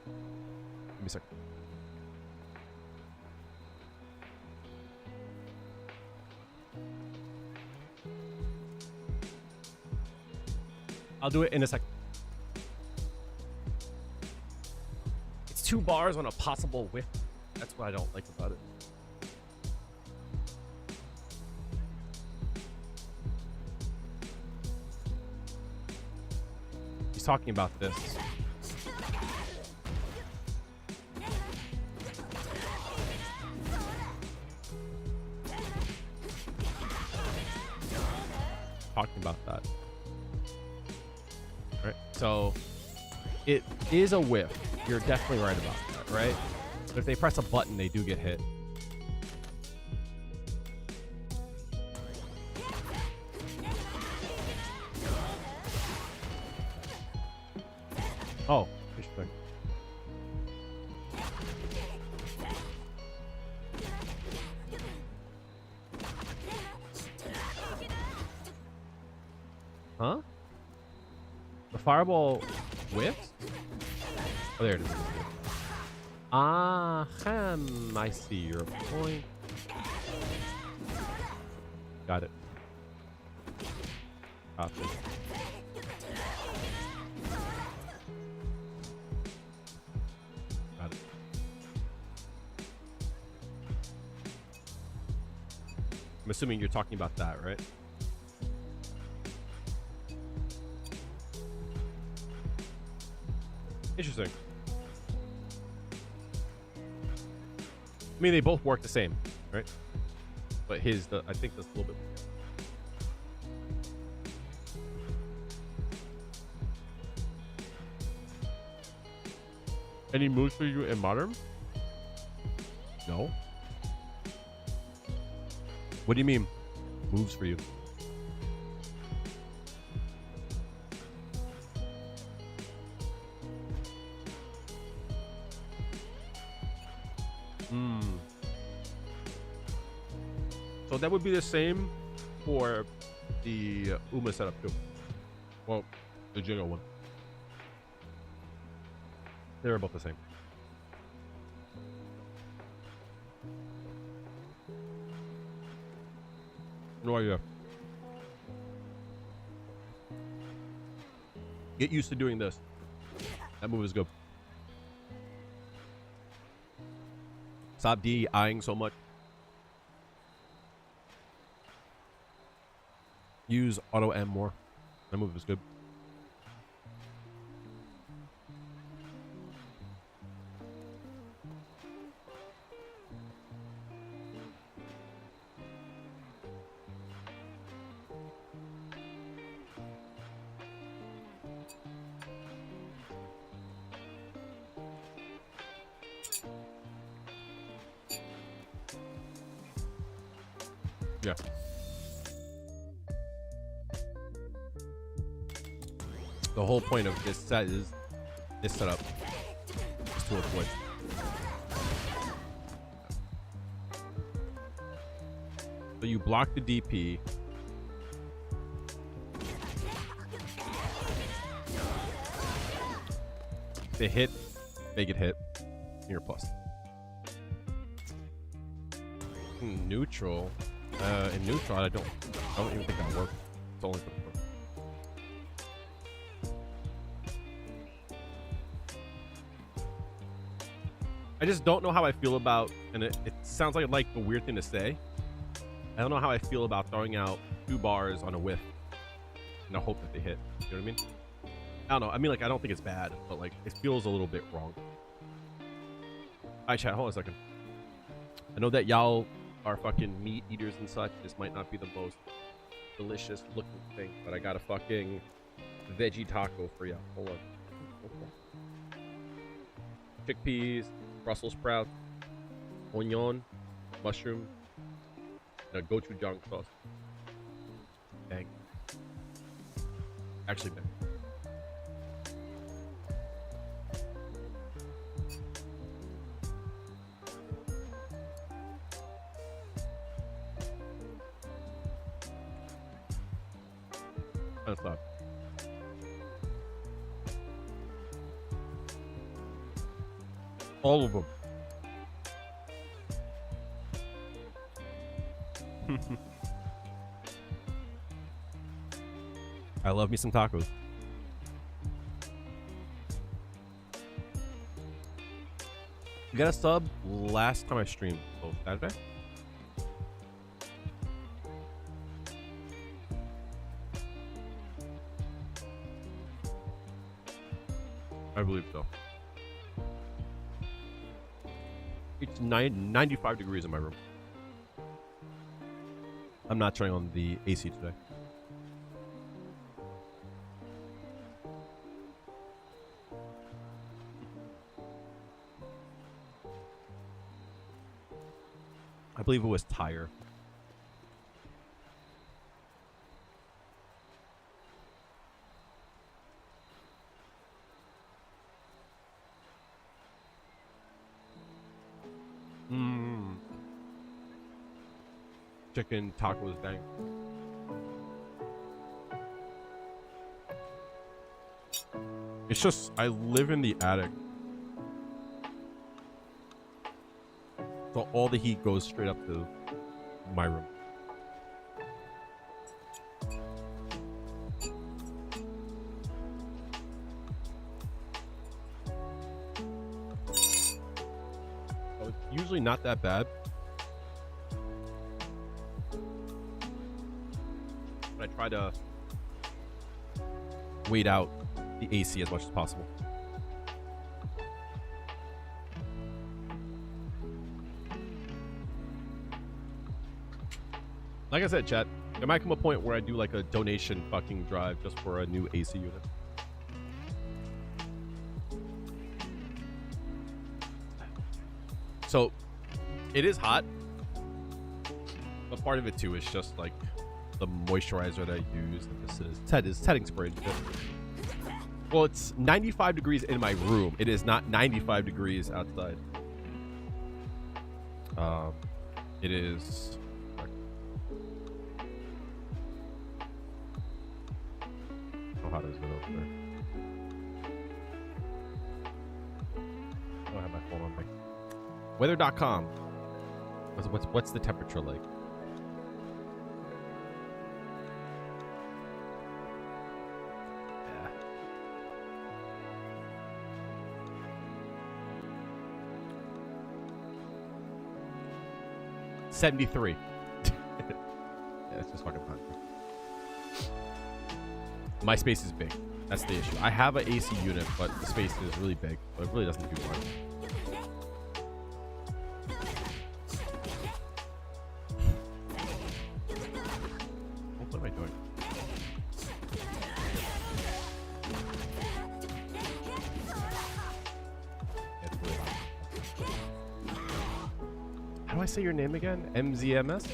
Give me a second. I'll do it in a second. It's 2 bars on a possible whip. That's what I don't like about it. He's talking about this. Talking about that. Right. So it is a whiff. You're definitely right about that, right? But if they press a button, they do get hit. Oh, interesting. Huh? The fireball whiffs? Oh, there it is. I see your point. Got it. Copy. Got it. I'm assuming you're talking about that, right? Interesting. I mean, they both work the same, right? But I think that's a little bit. Any moves for you in Modern? No. What do you mean, moves for you? So that would be the same for the Uma setup too. Well, the Jingo one. They're both the same. No idea. Get used to doing this. That move is good. Stop DIing so much. Use auto M more. That move is good. Yeah. The whole point of this setup is to avoid. So you block the DP, they hit, make it hit. Here plus. Neutral. In neutral, I don't even think that works. It's only for the first. I just don't know how I feel about, and it sounds like a weird thing to say. I don't know how I feel about throwing out 2 bars on a whiff in the hope that they hit. You know what I mean? I don't know. I mean, like, I don't think it's bad, but like, it feels a little bit wrong. Alright, chat, hold on a second. I know that y'all are fucking meat eaters and such. This might not be the most delicious looking thing, but I got a fucking veggie taco for y'all. Hold on. Chickpeas, Brussels sprouts, onion, mushroom, and a gochujang sauce. Bang. Actually, bang. That's not. All of them. I love me some tacos. You got a sub last time I streamed. Oh, Saturday? I believe so. It's 95 degrees in my room. I'm not turning on the AC today. I believe it was Tire. Chicken tacos, bang. It's just, I live in the attic. So all the heat goes straight up to my room. So it's usually not that bad. But I try to wait out the AC as much as possible. Like I said, chat, there might come a point where I do like a donation fucking drive just for a new AC unit. So, it is hot, but part of it too is just like the moisturizer that I use. And this is setting spray. Well, it's 95 degrees in my room. It is not 95 degrees outside. It is. How hot is it over there? I don't have my phone on me. Weather.com. What's the temperature like? Yeah. 73. Yeah, it's just fucking hot. My space is big. That's the issue. I have an AC unit, but the space is really big, so it really doesn't do much. What am I doing? It's really hot. How do I say your name again? MZMS?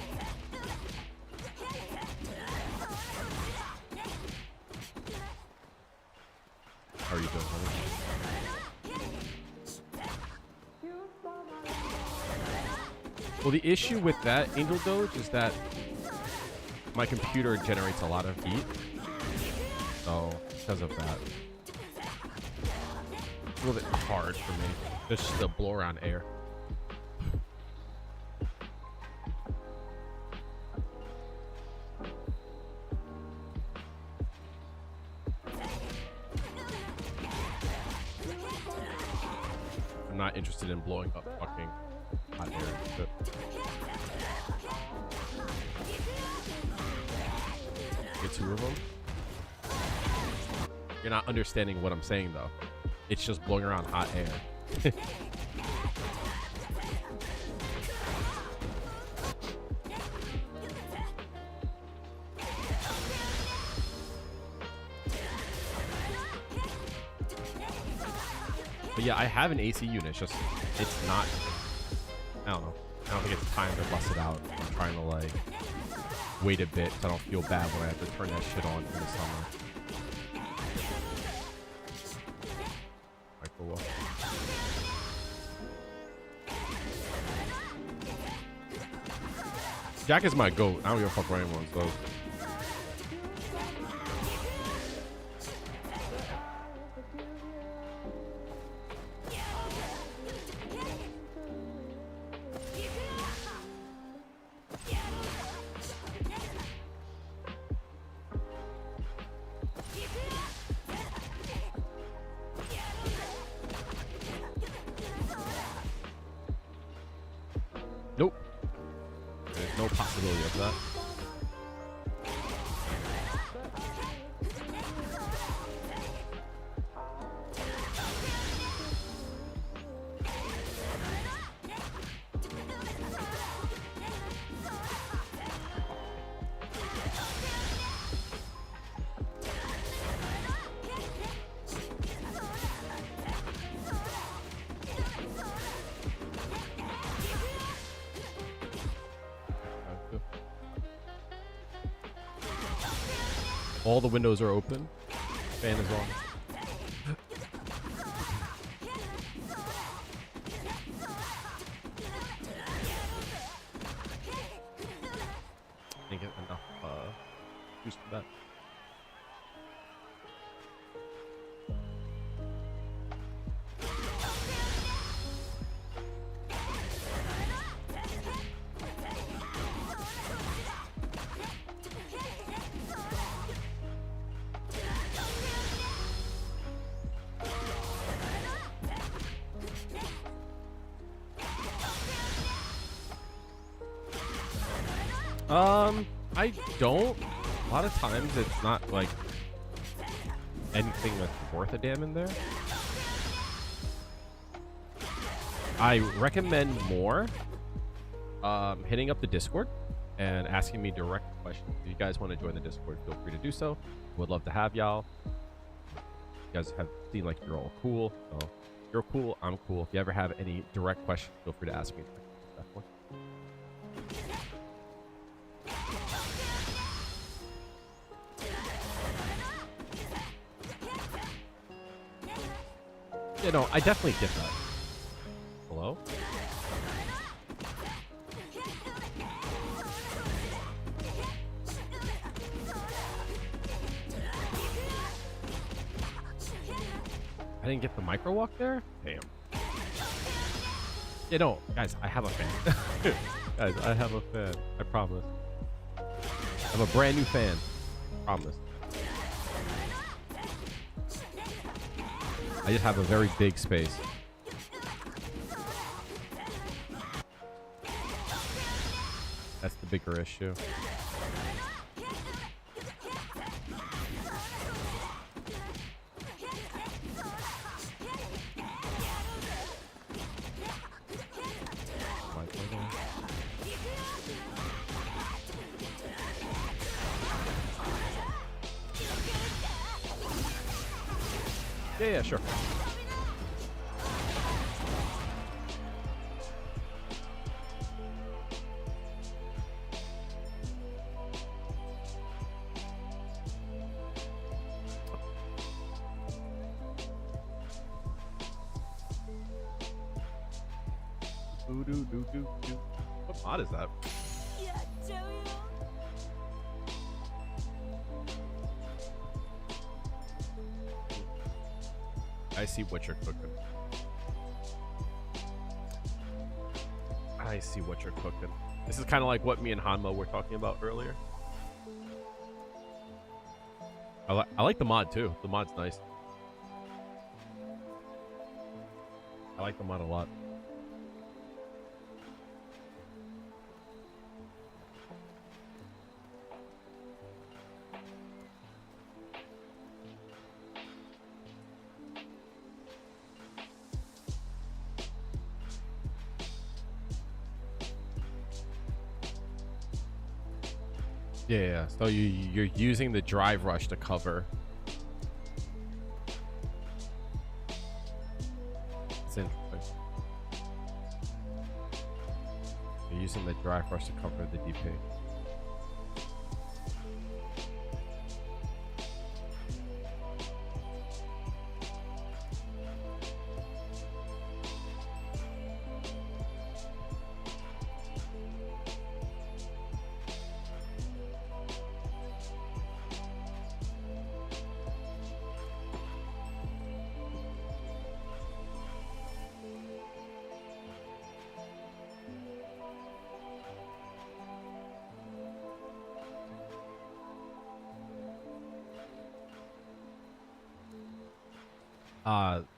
How are you doing, honey? Well, the issue with that Angel Doge is that my computer generates a lot of heat. So, because of that. a little bit hard for me. Just to blow around air. I'm not interested in blowing up fucking hot air. But get two of them. You're not understanding what I'm saying though. It's just blowing around hot air. But yeah, I have an AC unit. It's just, it's not, I don't know. I don't think it's time to bust it out. I'm trying to like wait a bit so I don't feel bad when I have to turn that shit on in the summer. Cool. Jack is my goat. I don't give a fuck what anyone says. Nope. There's no possibility of that. All the windows are open. Fan is on. Didn't get enough juice for that. I don't. A lot of times it's not like anything that's worth a damn in there. I recommend more hitting up the Discord and asking me direct questions. If you guys want to join the Discord, feel free to do so. Would love to have y'all. You guys have seen like you're all cool. So you're cool, I'm cool. If you ever have any direct questions, feel free to ask me. Definitely. You know, I definitely get that. Hello? I didn't get the micro walk there? Damn. You know, guys, I have a fan. Guys, I have a fan. I promise. I have a brand new fan. Promise. I just have a very big space. That's the bigger issue. Yeah, sure. What mod is that? I see what you're cooking. I see what you're cooking. This is kind of like what me and Hanma were talking about earlier. I like the mod too. The mod's nice. I like the mod a lot. Yeah, so you're using the drive rush to cover. It's interesting. You're using the drive rush to cover the DP.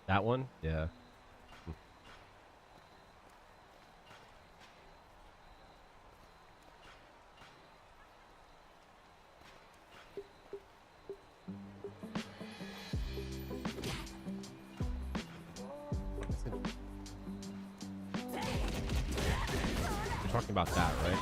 That one? Yeah. You're talking about that, right?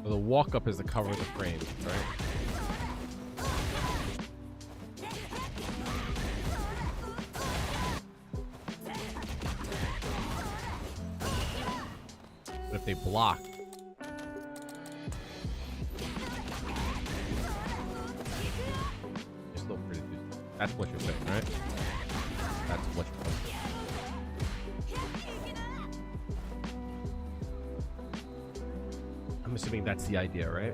So the walk up is to cover the frame, right? But if they block, you're still free to do. That's what you're saying, right? That's what you're saying. I'm assuming that's the idea, right?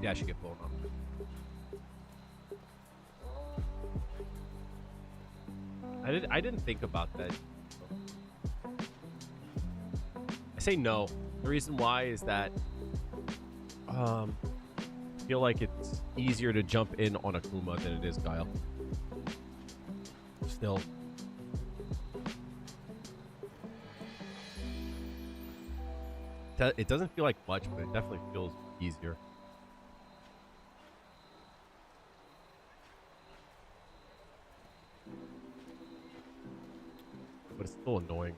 Yeah, I should get blown up. I didn't think about that. I say no. The reason why is that I feel like it's easier to jump in on Akuma than it is Guile. Still. It doesn't feel like much, but it definitely feels easier. But it's still annoying.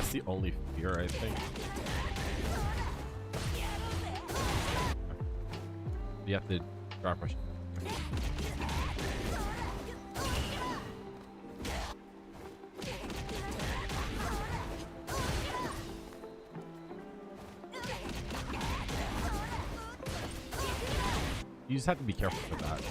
The only fear, I think. You have to drop rush. You just have to be careful with that.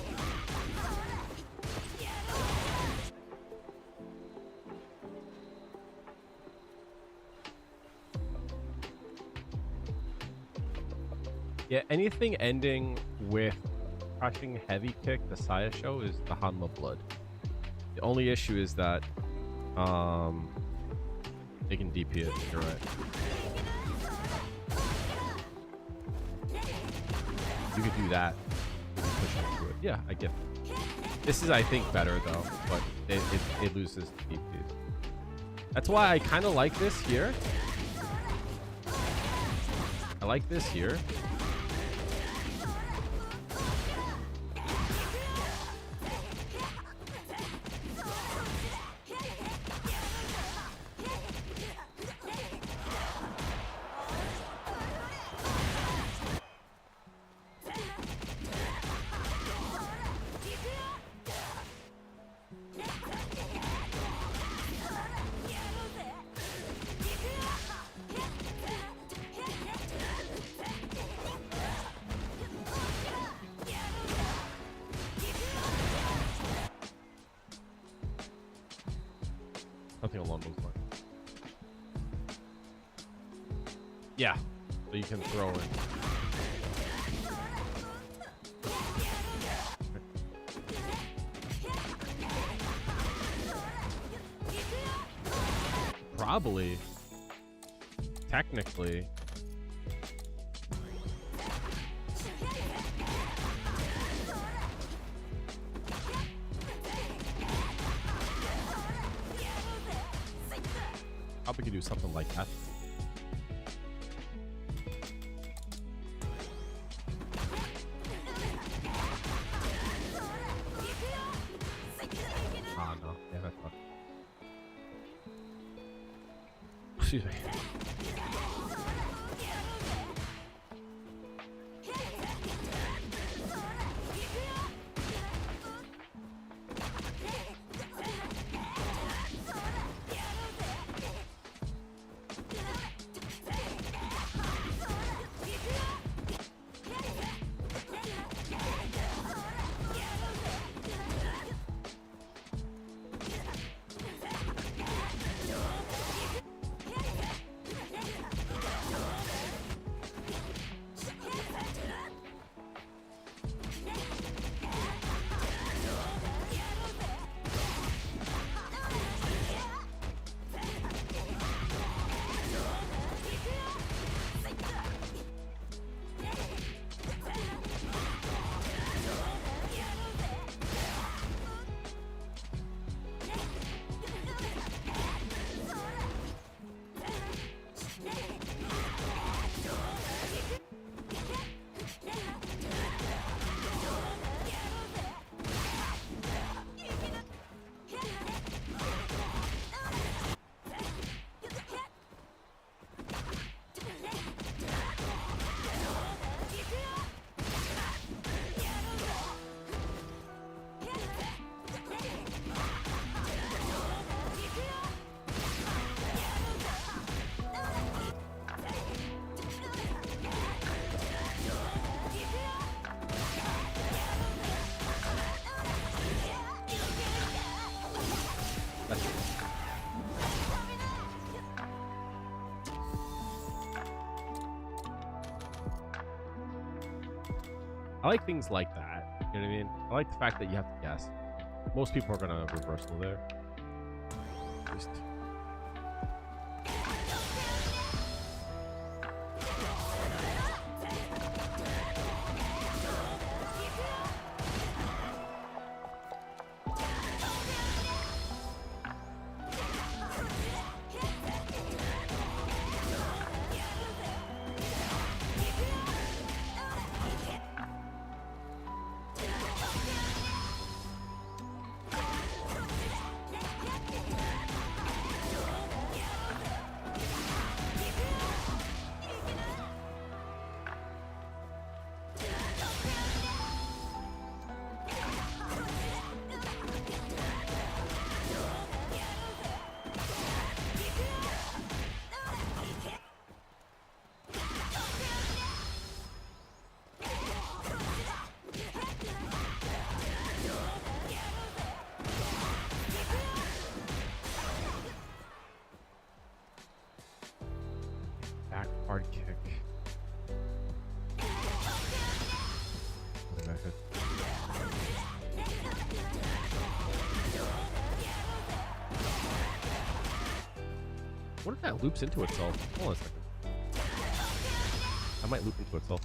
Yeah, anything ending with crushing heavy kick, the Saya show, is the Hanma blood. The only issue is that They can DP it. You're right. You could do that. Push into it. Yeah, I get it. This is, I think, better though, but it loses DP. That's why I kind of like this here. I like this here. Something along those lines. Yeah, so you can throw in. Probably. Technically. Probably could do something like that. Ah, no. Yeah, that's not. Excuse me. I like things like that. You know what I mean? I like the fact that you have to guess. Most people are gonna reversal there. Just What if that loops into itself? Hold on a second. I might loop into itself.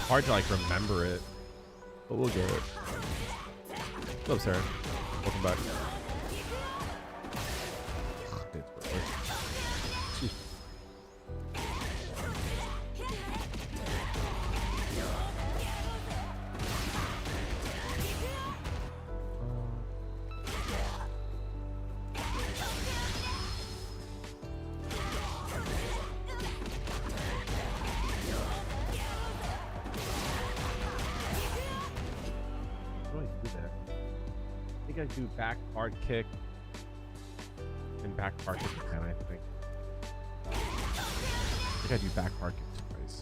Hard to like remember it, but we'll get it. What's up, Sarah? Welcome back. Excuse me. I do back hard kick and back hard kick again, I think. I do back hard kick twice.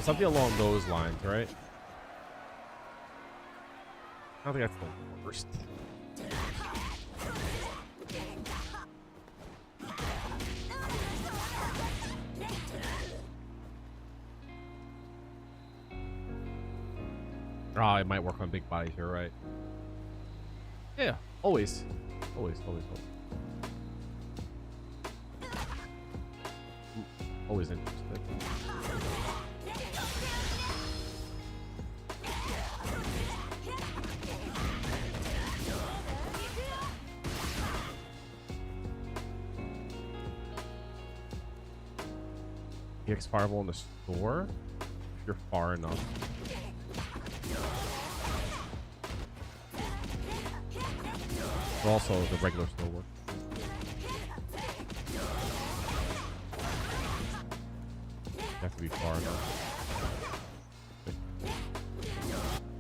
Something along those lines, right? I don't think that's the worst. Ah, it might work on big bodies, you're right. Yeah, always. Always. Always interested. EX Fireball in the store if you're far enough. But also the regular store work. You have to be far enough.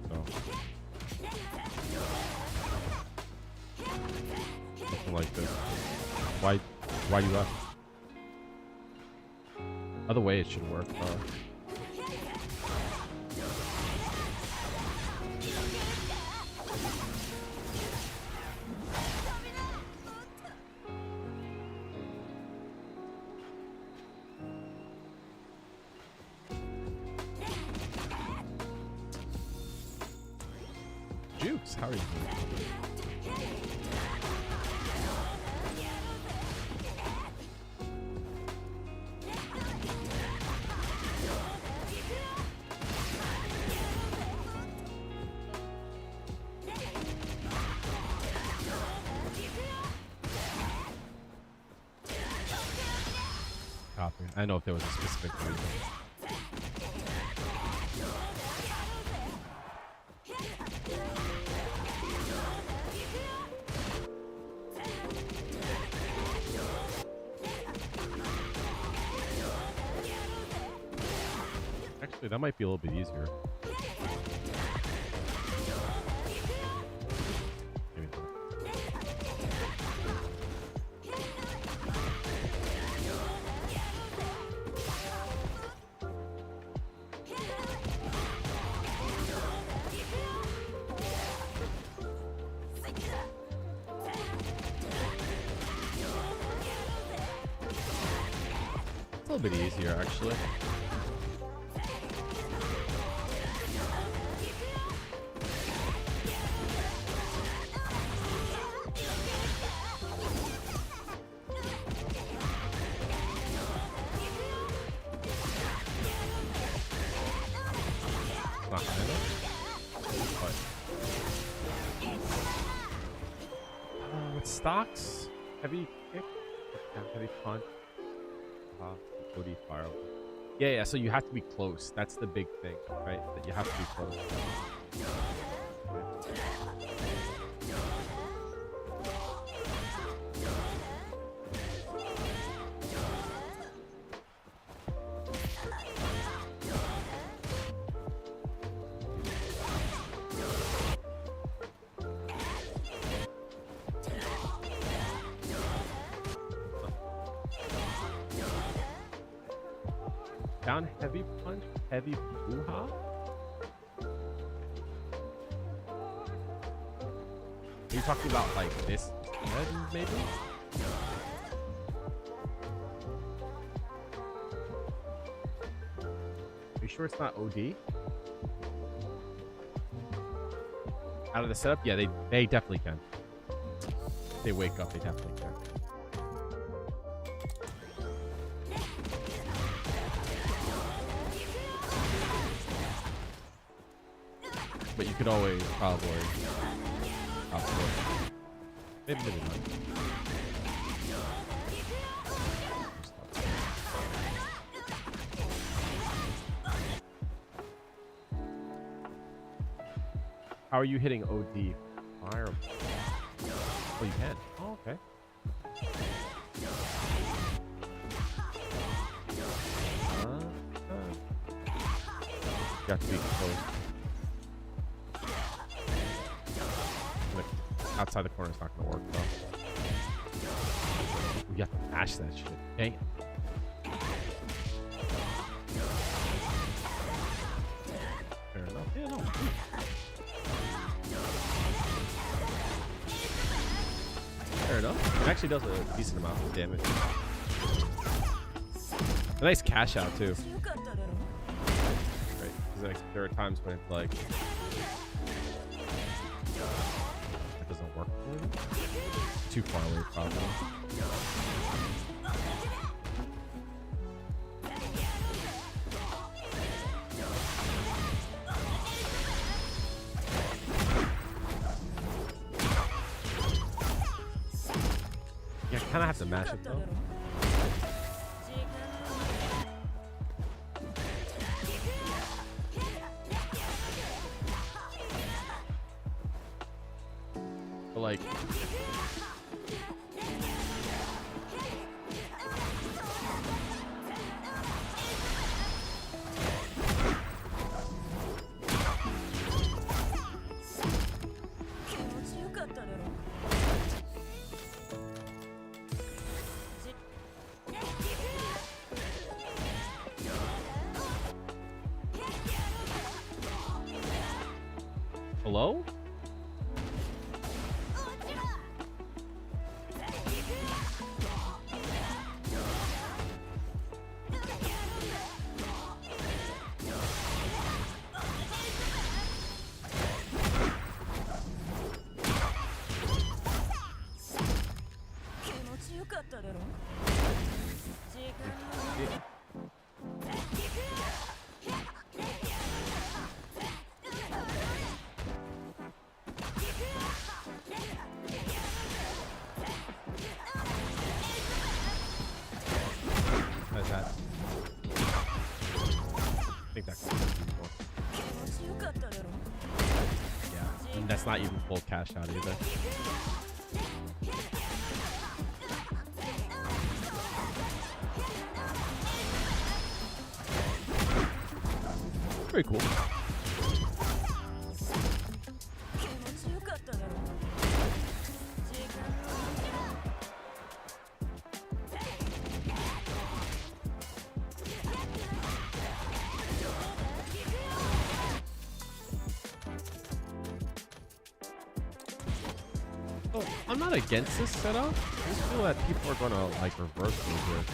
So. Something like this. Why you left? Other way it should work. Jukes, how are you doing? Copy. I know if there was a specific reason. Actually, that might be a little bit easier. Maybe not. It's a little bit easier, actually. Not high enough, but with stocks, heavy kick, heavy punch, OD fire. Yeah. So you have to be close. That's the big thing, right? That you have to be close. Down heavy punch, heavy puha. Are you talking about like this maybe? Are you sure it's not OD? Out of the setup? Yeah, they definitely can. If they wake up, they definitely can. But you could always probably maybe not. How are you hitting OD? Fire. Oh, you can. Oh, okay. You have to be close. Outside the corner is not going to work, though. You have to mash that shit. Dang it. Fair enough. Yeah, no. Fair enough. It actually does a decent amount of damage. A nice cash out, too. Right. Because like, there are times when it's like... doesn't work. Too far away, probably. Yeah, I kind of have to mash it though. Like hello? That's not even full cash out either. Very cool. So, I'm not against this setup. I just feel that people are gonna like reverse me here.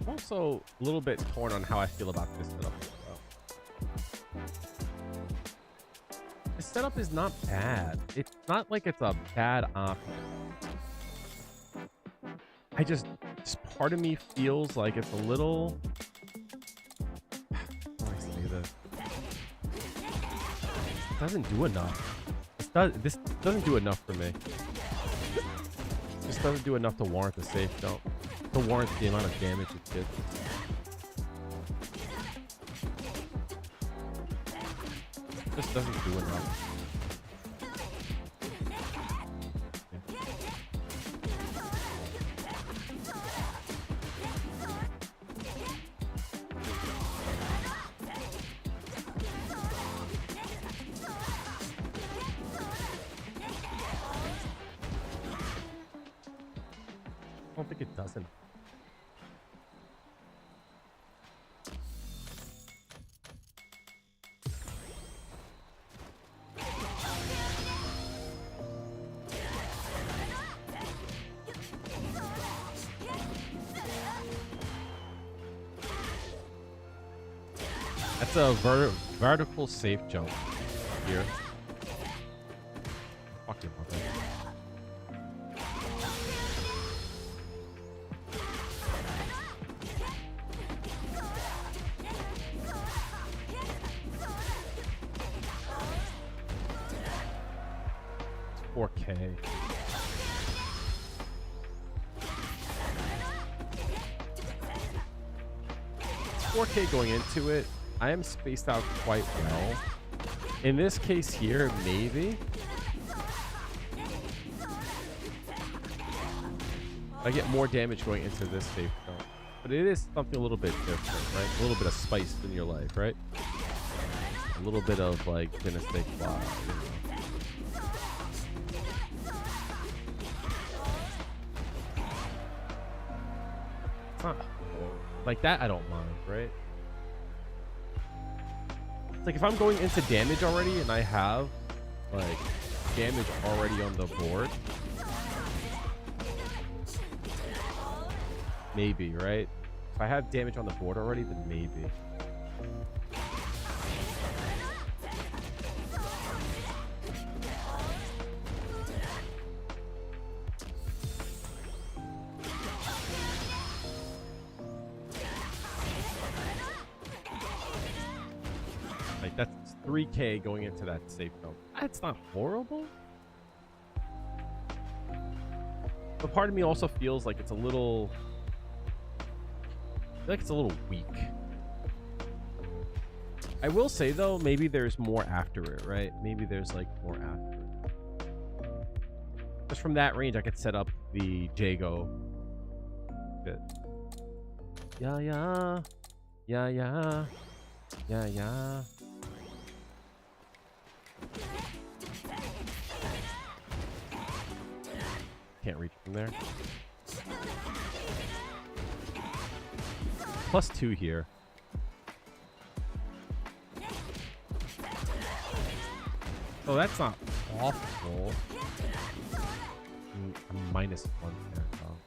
I'm also a little bit torn on how I feel about this setup as well. This setup is not bad. It's not like it's a bad option. Just part of me feels like it's a little... How do I say this? It doesn't do enough. This doesn't do enough for me. This doesn't do enough to warrant the safe jump. To warrant the amount of damage it did. This doesn't do enough. I don't think it doesn't. That's a vertical safe jump here. Fucking love that. It's 4K. It's 4K going into it. I am spaced out quite well. In this case here, maybe. I get more damage going into this safe jump. But it is something a little bit different, right? A little bit of spice in your life, right? A little bit of like je ne sais quoi, you know. Huh. Like that I don't mind, right? It's like if I'm going into damage already and I have like damage already on the board, maybe, right? If I have damage on the board already, then maybe. Like that's 3K going into that safe zone. It's not horrible. But part of me also feels like it's a little... I feel like it's a little weak. I will say though, maybe there's more after it, right? Maybe there's like more after it. Just from that range, I could set up the Jago bit. Yeah, yeah. Yeah, yeah. Yeah, yeah. Can't reach from there. +2 here. Oh, that's not awful. I'm -1 there, though.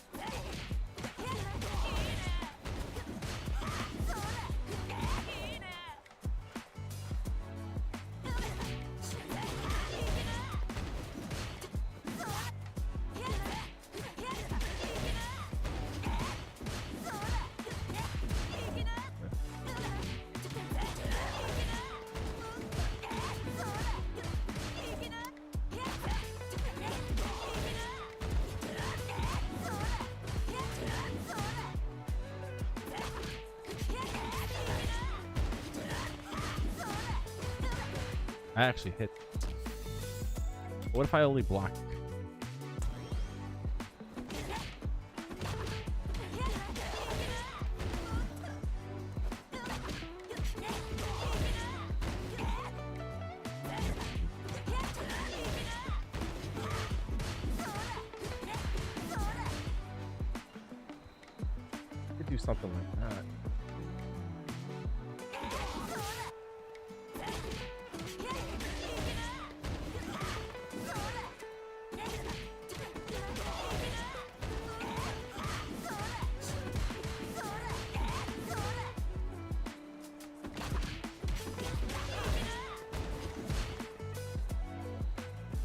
I actually hit. What if I only block? Could do something like that.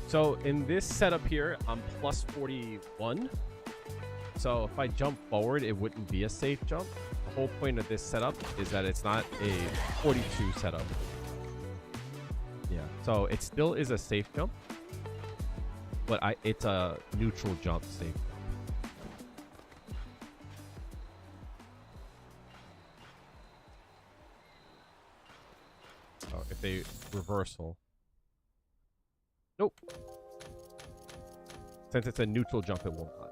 So in this setup here, I'm +41. So if I jump forward, it wouldn't be a safe jump. The whole point of this setup is that it's not a 42 setup. Yeah, so it still is a safe jump. but it's a neutral jump safe. Oh, if they reversal. Nope. Since it's a neutral jump, it will not.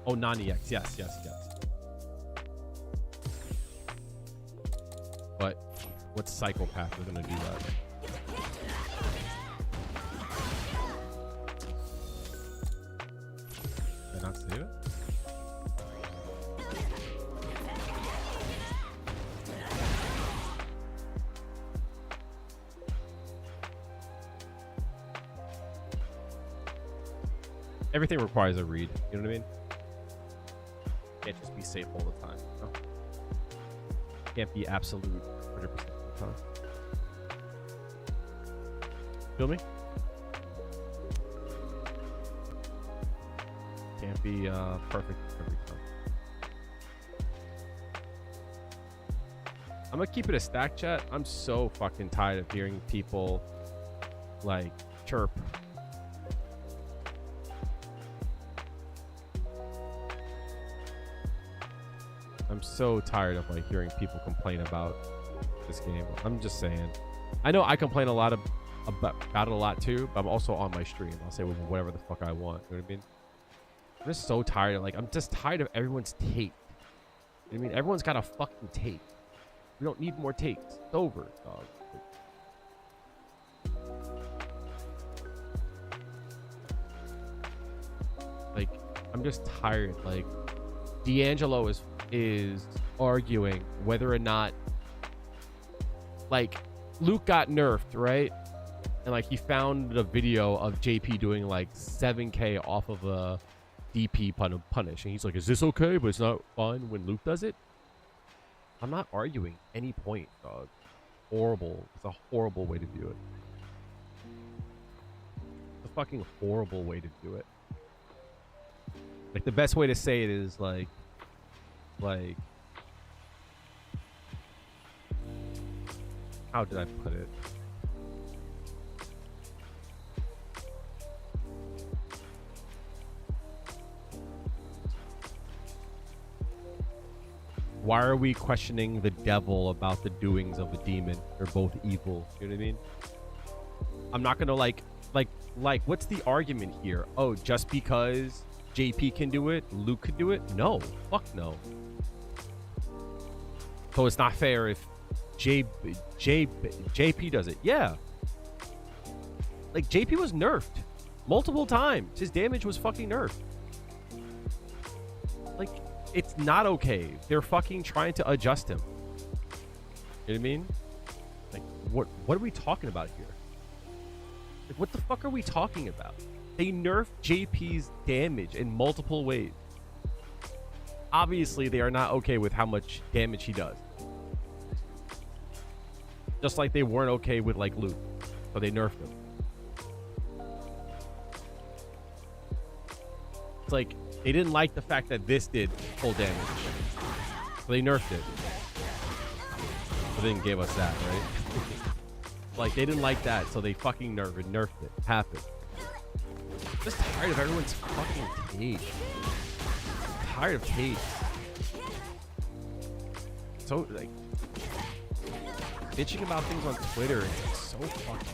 Oh, non-EX. Yes, yes, yes. But what psychopath is going to do that? Did I not save it? Everything requires a read. You know what I mean? Can't just be safe all the time. You know? Can't be absolute 100% of the time. Feel me? Can't be perfect every time. I'm gonna keep it a stack chat. I'm so fucking tired of hearing people like chirp. I'm so tired of like hearing people complain about this game. I'm just saying. I know I complain about it a lot too, but I'm also on my stream. I'll say whatever the fuck I want. You know what I mean? I'm just so tired. I'm just tired of everyone's take. You know what I mean? Everyone's got a fucking take. We don't need more takes. It's over, dog. Like, I'm just tired. Like, D'Angelo is arguing whether or not, like, Luke got nerfed, right? And like he found a video of JP doing like 7k off of a DP punish, and he's like, is this okay, but it's not fun when Luke does it? I'm not arguing any point, dog. Horrible. It's a horrible way to do it. It's a fucking horrible way to do it. Like, the best way to say it is like how did I put it? Why are we questioning the devil about the doings of the demon? They're both evil. You know what I mean? I'm not gonna like what's the argument here? Oh, just because JP can do it, Luke could do it? No, fuck no. So it's not fair if JP does it. Yeah. Like, JP was nerfed multiple times. His damage was fucking nerfed. Like, it's not okay. They're fucking trying to adjust him. You know what I mean? Like, what are we talking about here? Like, what the fuck are we talking about? They nerfed JP's damage in multiple ways. Obviously, they are not okay with how much damage he does. Just like they weren't okay with, like, Luke. So they nerfed him. It's like, they didn't like the fact that this did full damage. So they nerfed it. So they didn't give us that, right? Like, they didn't like that, so they fucking nerfed it. Happened. I'm just tired of everyone's fucking take. I'm tired of takes. So, like, bitching about things on Twitter is so fucking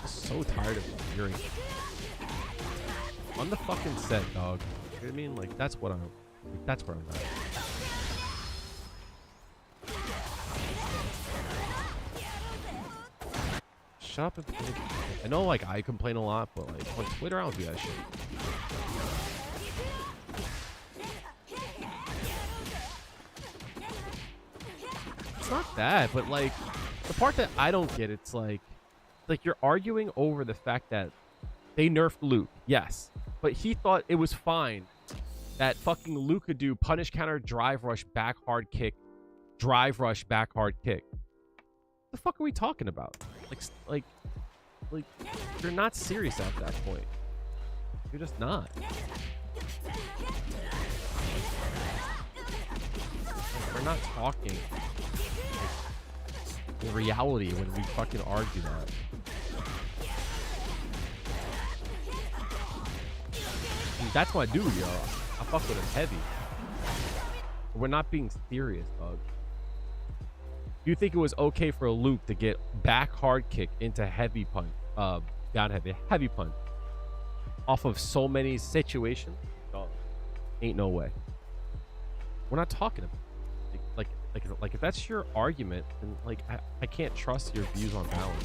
I'm so tired of hearing it. On the fucking set, dog. You know what I mean? Like, that's what I'm like, that's where I'm at. Shut up and play. I know, like, I complain a lot, but like on Twitter I don't do that shit. It's not that, but like the part that I don't get, it's like you're arguing over the fact that they nerfed Luke, yes, but he thought it was fine that fucking Luke could do punish counter, drive rush, back hard kick, drive rush back hard kick. What the fuck are we talking about? Like, you're not serious at that point. You're just not. We're not talking in reality when we fucking argue that. And that's my dude, yo. I fuck with him heavy. We're not being serious, dog. Do you think it was okay for Luke to get back hard kick into heavy punch? Down heavy punch off of so many situations? Dog, ain't no way. We're not talking about like if that's your argument, then like I can't trust your views on balance,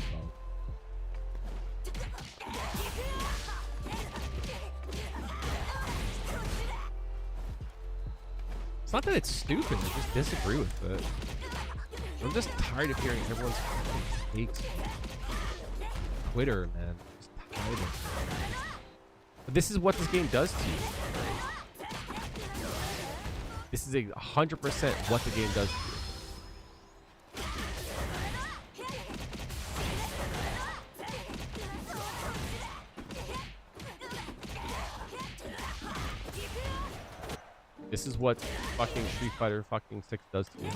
dog. It's not that it's stupid, I just disagree with it. I'm just tired of hearing everyone's takes. Twitter, man. Just tired of it. But this is what this game does to you. This is 100% what the game does to you. This is what fucking Street Fighter fucking 6 does to you.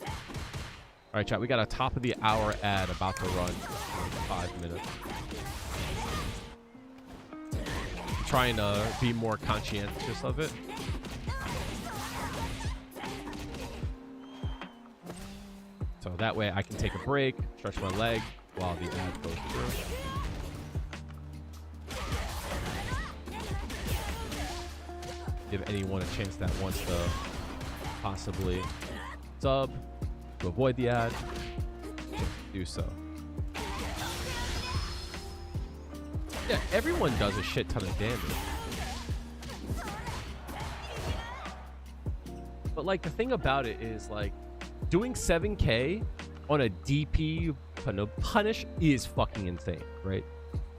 All right, chat. We got a top of the hour ad about to run in 5 minutes. Trying to be more conscientious of it. So that way I can take a break, stretch my leg while the ad goes through. Give anyone a chance that wants to possibly sub to avoid the ad, just do so. Yeah, everyone does a shit ton of damage. But like the thing about it is like doing 7K on a DP punish is fucking insane, right?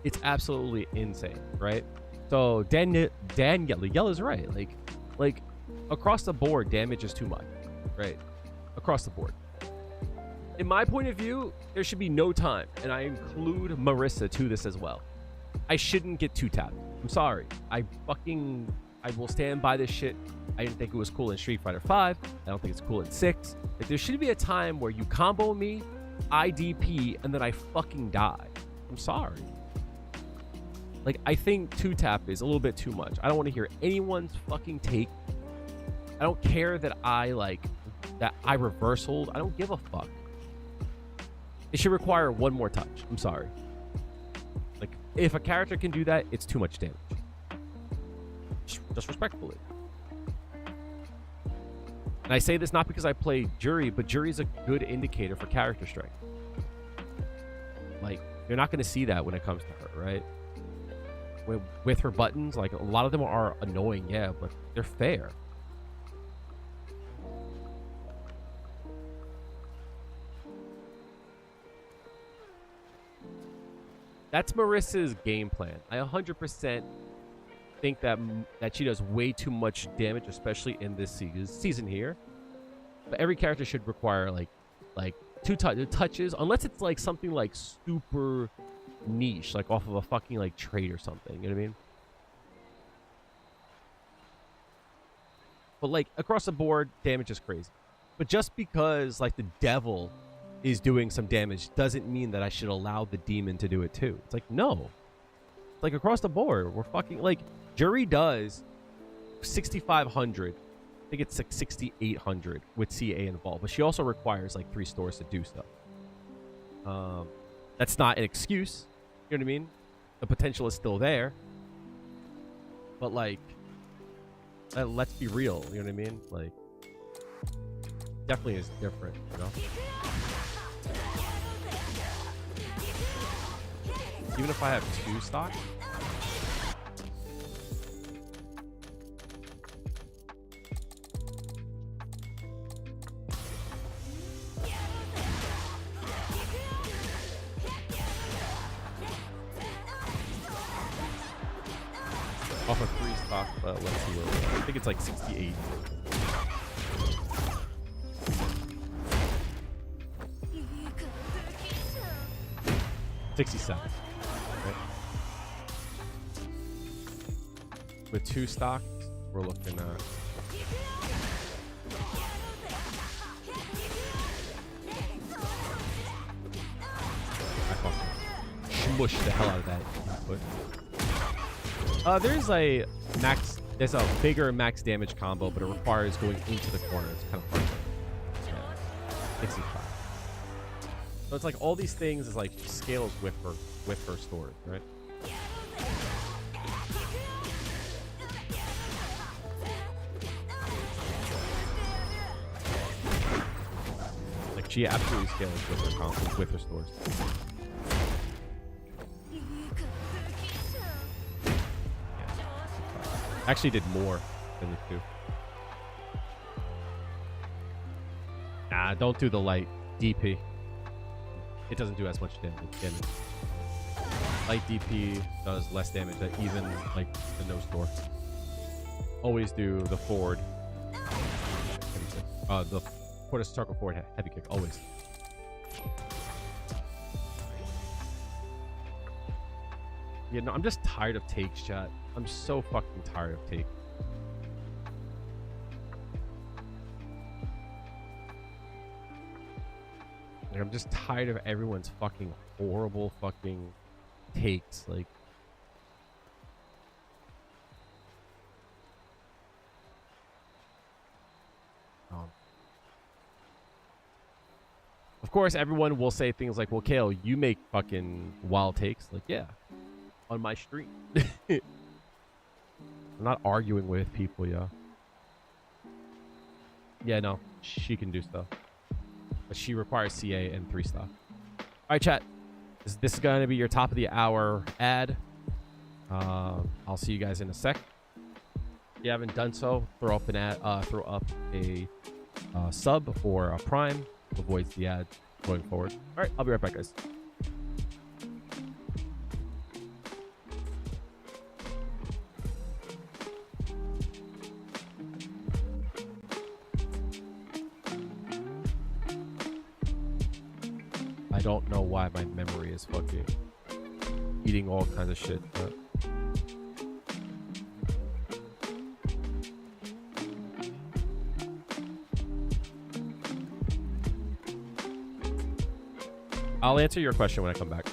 It's absolutely insane, right? So Dan Yella's right. Like across the board, damage is too much, right? Across the board. In my point of view, there should be no time, and I include Marissa to this as well. I shouldn't get 2-tapped. I'm sorry. I will stand by this shit. I didn't think it was cool in Street Fighter 5. I don't think it's cool in 6. Like, there should be a time where you combo me, I DP, and then I fucking die. I'm sorry. Like, I think 2-tap is a little bit too much. I don't want to hear anyone's fucking take. I don't care that I reverse hold. I don't give a fuck. It should require one more touch. I'm sorry. Like, if a character can do that, it's too much damage. Just respectfully. And I say this not because I play Juri, but Juri's a good indicator for character strength. Like, you're not going to see that when it comes to her, right? With her buttons, like, a lot of them are annoying, yeah, but they're fair. That's Marissa's game plan. I 100% think that she does way too much damage, especially in this season here. But every character should require like two touches, unless it's like something like super niche, like off of a fucking like trade or something. You know what I mean? But like across the board, damage is crazy. But just because like the devil is doing some damage doesn't mean that I should allow the demon to do it too. It's like, no. Like across the board, we're fucking like Juri does 6,500. I think it's like 6,800 with CA involved, but she also requires like 3 stores to do stuff. That's not an excuse. You know what I mean? The potential is still there. But like, let's be real. You know what I mean? Like, definitely is different, you know? Even if I have 2 stock. Off of 3 stock, let's see what I think it's like 68. 67. Right? With 2 stocks, we're looking at. I fucking smushed the hell out of that input. There's a max. There's a bigger max damage combo, but it requires going into the corner. It's kind of hard. Yeah. 65. So it's like all these things is like scales with her stores, right? Like she absolutely scales with her stores. Actually did more than the 2. Nah, don't do the light DP. It doesn't do as much damage. Light DP does less damage than even like the no store. Always do the forward heavy kick. The quarter circle forward heavy kick. Always. Yeah, no, I'm just tired of takes, chat. I'm so fucking tired of takes. Like, I'm just tired of everyone's fucking horrible fucking takes. Like, of course, everyone will say things like, well, Kale, you make fucking wild takes. Like, yeah, on my stream. I'm not arguing with people, yeah. Yeah, no, she can do stuff. But she requires CA and 3 stuff. All right, chat. This is going to be your top of the hour ad. I'll see you guys in a sec. If you haven't done so, throw up a sub or a prime. Avoids the ad going forward. All right, I'll be right back, guys. I don't know why my memory is fucking eating all kinds of shit, but I'll answer your question when I come back.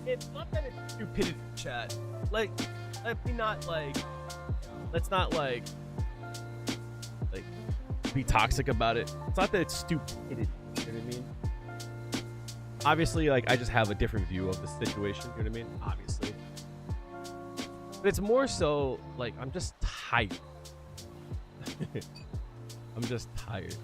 It's not that it's stupidity, chat. Like, let me not like. Let's not like be toxic about it. It's not that it's stupidity. You know what I mean? Obviously, like I just have a different view of the situation. You know what I mean? Obviously, but it's more so like I'm just tired. I'm just tired.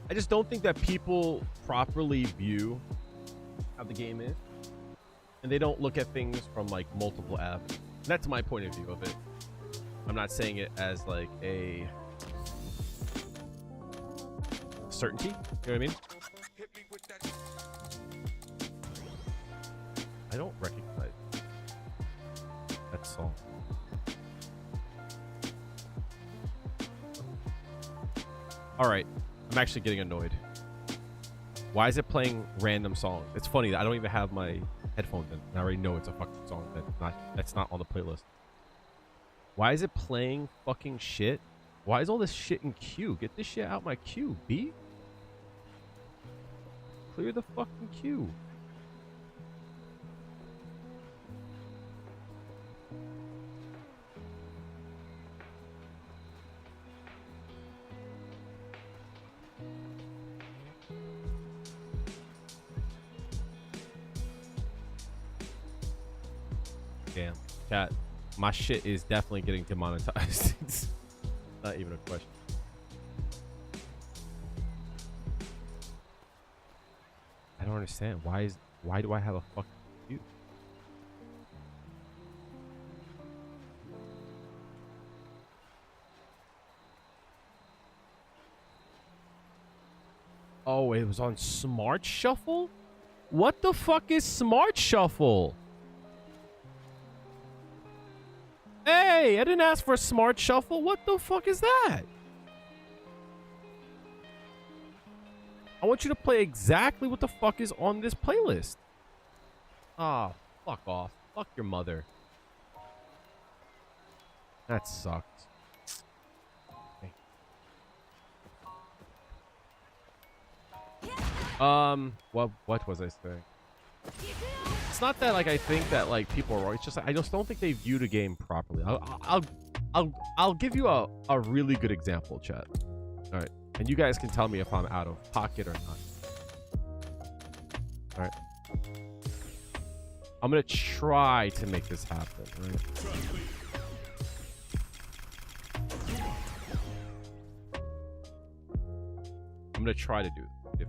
I just don't think that people properly view how the game is, and they don't look at things from like multiple avenues. That's my point of view of it. I'm not saying it as like a certainty. You know what I mean? I don't recognize that song. All right. I'm actually getting annoyed. Why is it playing random songs? It's funny that I don't even have my headphones in, and I already know it's a fucking song that's not on the playlist. Why is it playing fucking shit? Why is all this shit in queue? Get this shit out my queue, B. Clear the fucking queue. Damn, chat. My shit is definitely getting demonetized. It's not even a question. I don't understand. Why do I have a fucking queue? Oh, it was on Smart Shuffle? What the fuck is Smart Shuffle? Hey, I didn't ask for a Smart Shuffle. What the fuck is that? I want you to play exactly what the fuck is on this playlist. Ah, fuck off. Fuck your mother. That sucked. Okay. What was I saying? It's not that like I think that like people are wrong. It's just I just don't think they view the game properly. I'll give you a really good example, chat. All right, and you guys can tell me if I'm out of pocket or not. All right, I'm gonna try to make this happen. Right? I'm gonna try to do it first.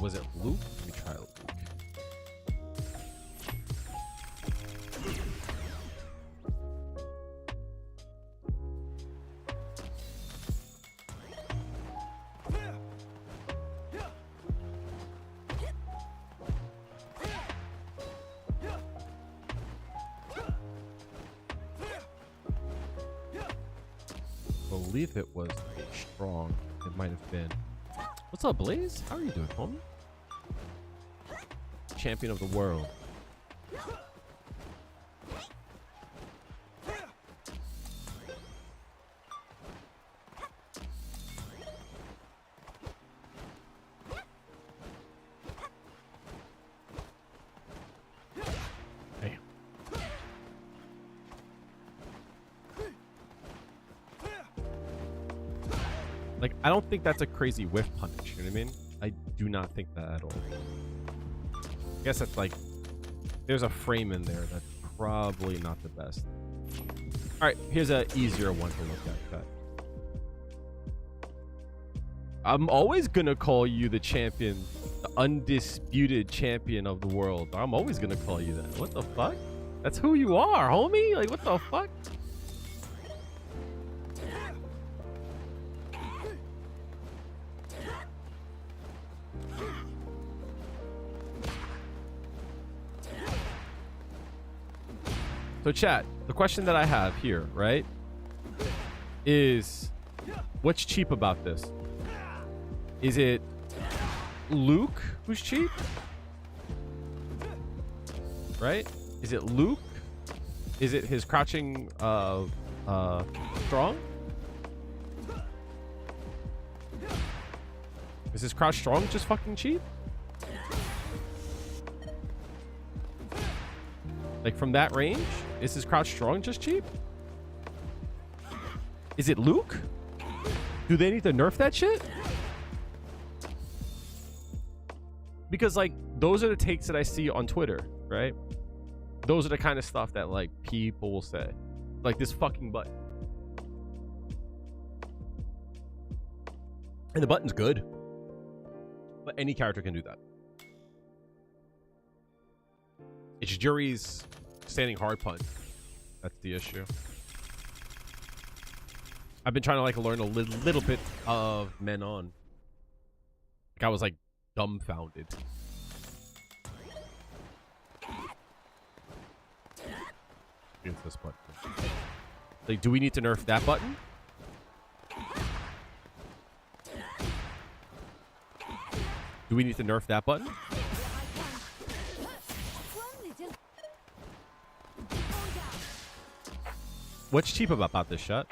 Was it Luke? Let me try Luke. I believe it was strong. It might have been. What's up, Blaze? How are you doing, homie? Champion of the world. Damn. Like, I don't think that's a crazy whiff punish, you know what I mean? I do not think that at all. I guess that's like, there's a frame in there that's probably not the best. All right, here's an easier one to look at. Cut. I'm always gonna call you the champion, the undisputed champion of the world. I'm always gonna call you that. What the fuck? That's who you are, homie. Like, what the fuck? So chat, the question that I have here, right, is what's cheap about this? Is it Luke who's cheap? Right? Is it Luke? Is it his crouching strong? Is his crouch strong just fucking cheap? Like from that range? Is his crouch strong just cheap? Is it Luke? Do they need to nerf that shit? Because like those are the takes that I see on Twitter, right? Those are the kind of stuff that like people will say. Like this fucking button. And the button's good. But any character can do that. It's Juri's standing hard punch. That's the issue. I've been trying to like learn a little bit of men on. Like I was like dumbfounded. Against this button. Like, do we need to nerf that button? Do we need to nerf that button? What's cheap about this shot?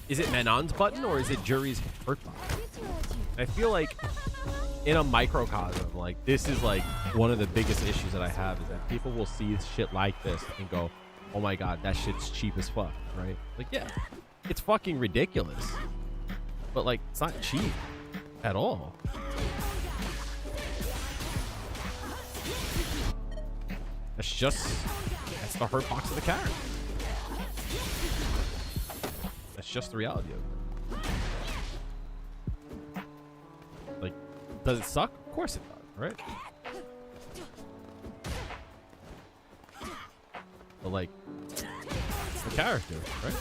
Is it Manon's button or is it Juri's hurt button? I feel like in a microcosm, like this is like one of the biggest issues that I have is that people will see shit like this and go, oh my god, that shit's cheap as fuck, right? Like, yeah, it's fucking ridiculous. But like, it's not cheap at all. That's the hurt box of the character. That's just the reality of it. Like, does it suck? Of course it does, right? But like, it's the character, right?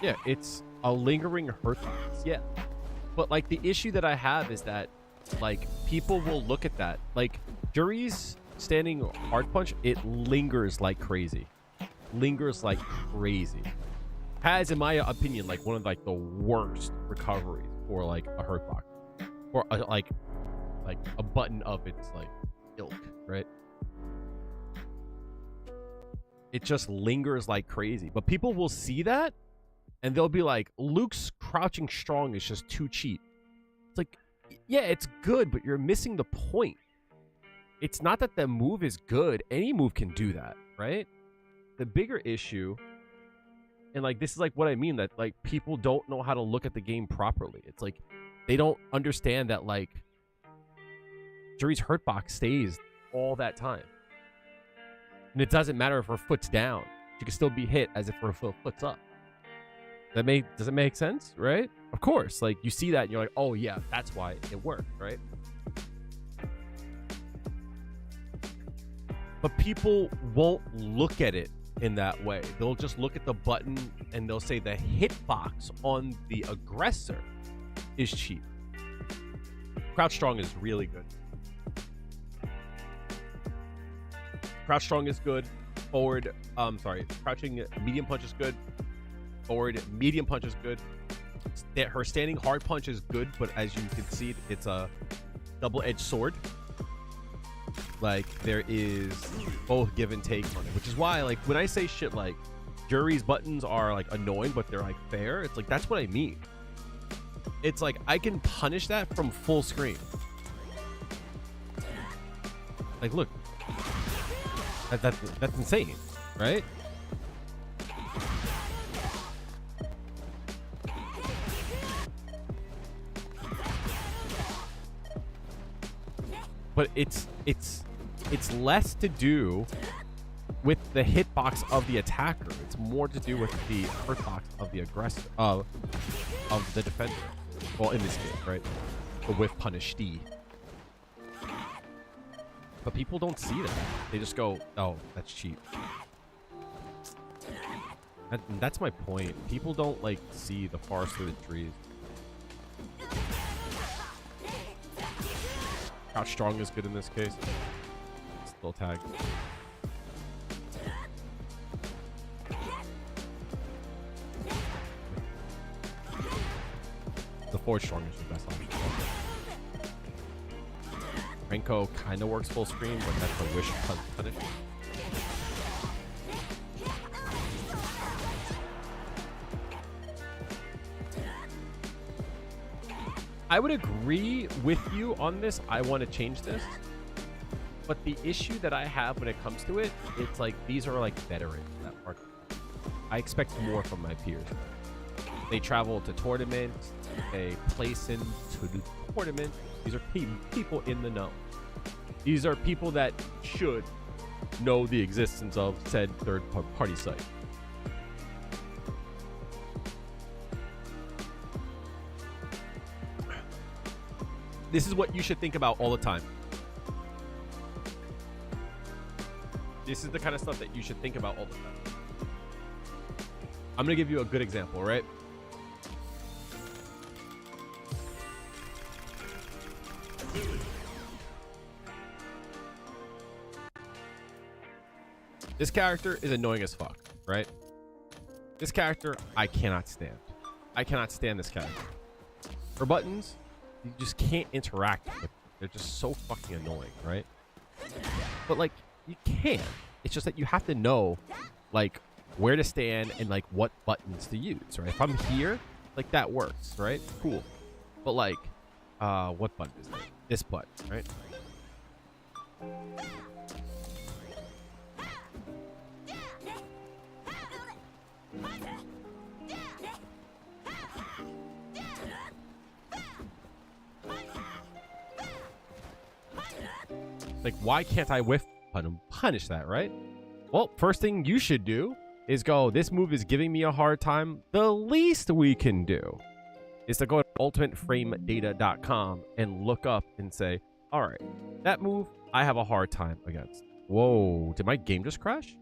Yeah, it's a lingering hurt box, yeah. But like, the issue that I have is that like people will look at that like Juri's standing hard punch, it lingers like crazy. Has, in my opinion, like one of like the worst recoveries for like a hurt box or like a button of its like ilk, right? It just lingers like crazy. But people will see that and they'll be like, Luke's crouching strong is just too cheap. It's like, yeah, it's good, but you're missing the point. It's not that the move is good. Any move can do that, right? The bigger issue, and like this is like what I mean, that like people don't know how to look at the game properly. It's like they don't understand that like Juri's hurt box stays all that time. And it doesn't matter if her foot's down. She can still be hit as if her foot's up. Does it make sense, right? Of course, like you see that and you're like, oh yeah, that's why it worked, right? But people won't look at it in that way. They'll just look at the button and they'll say the hitbox on the aggressor is cheap. Crouch strong is really good. Crouch strong is good. Forward, crouching medium punch is good. Forward medium punch is good. Her standing hard punch is good, but as you can see, it's a double-edged sword. Like there is both give and take on it, which is why like when I say shit like Juri's buttons are like annoying but they're like fair, it's like that's what I mean. It's like I can punish that from full screen. Like look, that's insane, right? But it's less to do with the hitbox of the attacker. It's more to do with the hurtbox of the aggressor. of the defender. Well, in this game, right? The whiff punished-y. But people don't see that. They just go, oh, that's cheap. And that's my point. People don't, like, see the forest through the trees. Crouch strong is good in this case. Still tag. The forward strong is the best option. Renko kind of works full screen, but that's a wish punish. I would agree with you on this. I want to change this. But the issue that I have when it comes to it, it's like these are like veterans that part. I expect more from my peers. They travel to tournaments. They place into the tournament. These are people in the know. These are people that should know the existence of said third-party site. This is what you should think about all the time. This is the kind of stuff that you should think about all the time. I'm going to give you a good example, right? This character is annoying as fuck, right? This character, I cannot stand. I cannot stand this character. For buttons, you just can't interact with them. They're just so fucking annoying, right? But, like, you can. It's just that you have to know, like, where to stand and, like, what buttons to use, right? If I'm here, like, that works, right? Cool. But, like, what button is it? This button, right? Like, why can't I whiff punish that, right? Well, first thing you should do is go, this move is giving me a hard time. The least we can do is to go to ultimateframedata.com and look up and say, all right, that move I have a hard time against. Whoa, did my game just crash?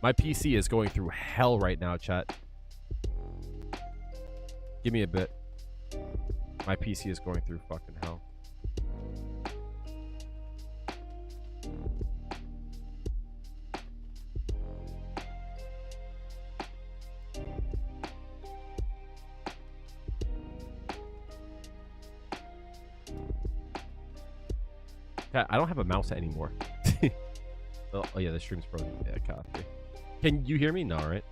My PC is going through hell right now, chat. Give me a bit. My PC is going through fucking hell. Chat, I don't have a mouse anymore. Oh yeah, the stream's frozen. Yeah, copy. Can you hear me? No, right?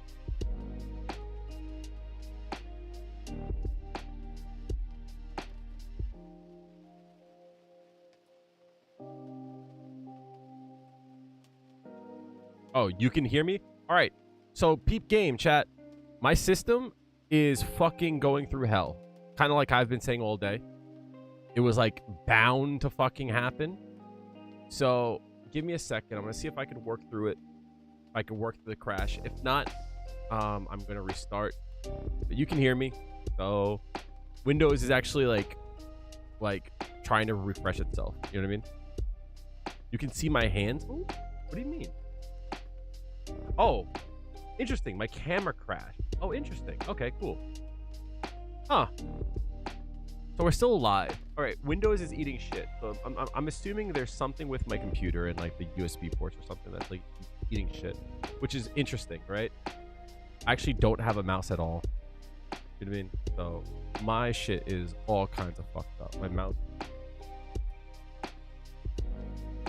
Oh, you can hear me? All right. So, peep game, chat. My system is fucking going through hell. Kind of like I've been saying all day. It was like bound to fucking happen. So, give me a second. I'm going to see if I can work through it. If I can work through the crash. If not, I'm going to restart. But you can hear me. So, Windows is actually like trying to refresh itself. You know what I mean? You can see my hands. Ooh, what do you mean? Oh, interesting. My camera crashed. Oh, interesting. Okay, cool. Huh. So we're still alive. All right, Windows is eating shit. So I'm assuming there's something with my computer and like the USB ports or something that's like eating shit, which is interesting, right? I actually don't have a mouse at all. You know what I mean? So my shit is all kinds of fucked up. My mouse.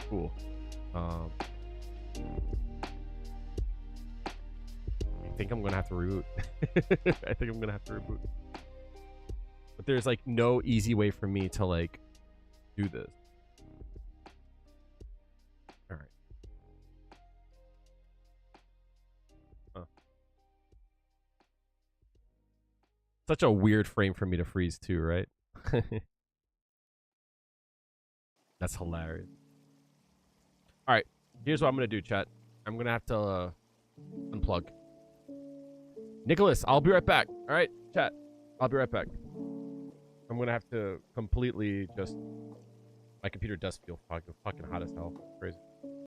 Cool. I think I'm gonna have to reboot. I think I'm gonna have to reboot. But there's like no easy way for me to like do this. All right. Huh. Such a weird frame for me to freeze too, right? That's hilarious. All right. Here's what I'm gonna do, chat. I'm gonna have to unplug. Nicholas, I'll be right back. All right, chat. I'll be right back. I'm gonna have to completely just. My computer does feel fucking hot as hell. Crazy.